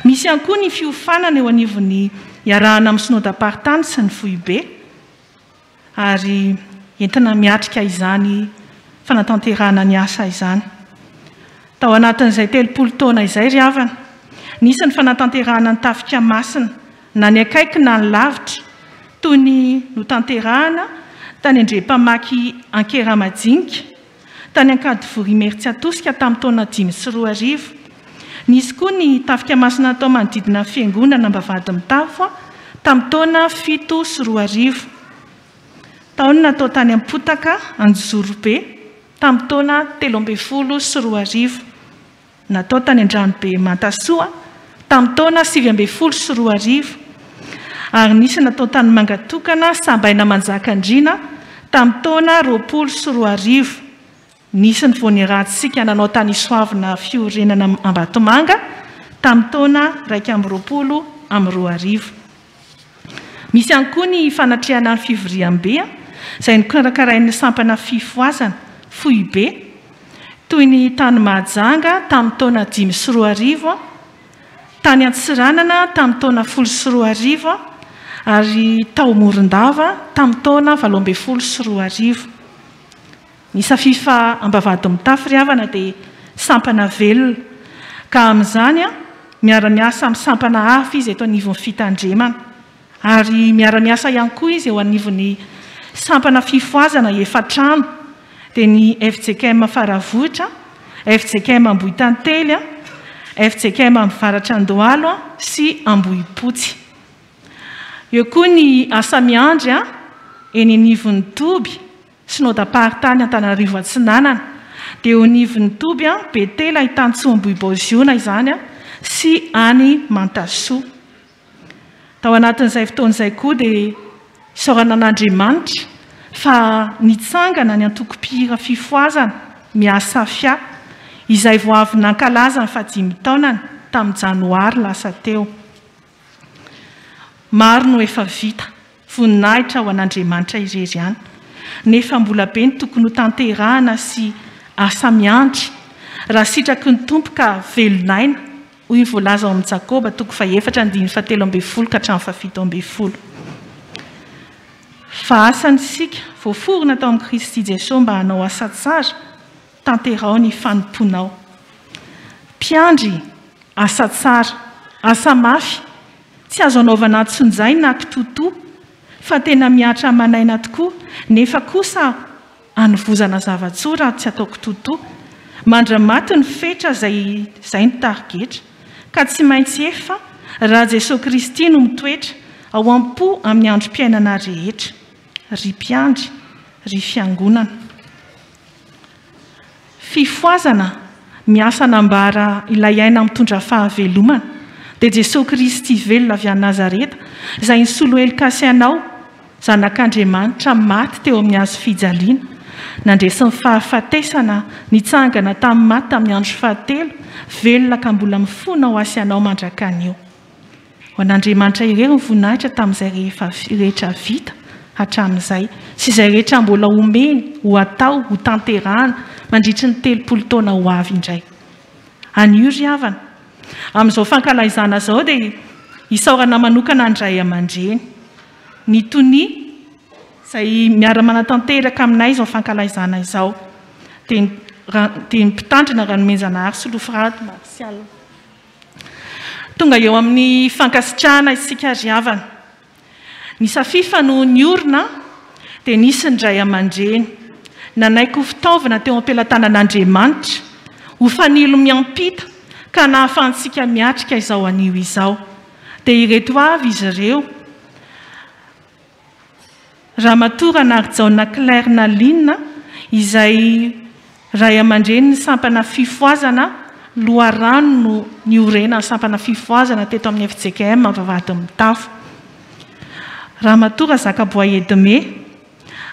Misy ihany koa ny fiofanana eo anivon'ny iarahana amin'ny synodam-paritany sy ny foibe ary entina miatrika izany fanatanterahana ny asa izany. Tao anatin'izay 30 taona izay riavana nisy ny fanatanterahana ny tafika masina na ny akaiky na ny lavitra toy ny notanterahana tany Andriampamaky Ankeramadinka tany Ankadivory Meritsy Atosika tamin'ny taona 2004. Nisy koa ny tafika masina tao manodidina fiangonana ambavady mitafo tamin'ny taona 2007. Taona natao tany Ampotaka Anjorobe tamin'ny taona 2012. Natao tany Andranobe Mantasoa tamin'ny taona 2012. Ary nisy natao tany Mangatokana Sambaina Manjakandriana tamin'ny taona 2012. Nisy ny voaniratsika nanao tany Isoavina fiorenana Ambatomanga tamin'ny taona 2012. Misy ihany koa ny fanatrehana ny fivoriam-be izay nikarakarain'ny sampana fifoazana foibe toy ny tany Mahajanga tamin'ny taona 2012, tany Antsiranana tamin'ny taona 2012 ary tao Morondava tamin'ny taona 2012. Ny safifa ambavady mitafo riavana dia sampana velona ka amin'izany miara-miasa amin'ny sampana hafa izy eto anivon'ny fitandremana ary miara-miasa ihany koa izy eo anivon'ny sampana fifoazana efatrano dia ny FJKM Faravohitra, FJKM Ambohitantely, FJKM Mivaratra Andohalo sy Ambohipotsy. Eo koa ny asa miandry eny anivon'ny Toby synodam-paritany Antananarivo Atsinanana dia eo anivon'ny Toby Betela Itantsoo Ambohibaoziona izany sy any Mantasoa. Tao anatin'izay fotoana izay koa dia isaorana an'Andriamanitra fa nitsangana ny antoko-pihira fifoazana miasa fia izay vo avy nankalaza ny fahadimy taonany tamin'ny janoary lasa teo. Maro no efa vita voninahitra ho an'Andriamanitra irery ihany, nefa mbola be ny tokony ho tanterahana sy asa miandry raha sitraky ny tompo ka velonaina hoy ny voalaza ao amin'ny Jakoba 4:7-10 ka hatramin'ny 7:10. Fa asany sika voaforona tao amin'ny Kristy Jesosy mba hanao asa tsara, tanterao ny fanomponao. Mpiandry asa tsara, asa mafy, tsy azo anaovana tsonjay na kitoto, fa tena miatra manaina tokoa, nefa kosa anovozana zava-tsora tsy atao kitoto, mandramaty ny fetra zay ny tarigetra, ka tsy maintsy efa raha Jesosy Kristy no mitoetra ao am-po amin'ny androm-piainana rehetra, ry mpiandry, ry fiangonana. Fifoazana miasa nambara ilay aina mitondra fahavelomana dia Jesosy Kristy velona avy any Nazareta izay nisolo Elikasianao zanak'Andriamanitra maty teo amin'ny hazo fijaliana, nandresy ny fahafatesana nitsangana tamin'ny maty tamin'ny andro fahatelo, velona ka mbola mifona ho asy anao mandrakanio. Ho an'Andriamanitra ireo ny voninahitra tamin'izay rehetra vita hatramin'izay sy izay rehetra mbola omeny ho atao ho tanterahana mandritry ny 30 taona ho avy indray. Anio ry havana, amin'izao fankalaizana izao dia isaorana manokana ny ray aman-dreny. Ny tony izay miara-manatanteraka aminay izao fankalaizana izao dia ny mpitandrina Ranomenjanahary sy Lofrady Marsial. Tonga eo amin'ny fankasitrahana isika ry havana. Ny safifa no niorina dia nisy ny ray aman-dreny nanaiko fitaovana teo am-pelatanan'Andriamanitra ho fanilo miampita ka nahafahantsika miatrika izao anio izao. Dia ireto avy izy ireo: Ramatoa Narjaona Claire Naline izay ray aman-dreny ny sampana fifoazana Loharano no niorena ny sampana fifoazana teto amin'ny FJKM Vavahady Mitafo. Ramatoa Zakaboaye Edme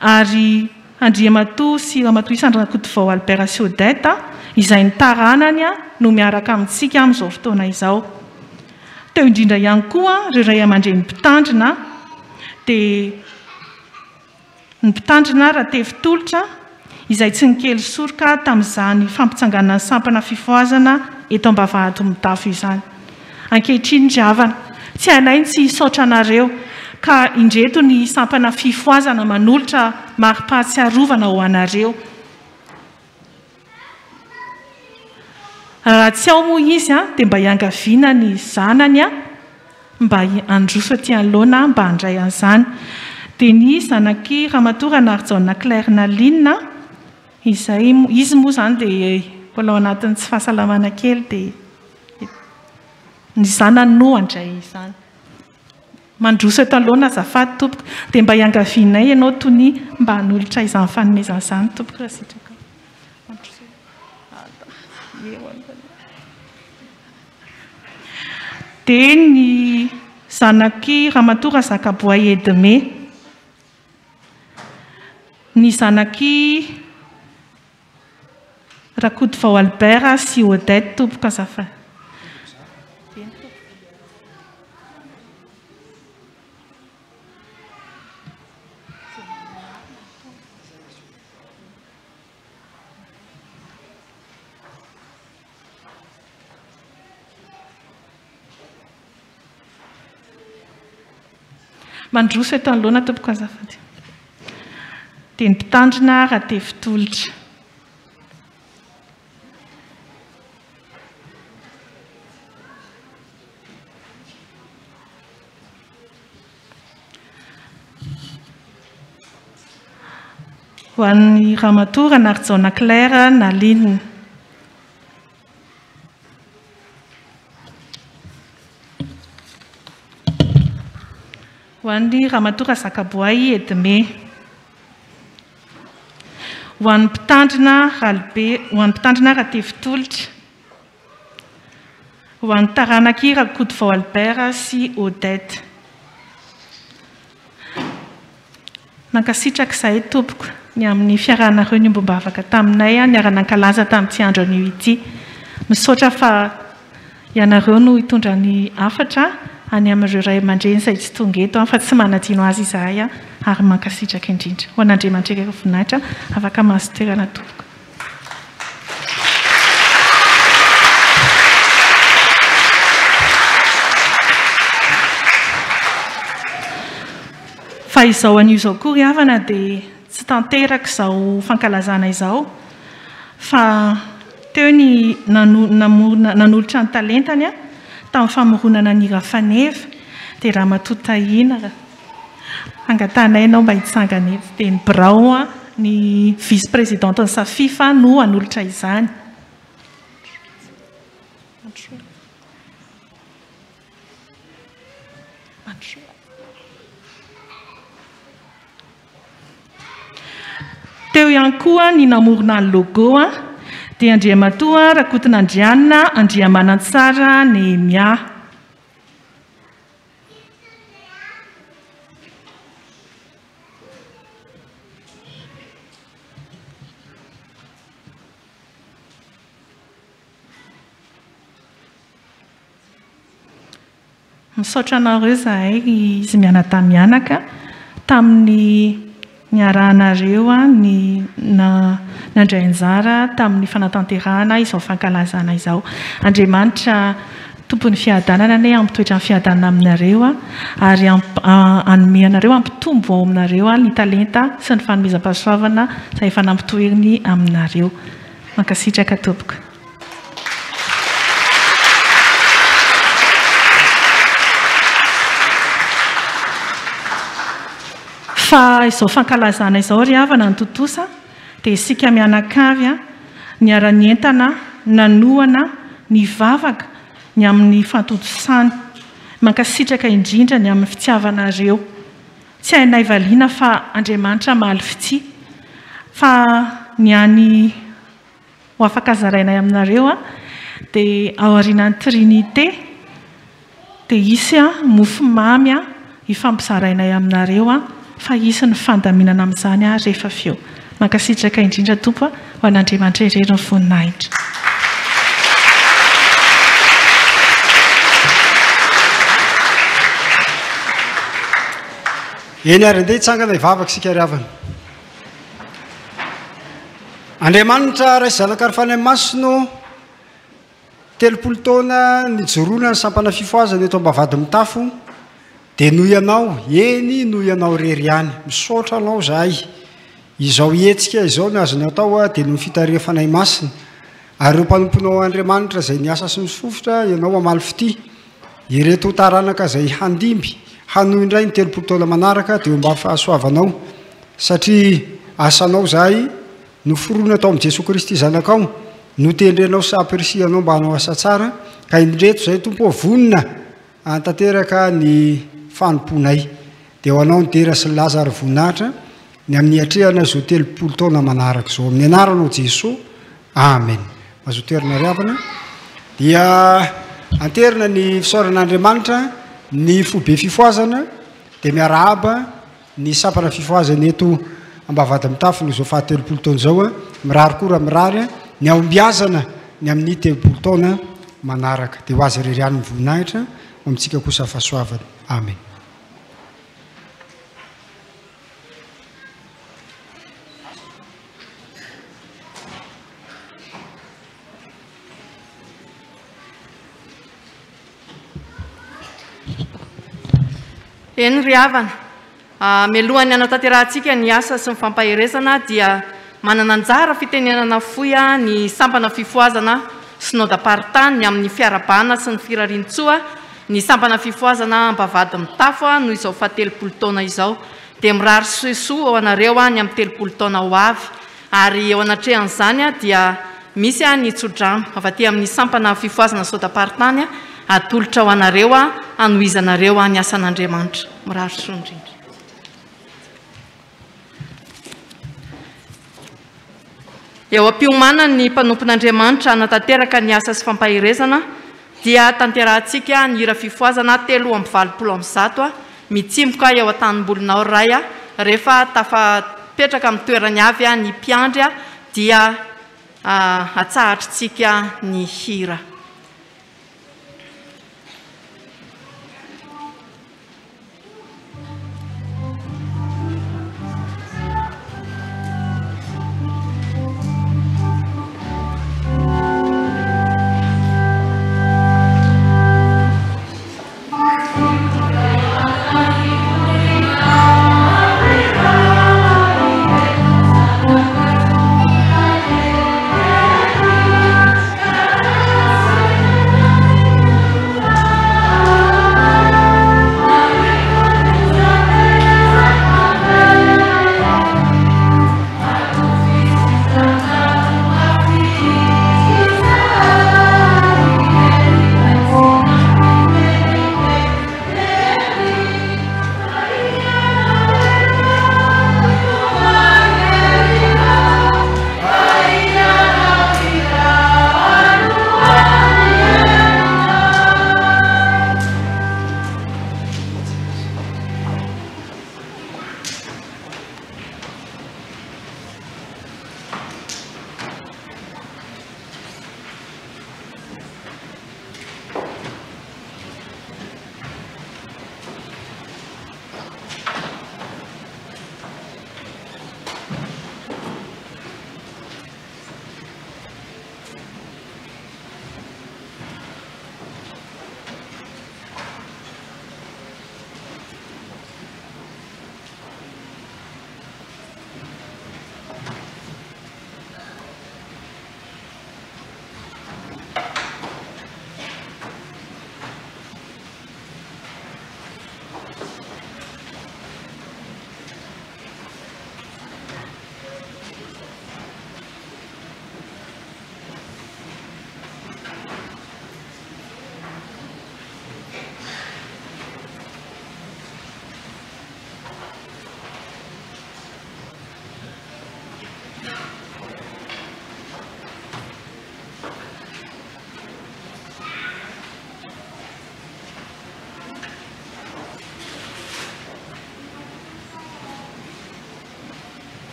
ary Andriamatoa sy Ramatoa Isandra Kotovao Albert Siodeta izay ny taranany no miaraka amintsika amin'izao fotoana izao. Teo indrindra ihany koa ireo ray aman-dreny mpitandrina dia ny mpitandrina Ratevy Tolotra izay tsy nikely soroka tamin'izany fampitsanganana ny sampana fifoazana eto am-Bavahady Mitafo izany. Ankehitriny ry havana, tsy hainay tsy hisaotra anareo ka indreto ny sampana fifoazana manolotra mari-pahatsiarovana ho anareo. Raha tsy ao moa izy dia mba hiangaviana ny zanany mba androso aty anoloana mba handray an'izany. Dia ny zanaky Ramatoa Narjaona Claire Naline izay izy moa izany dia mbola ao anatin'ny tsy fahasalamana kely dia ny zanany no handray izany. Mandroso eto aloana azafady tompoko, dia mba hiangavianay ianao tony mba hanolotra izany fanomezana izany tompoko raha sitraka. Dia ny zanaky Ramatoa Zakaboaye Edme, ny zanaky Rakotovao Albert sy Odette tompoko azafady. Mandroso eto anoloana tompoko azafady. Dia ny mpitandrina Ratevy Tolotra. Ho an'ny Ramatoa Narjaona Claire Naline. Ho an'ny Ramatoa Zakaboaye Edme. Ho an'ny mpitandrina Ratevy Tolotra. Ho an'ny taranaky Rakotovao Albert sy Odette. nankasitrakizahay tompoko ny amin'ny fiarahanareo ny ombom-bavaka taminay a niara-nankalaza tamin'ity andron'io ity misaotra fa ianareo no hitondra ny afatra any amin'ireo ray aman-dreny izay tsy tonga eto fa tsy manadino azy izahay a ary mankasitraka indrindra ho an'Andriamanitra voninahitra afaka mahazo toerana tompoko. Fa izao an'io izao koa ry havana dia tsy tanteraka izao fankalazana izao fa teo ny nanolotra ny talentany a tamin'ny famoronana ny Rafaneva dia raha matotahina angatanay ianao mba hitsangana eto dia ny Brao a ny vice présidente ny Safifa no hanolotra izany. Teo ihany koa ny namorona ny logo a dia Andriamatoa Rakotonandrianina Andriamanatsara Nehemia. Misaotra anareo zahay izy mianatamianaka tamin'ny niarahanareo ny nandray anjara tamin'ny fanatanterahana izao fankalazana izao. Andriamanitra tompon'ny fiadanana ne ampitoetra ny fiadanana aminareo ary anome anareo ampitombo ao aminareo ny talenta sy ny fanomezam-pahasoavana izay efa nampitoeriny aminareo. Mankasitraka tompoko. Fa izao fankalazana izao ry havana ny totosa dia isika mianakavy niara-nientana nanoana ny vavaka ny amin'ny fantotosany mankasitraka indrindra ny amin'ny fitiavanareo tsy hainay valiana fa Andriamanitra mahaly fity fa ny any ho afaka zarainay aminareo dia ao aorian'ny Trinité dia isy mofo mamy hifampizarainay aminareo fa isy ny fandaminana amin'izany rehefa feo. Mankasitraka indrindra tompo ho an'Andriamanitra irery ny voninahitra. Eny ary andeha hitsangana hivavaka isika ry havana. Andriamanitra ray zanakary fanahy masino 30 taona nijoroana ny sampana fifoazana eto ambavady mitafo dia noho ianao eny noho ianao rery ihany misaotra anao zahay izao hetsika izao ny azony atao dia no fitaria fanahy masina ary ireo mpanomponao Andriamanitra izay niasa sy misofotra ianao amaly fity ireto taranaka izay handimby hanohy indray ny 30 taona manaraka dia mba fahasoavanao satria asanao zahay no forona atao amin'i Jesosy Kristy zanakao no tendrenao sy apirisianao mba hanao asa tsara ka indreto izay tompo vonina antanteraka ny fanomponay dia ho anao nidera sy nilaza ary voninahitra ny amin'ny atrehana izao 30 taona manaraka izao amin'ny anaranao Jesosy amen. Mahazo toerana ry havana dia anterina ny fisaoran'Andriamanitra ny fobe fifoazana dia miarahaba ny sampana fifoazana eto ambavady mitafo no izao faha 30 taona izao mirary koa raha mirary ny aombiazana ny amin'ny 30 taona manaraka dia ho azy rery ihany ny voninahitra amintsika kosa fahasoavana amen. Eny ry havana mialohan'ny anatanterantsika ny asa sy ny fampaherezana dia manana anjara fitenenana fohy ny sampana fifoazana synodam-paritany ny amin'ny fiarabana sy ny firarian-tsoa ny sampana fifoazana ambavady mitafo noho izao fa 30 taona izao dia mirary soisoa ao anareo ny amin'ny 30 taona ho avy ary eo anatrehan'izany dia misy ny tsodrano avy aty amin'ny sampana fifoazana sodam-paritany atolotra ho anareo anohizanareo ny asan'Andriamanitra mirary soa indrindra. Eo am-piomana ny mpanompon'Andriamanitra anatanteraka ny asa sy fampaherezana dia tanterahantsika ny hira fifoazana 320 mitsimboka eo an-tanimbolinao ray rehefa tafapetraka amin'ny toerany avy a ny mpiandry a dia atsahatritsika ny hira.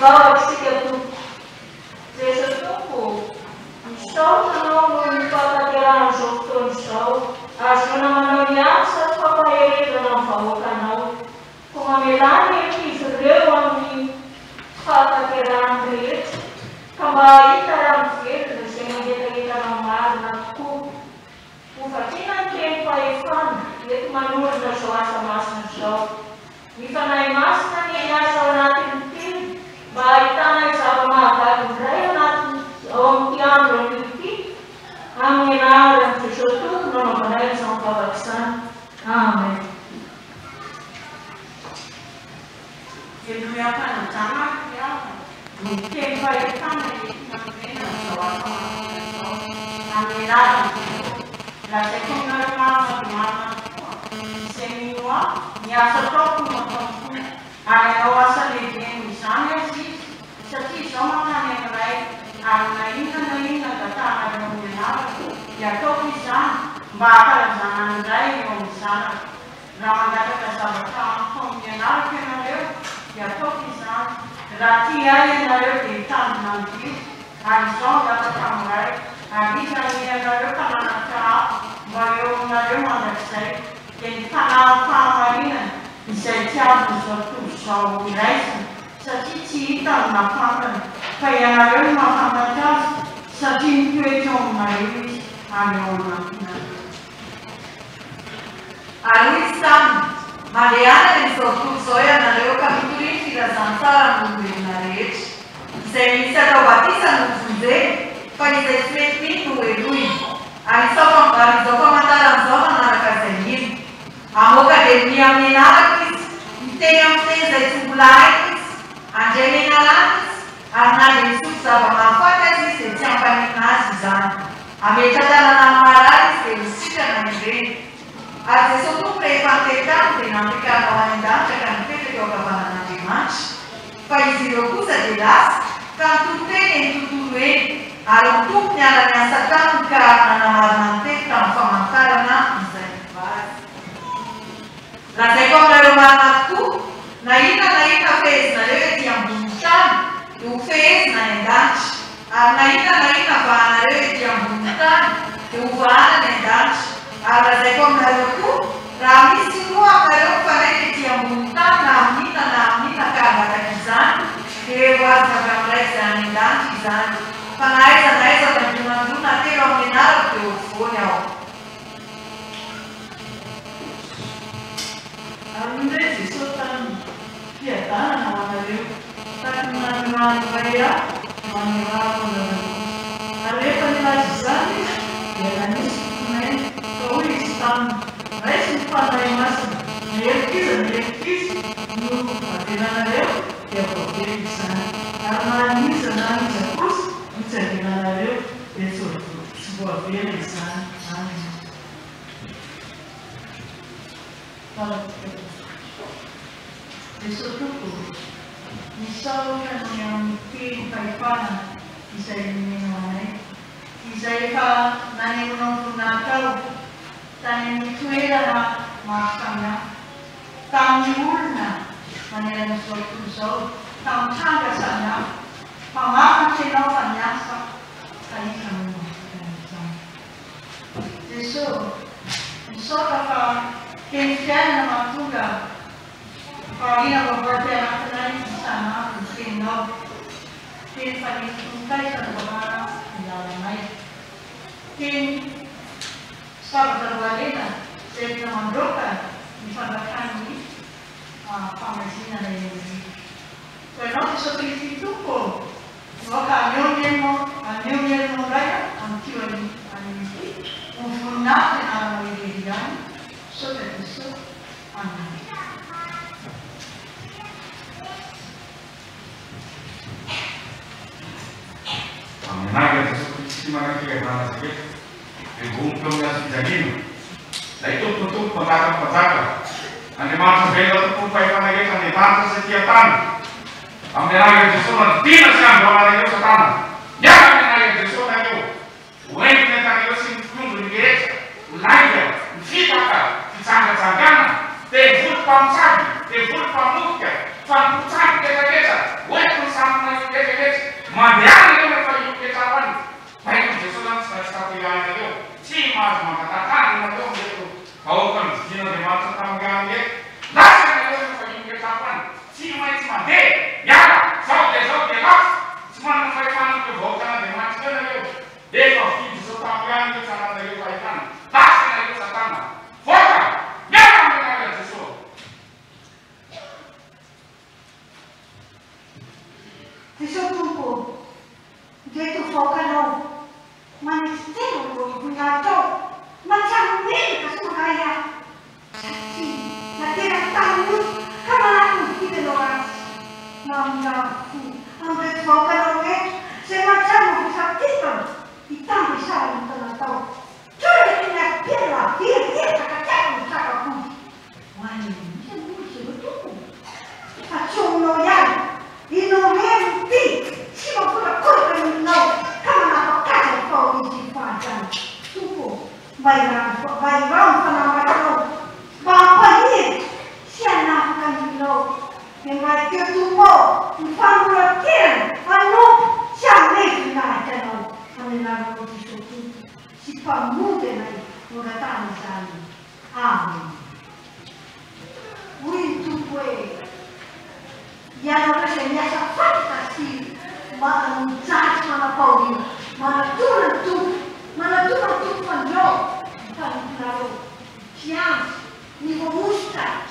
Vaotsika tompo rehefa tompo misaotanao no mifahatanterahana izao fotoana izao azona manao ny azy sady fampaherezana amin'ny vahoakanao ko mamelany izy ireo amin'ny fahatanterahana rehetra ka mba hita raha mivelona izay mangetahentana marina tokoa ho vakiana ny teny fahefana eto manorina izao asa masina izao mifanahy masina ny asa ao anatin'ny teny mba ahitana zava-mahagaga indray ao amin'ny andro an'ity amin'ny anaran'i Jesosy tompony nanaovanay izany vavaka izany. Amen. Haleluya panajana ya mungkin baik kami mengenai soal amiran rasa kenal mana semua nyasa toku motomku ada kawasan di misalnya sih seti sama yang lain ada ini kata ada mengenal ya toku bisa bakal jangan lain yang misalnya nama kata kesabaran mengenal kenal ya toki san rati ay nayo titan nanti anso dapat kamurai ani sani nayo kanaka mayo manasai yang kanal kamarina bisa jadi suatu show wilayah secici tan makan kaya nayo makan secici tujuh nayo ano nanti Alisan Mariana in suatu soya nayo kapituli tidak samsara mengenai saya bisa batisan musuze pada saya pintu edui Arisopa mataram zona narakasenin amoga demia menakis tenham teza tubulais Angelina Lantis Arna Jesus sabamafatas e champagne nazizan a metade na namarais que sika na igreja ary Jesosy tompo rehefa nitety dia nampikana ao any an-danitra ka nipetraka eo ankavanan'Andriamanitra fa izy ireo kosa dia lasa ka nitoteny eny tontolo eny ary mitompo niala ny asa taminy ka nanamarina nitety tamin'ny famantarana izay vazy. Lazaiko aminareo marina tokoa na inona fehezinareo ety ambony tany dia ho fehezina ny an-danitra ary na inona vahanareo ety ambony tany dia ho vahana ny an-danitra. Ary lazaiko aminareo koa raha misy moa aminareo mifanaiky ety ambony tany na amin'inona ka hangataka izany dia ho azona avy amin'ilay izay any an-danitra izany. Fa na aiza mandronandrona telo amin'ny anarako dia hovoany ao. Ary indray Jesosy tamin'ny fiadanana ho anareo tahaka ny nanorano iray aho manorano anareo. Ary rehefa nilaza izany dia nanisy fotonainy ka hoy izy taminy raisy ny fanahy masina naelok'izy no atenanareo dia voavely izany. Ary naniza kosa tsy atenanareo dia tsy voavely izany. Jesosy tompo misaotra ny amin'ny teny fahefana izay nomeno anay izay efa nanemonao ny voninahitra ao tany amin'ny toerana maro samihafa tamin'ny olona manerana izao tontolo izao tamin'ny tranga samihafa fa mafy tsenao fa miasa ka iza izany. Jesosy misaotra fa teny fiainana mahatonga Paulina membuat anak-anak di sana berkenal tim paling terbara di dalam air. Tim sahabat terbalena saya mendoakan di pada kami pamasinan ini. Karena seperti itu pun maka anyonya mereka antiwan anti mempunyai anak yang seperti itu anak. Mengajar sesuatu mana kita berada sedikit, bergumpul dan sejanin. Dan itu bentuk petaka-petaka. Anda masa bela tu pai pada kita anda masa setiap tahun. Mengajar sesuatu tidak siapa orang itu setan. Jangan mengajar sesuatu itu. Wait kita itu simpul bergerak, belajar, kita sangat-sangat. Tebut pamsag, tebut pamukka, pamukka kita. Wait bersama kita. Madian itu berpaling ke kawan, baik jesulan sesuatu yang itu, si mas mengatakan itu kau kan jina dimaksud tanggungan dia, dasar itu berpaling ke kawan, si mas made, ya, sok dekas, semua mereka itu bukan dimaksud itu, dia kau jesulan tanggungan itu sangat dari kaitan, dasar itu satana, fokus, jangan mengajar Yesus. Yesus tumpu. Dia tu fokan manisnya punya tu macam ni kasih kaya. Nanti nak tahu kamu aku tidak loras. Mampu ambil fokan orang semacam bisa kita kita bisa untuk tahu. Cuma kita pilih dia kakak kakak aku. Wani ini betul. Macam loyal, inovasi. Siapa pun kau akan tahu kamu nak pakai kau di pajan. Tupu, bayram panama kau. Bapa ni, siapa akan tahu? Memang dia tupu, famula kian, anu siapa ni nak tahu? Kami nak roti susu. Siapa muda ni, orang tahu sana. Amin. Wih tupu, yang orang senyasa fantasi. Mana menjudge mana Pauli, mana turun panjang, bukan lalu siang, ni memusta,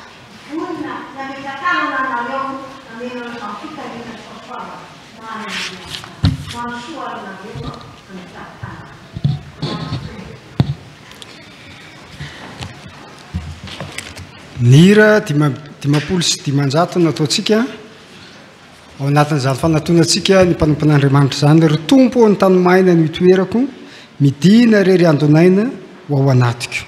guna yang dikatakan orang lalu kita dengan sesuatu, mana suara lalu mencatat. Nira dimapolo sy dimanjato nataontsika ao anatin'izany fanantonantsika ny mpanompon'Andriamanitra izany ry tompo ny tanomaina ny itoerako midina rery andonaina ho ao anatiko.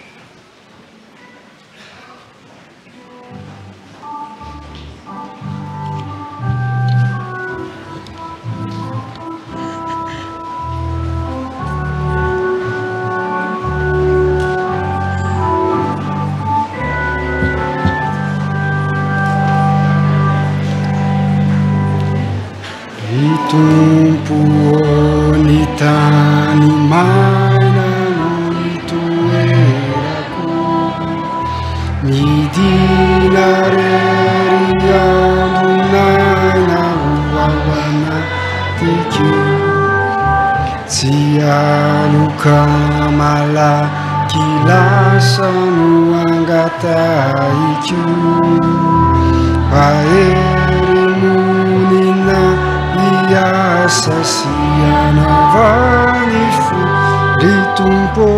midina rery ambonana ho ao anatikio tsy aloka malaky lasa no angataikio aery monina iasa sy anavany fo ry tompo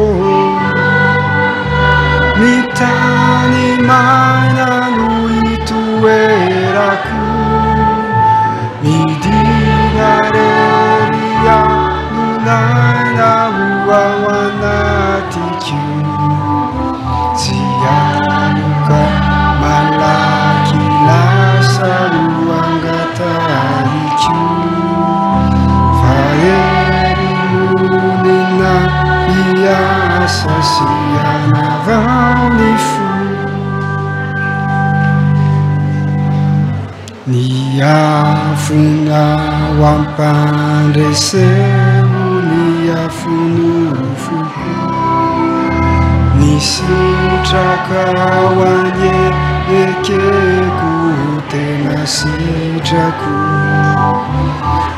mitany maina no itoerako midina rery ambonana ho ao anatikio tsy aloka malaky lasa no angataikio fa ery monina iasa sy anavany fo ny afona ho ampandreseho ny afonofoko ny sitraka ho anye ekeko tena sitrako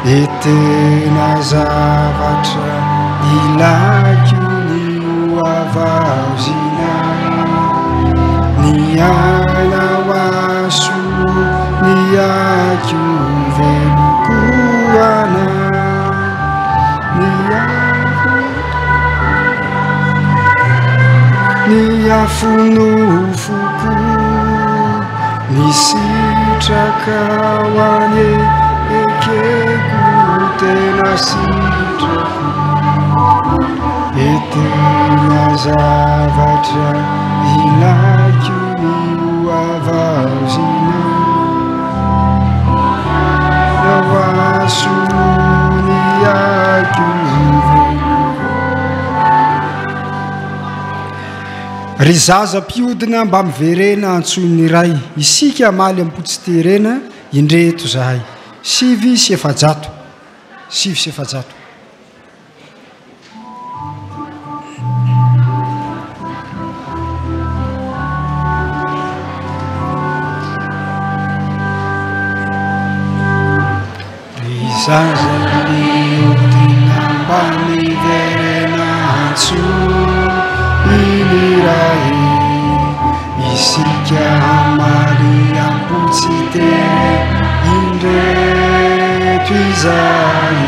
etena zavatra ilako ny oavaozina ny aina hoaso ny ako velokoana ny afonofoko ny sitraka ho anye ekeko tena sitrako etena zavatra ilako ny oavaozina nahoaso ny ako ry zaza-piodina mba miverena antsony ray isika amaly ampotsiterena indreto zahay 700 zaza-piodina mba miverena antsony ray isika amaly ampotsiterena indreto izay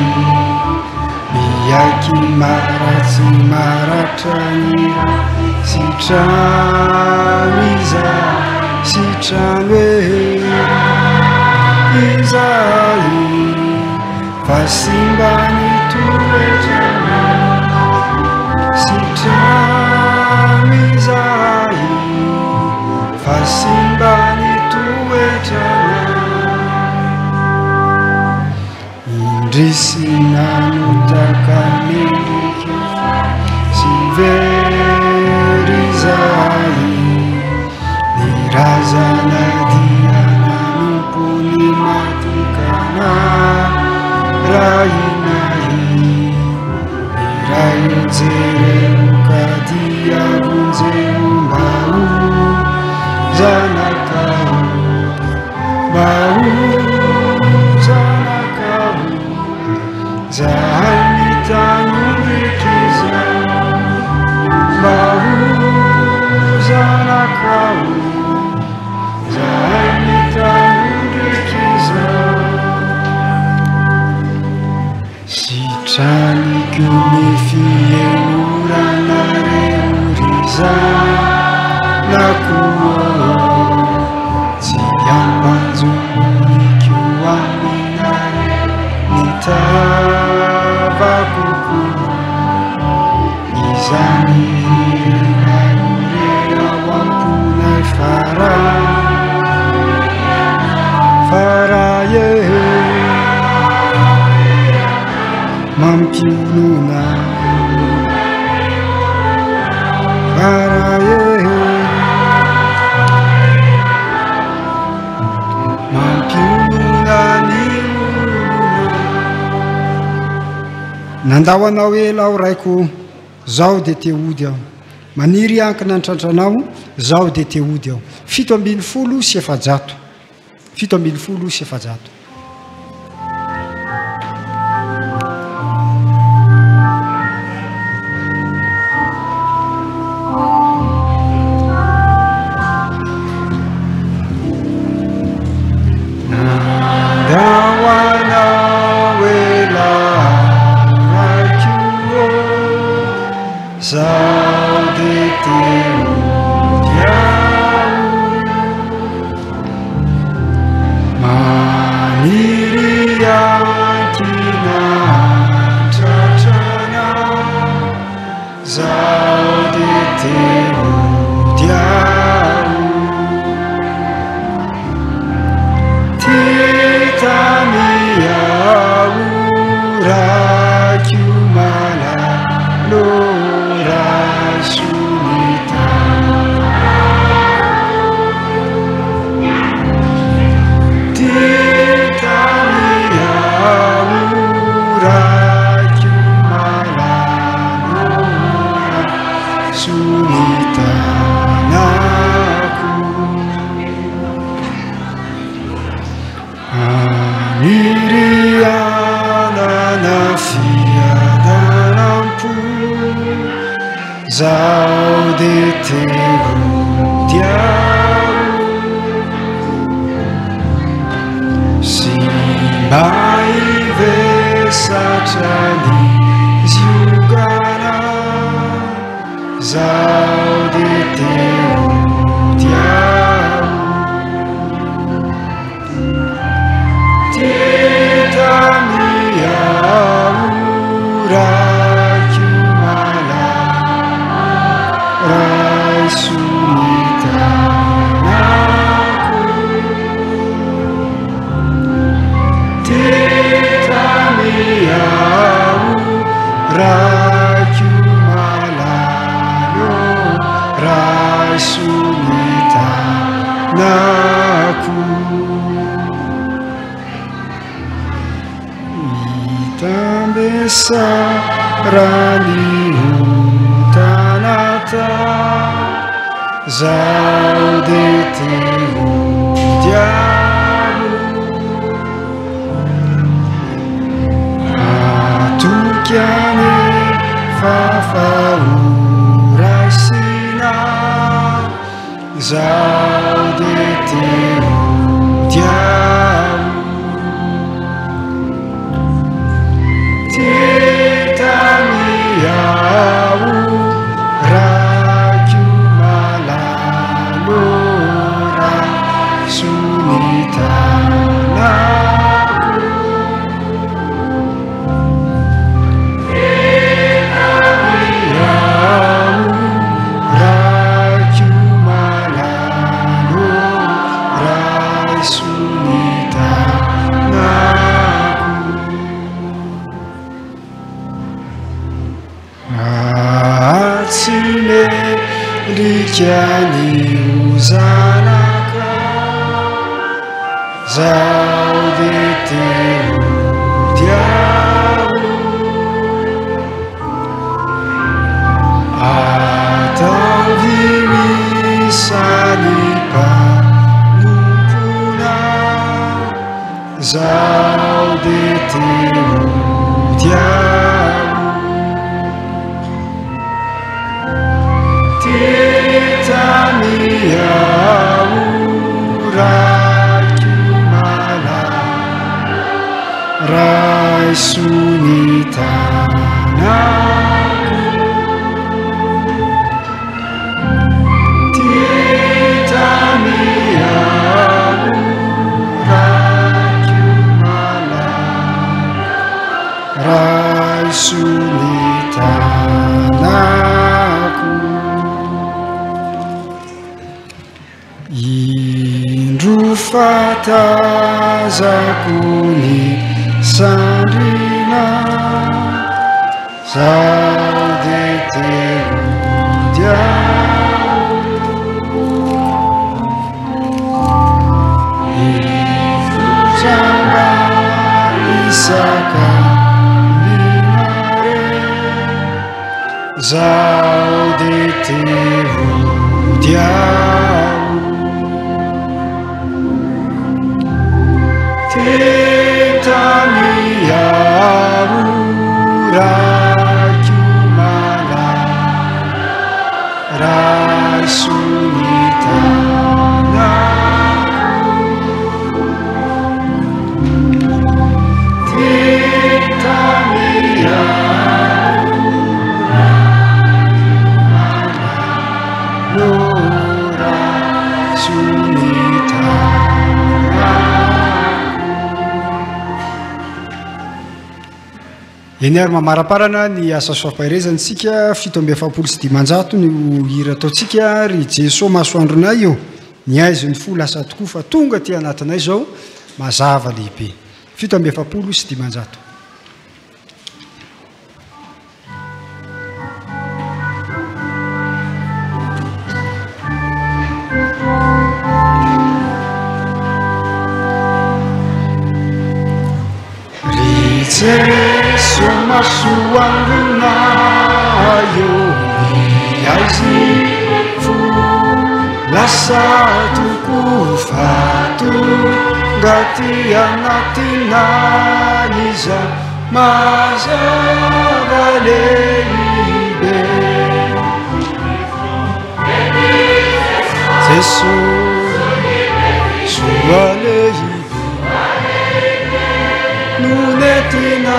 miaiky maratsy maratra ny sitrano izay sitrano izay fa simba ny toetra sitrano izay fa simba ny toetra indrisina notaka mendrika sy very izay ny razana diana nompony matokana rainay iray onjereo ka dia onjero mbao zanakao mbao zanakao zahay mitanondretriza mbao zanakao zahay mitanondretriza sitraliko ny fielorana reoriza nakoa tsy ampanjomoniko aminay nitavakoko izany hirena ao amponay faraye mampionona faraye mampionona ny olona nandao anao ela aho raiko zao dia te ody aho maniry ankina nytrantranao zaho dia teody aho 7 sy efajato 7 sy efajato Zaudete eny ary mamaraparana ny asa soapairezantsika 7 ny hira ataotsika ry jeso masoandronay io ny aizo ny fo lasa tokoa fa tonga ty anatinay zao mazava lehibe 7 Jesu masoandronayo aizy fo lasa toko fatonga ty anatinay iza mazava lehibe Jesu soa lehibe Nunetina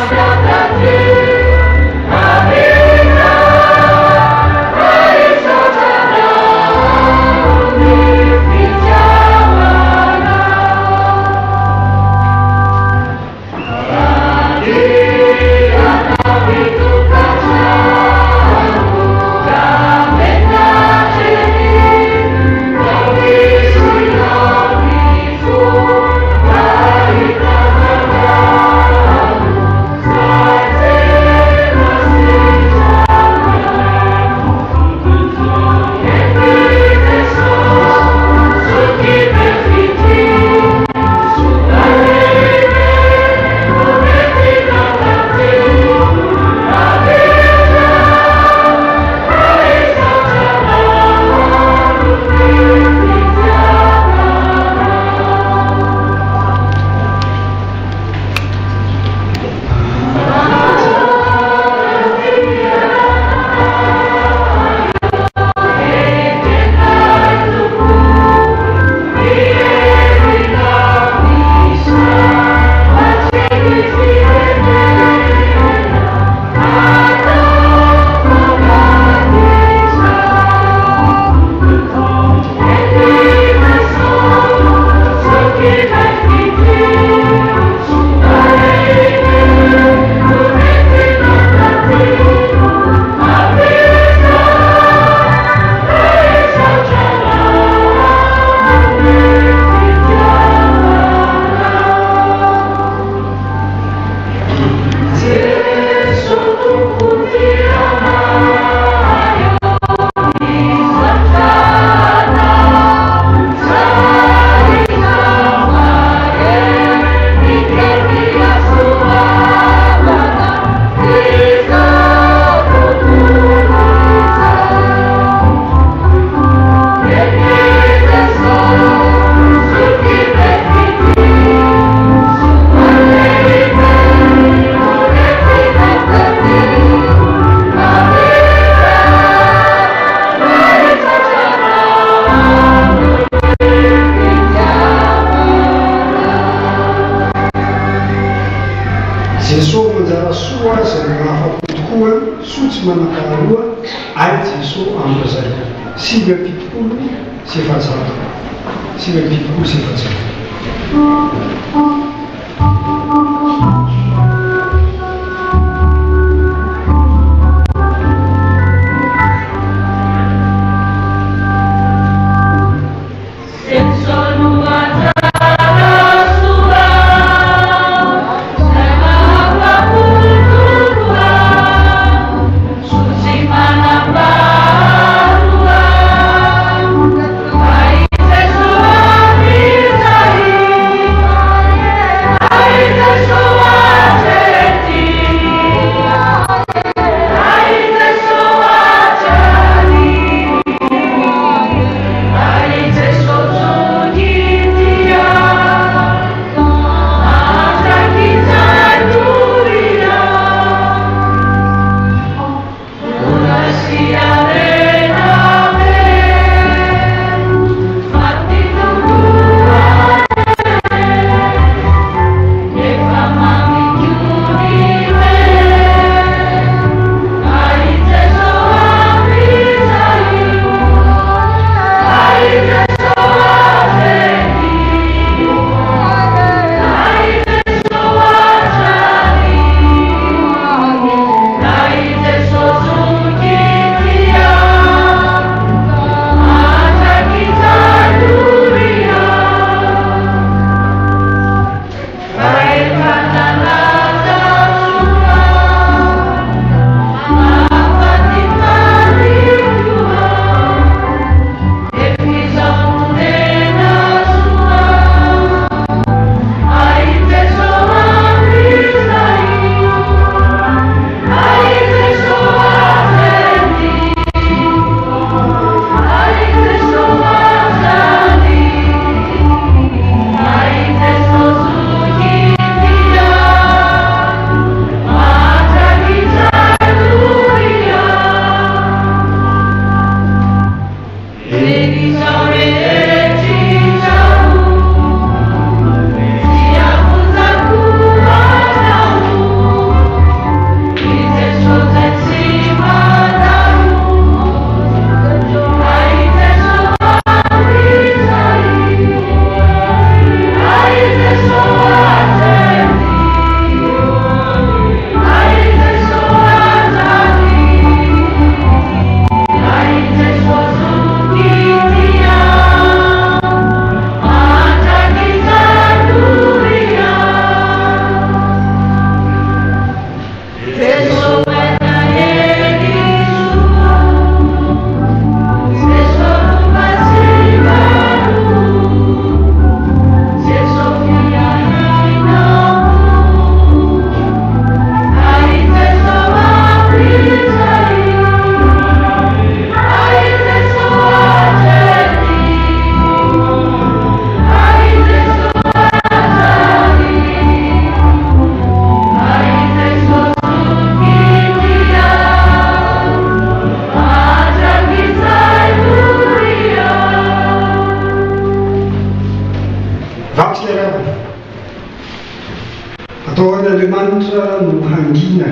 Ataon'Andriamanitra no hangina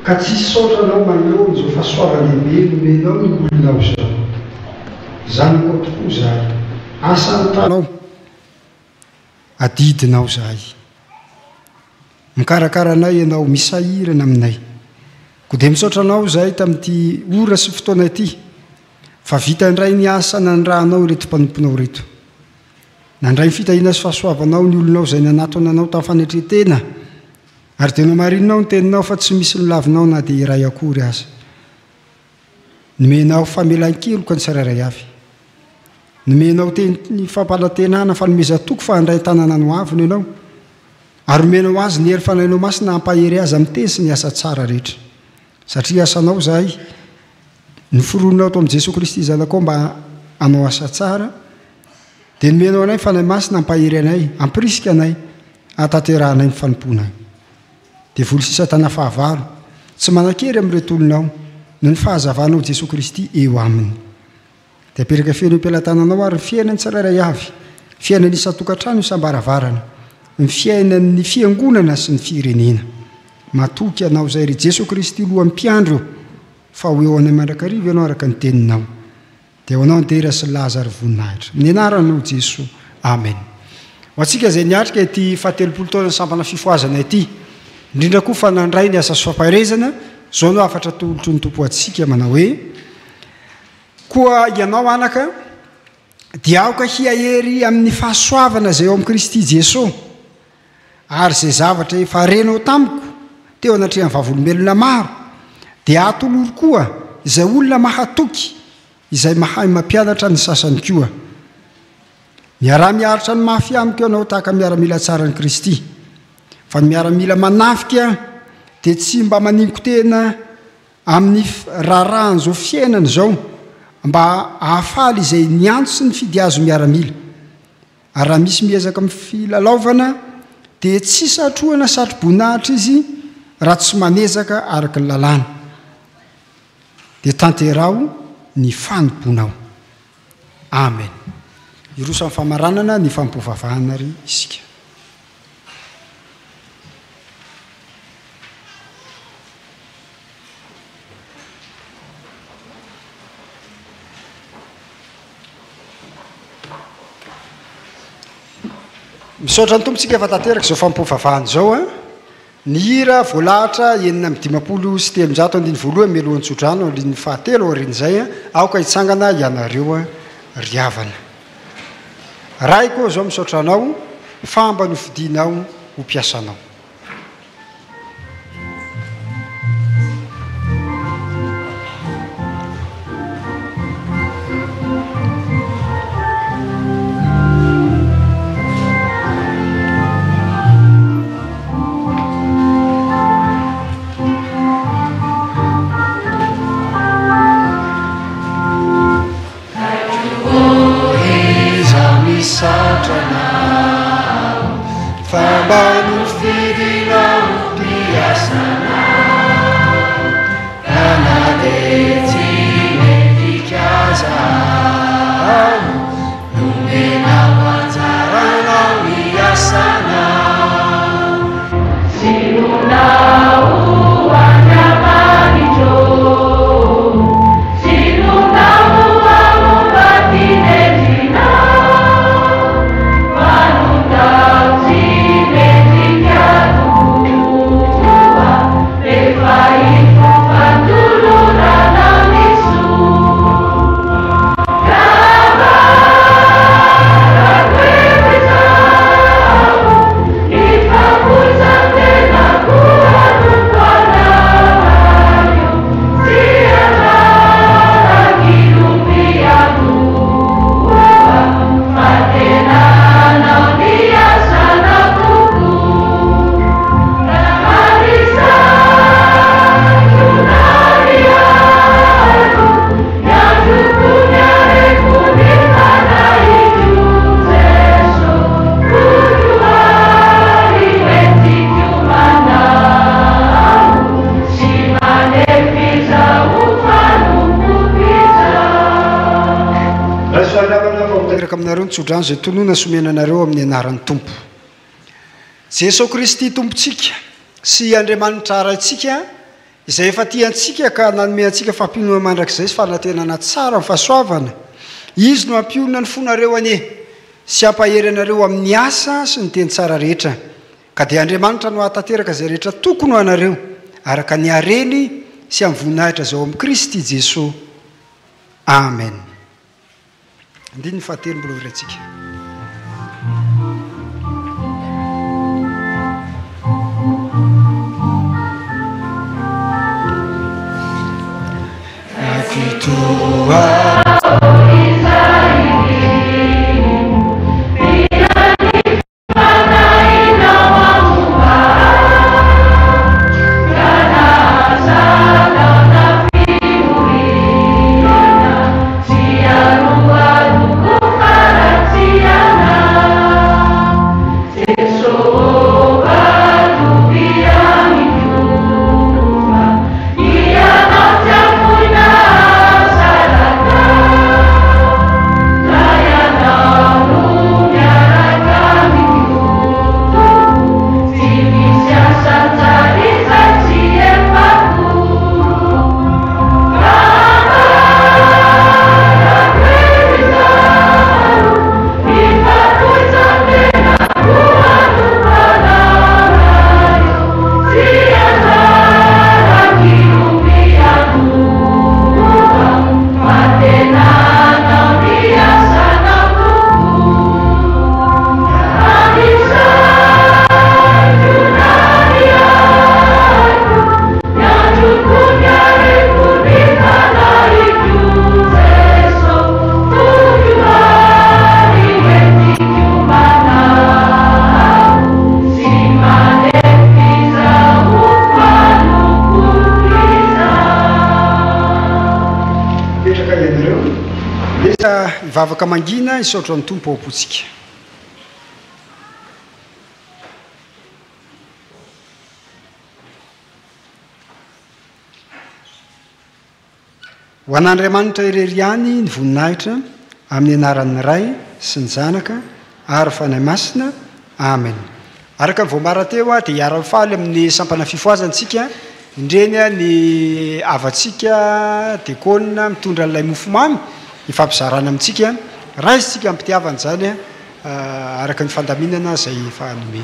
ka tsisy saotranao maneho izao fahasoava-lehibe nomenao ny olonao zao. Zany koa tokoa zahay asany tanao adidinao zahay, mikarakaranay ianao misahirana aminay, ko dia misaotranao zahay tamin'ity ora sy fotoana ity fa vita indray ny asa nandrahanao reto mpanomponao reto, nandray ny fitahiana sy fahasoavanao ny olonao izay nanatonanao tamin'ny fanetretena, ary tena marinonao ny teninao fa tsy misy nilavinao na dia iray akory aza. Nomenao famelan-keloka ny tsirairay avy, nomenao ny fampalantenana fanomezan-toko fa handray tanana no aviny ianao, ary omenao azy ny hery fanainao masina hampahery azy amin'ny teny sy ny asa tsara rehetra, satria asanao zahay nyforononao to amin'i Jesosy Kristy zanakao mba hanao asa tsara, dia nomenao anay fanay masina hampahery anay, hampirisika anay, hataterahanay ny fanomponay. Dia voly sisa tana fahavalo tsy manan-kery amin'ireto olonao no ny fahazavanao Jesosy Kristy eo aminy. Dia aperaka feno am-pialantananao ary ny fiainany tsirairay avy, fiainany isan-tokantrano isam-baravarana, ny fiainan'ny fiangonana sy ny firenena. Matoky anao zay ry Jesosy Kristy lohan'ny mpiandro fa ho eo anay mandrakariva ianao araka ny teninao, dia ho anao ny tera sy laza ary voninahitra. Ny anaranao Jesosy, amen. Ho antsika izay niatrika ity fahatelopolo taona ny sampana fifoazana ity, indrindra koa fa nandray ny asa sy famparezana, zao no afatra tolotro ny tompo antsika manao hoe: koa ianao anaka dia aoka hiahery amin'ny fahasoavana izay eo amin'i Kristy Jesosy, ary izay zavatra efa renao tamiko teo anatrehan'ny vavolombelona maro, dia atoloro koa izay olona mahatoky izay mahay mampianatra ny sasany koa. Miara-miaritra ny mafy amiko ianao tahaka miaramila tsara ny Kristy, fa ny miaramila manafika dia tsy mba manimiko tena amin'ny raharahan' izao fiainana izao, mba ahafaly izay niantso sy ny fidiazo miaramila. Ary raha misy miezaka amin'ny filalaovana dia tsy satroana satro-boninahitra izy raha tsy manezaka araka ny lalàna, dia tanterao ny fanomponao. Amen. Irosa amin'ny famaranana ny fampovavahana ry isika. Misaotra ny tompontsika efa tanteraka izao fampovavahana izao a. Ny hira voalahatra enina amin'ny 531 mialohan'ny tsodrano ny fahatelo aorian'izay a, aoka hitsangana ianareo ry havana. Ray koa izao misaotranao, famba no fidinao ho mpiasanao. Aminareo ny tsodrano izay tonona somenanareo amin'ny anaran'ny tompo. jesosy kristy tompontsika sy andriamanitra araintsika izay efa tiantsika ka nanome antsika fampionana mandrakizay sy fanatenana tsara mifahasoavana izy no ampionana ny fonareo anie sy ampahery anareo amin'ny asa sy ny teny tsara rehetra ka dia andriamanitra no ahatanteraka izay rehetra tokony ho anareo araka ny areny sy amin'ny voninahitra zao amin'ny kristy jesosy amen andiny ny fahatelo mbola horantsika vavaka mangina isaotra ny tompo aopotsika ho an'andriamanitra ireriany ny voninahitra amin'ny anaran'ny ray sy ny zanaka ary fanahy masina amen araka ny voamara teo a dia hiara-mifaly amin'ny sampana fifoazantsika indreny a ny avatsika dekona mitondra n'ilay mofomamy ifampizarana amintsika raha izytsika ampitiavana zany araka ny fandaminana zay fahanome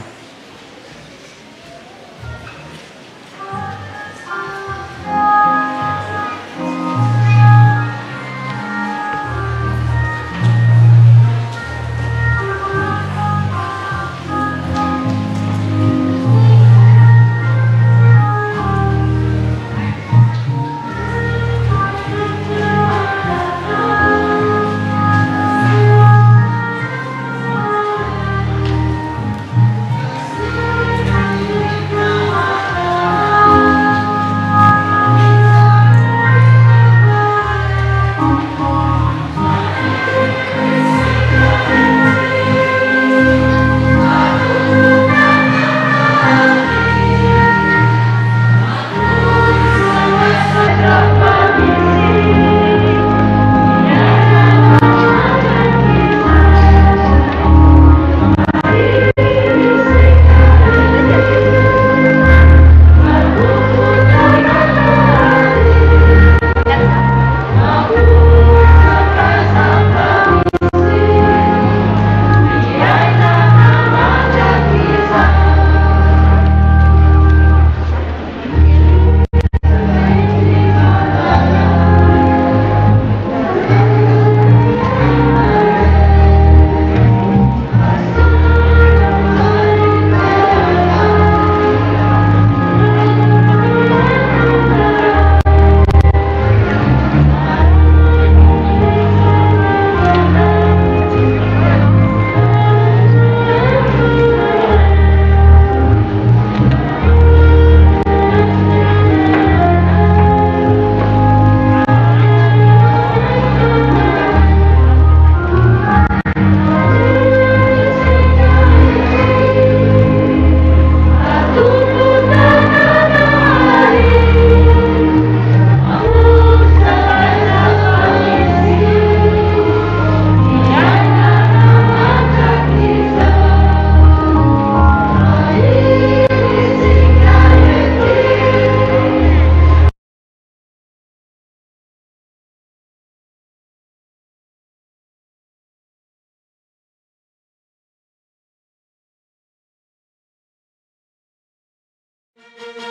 Thank you.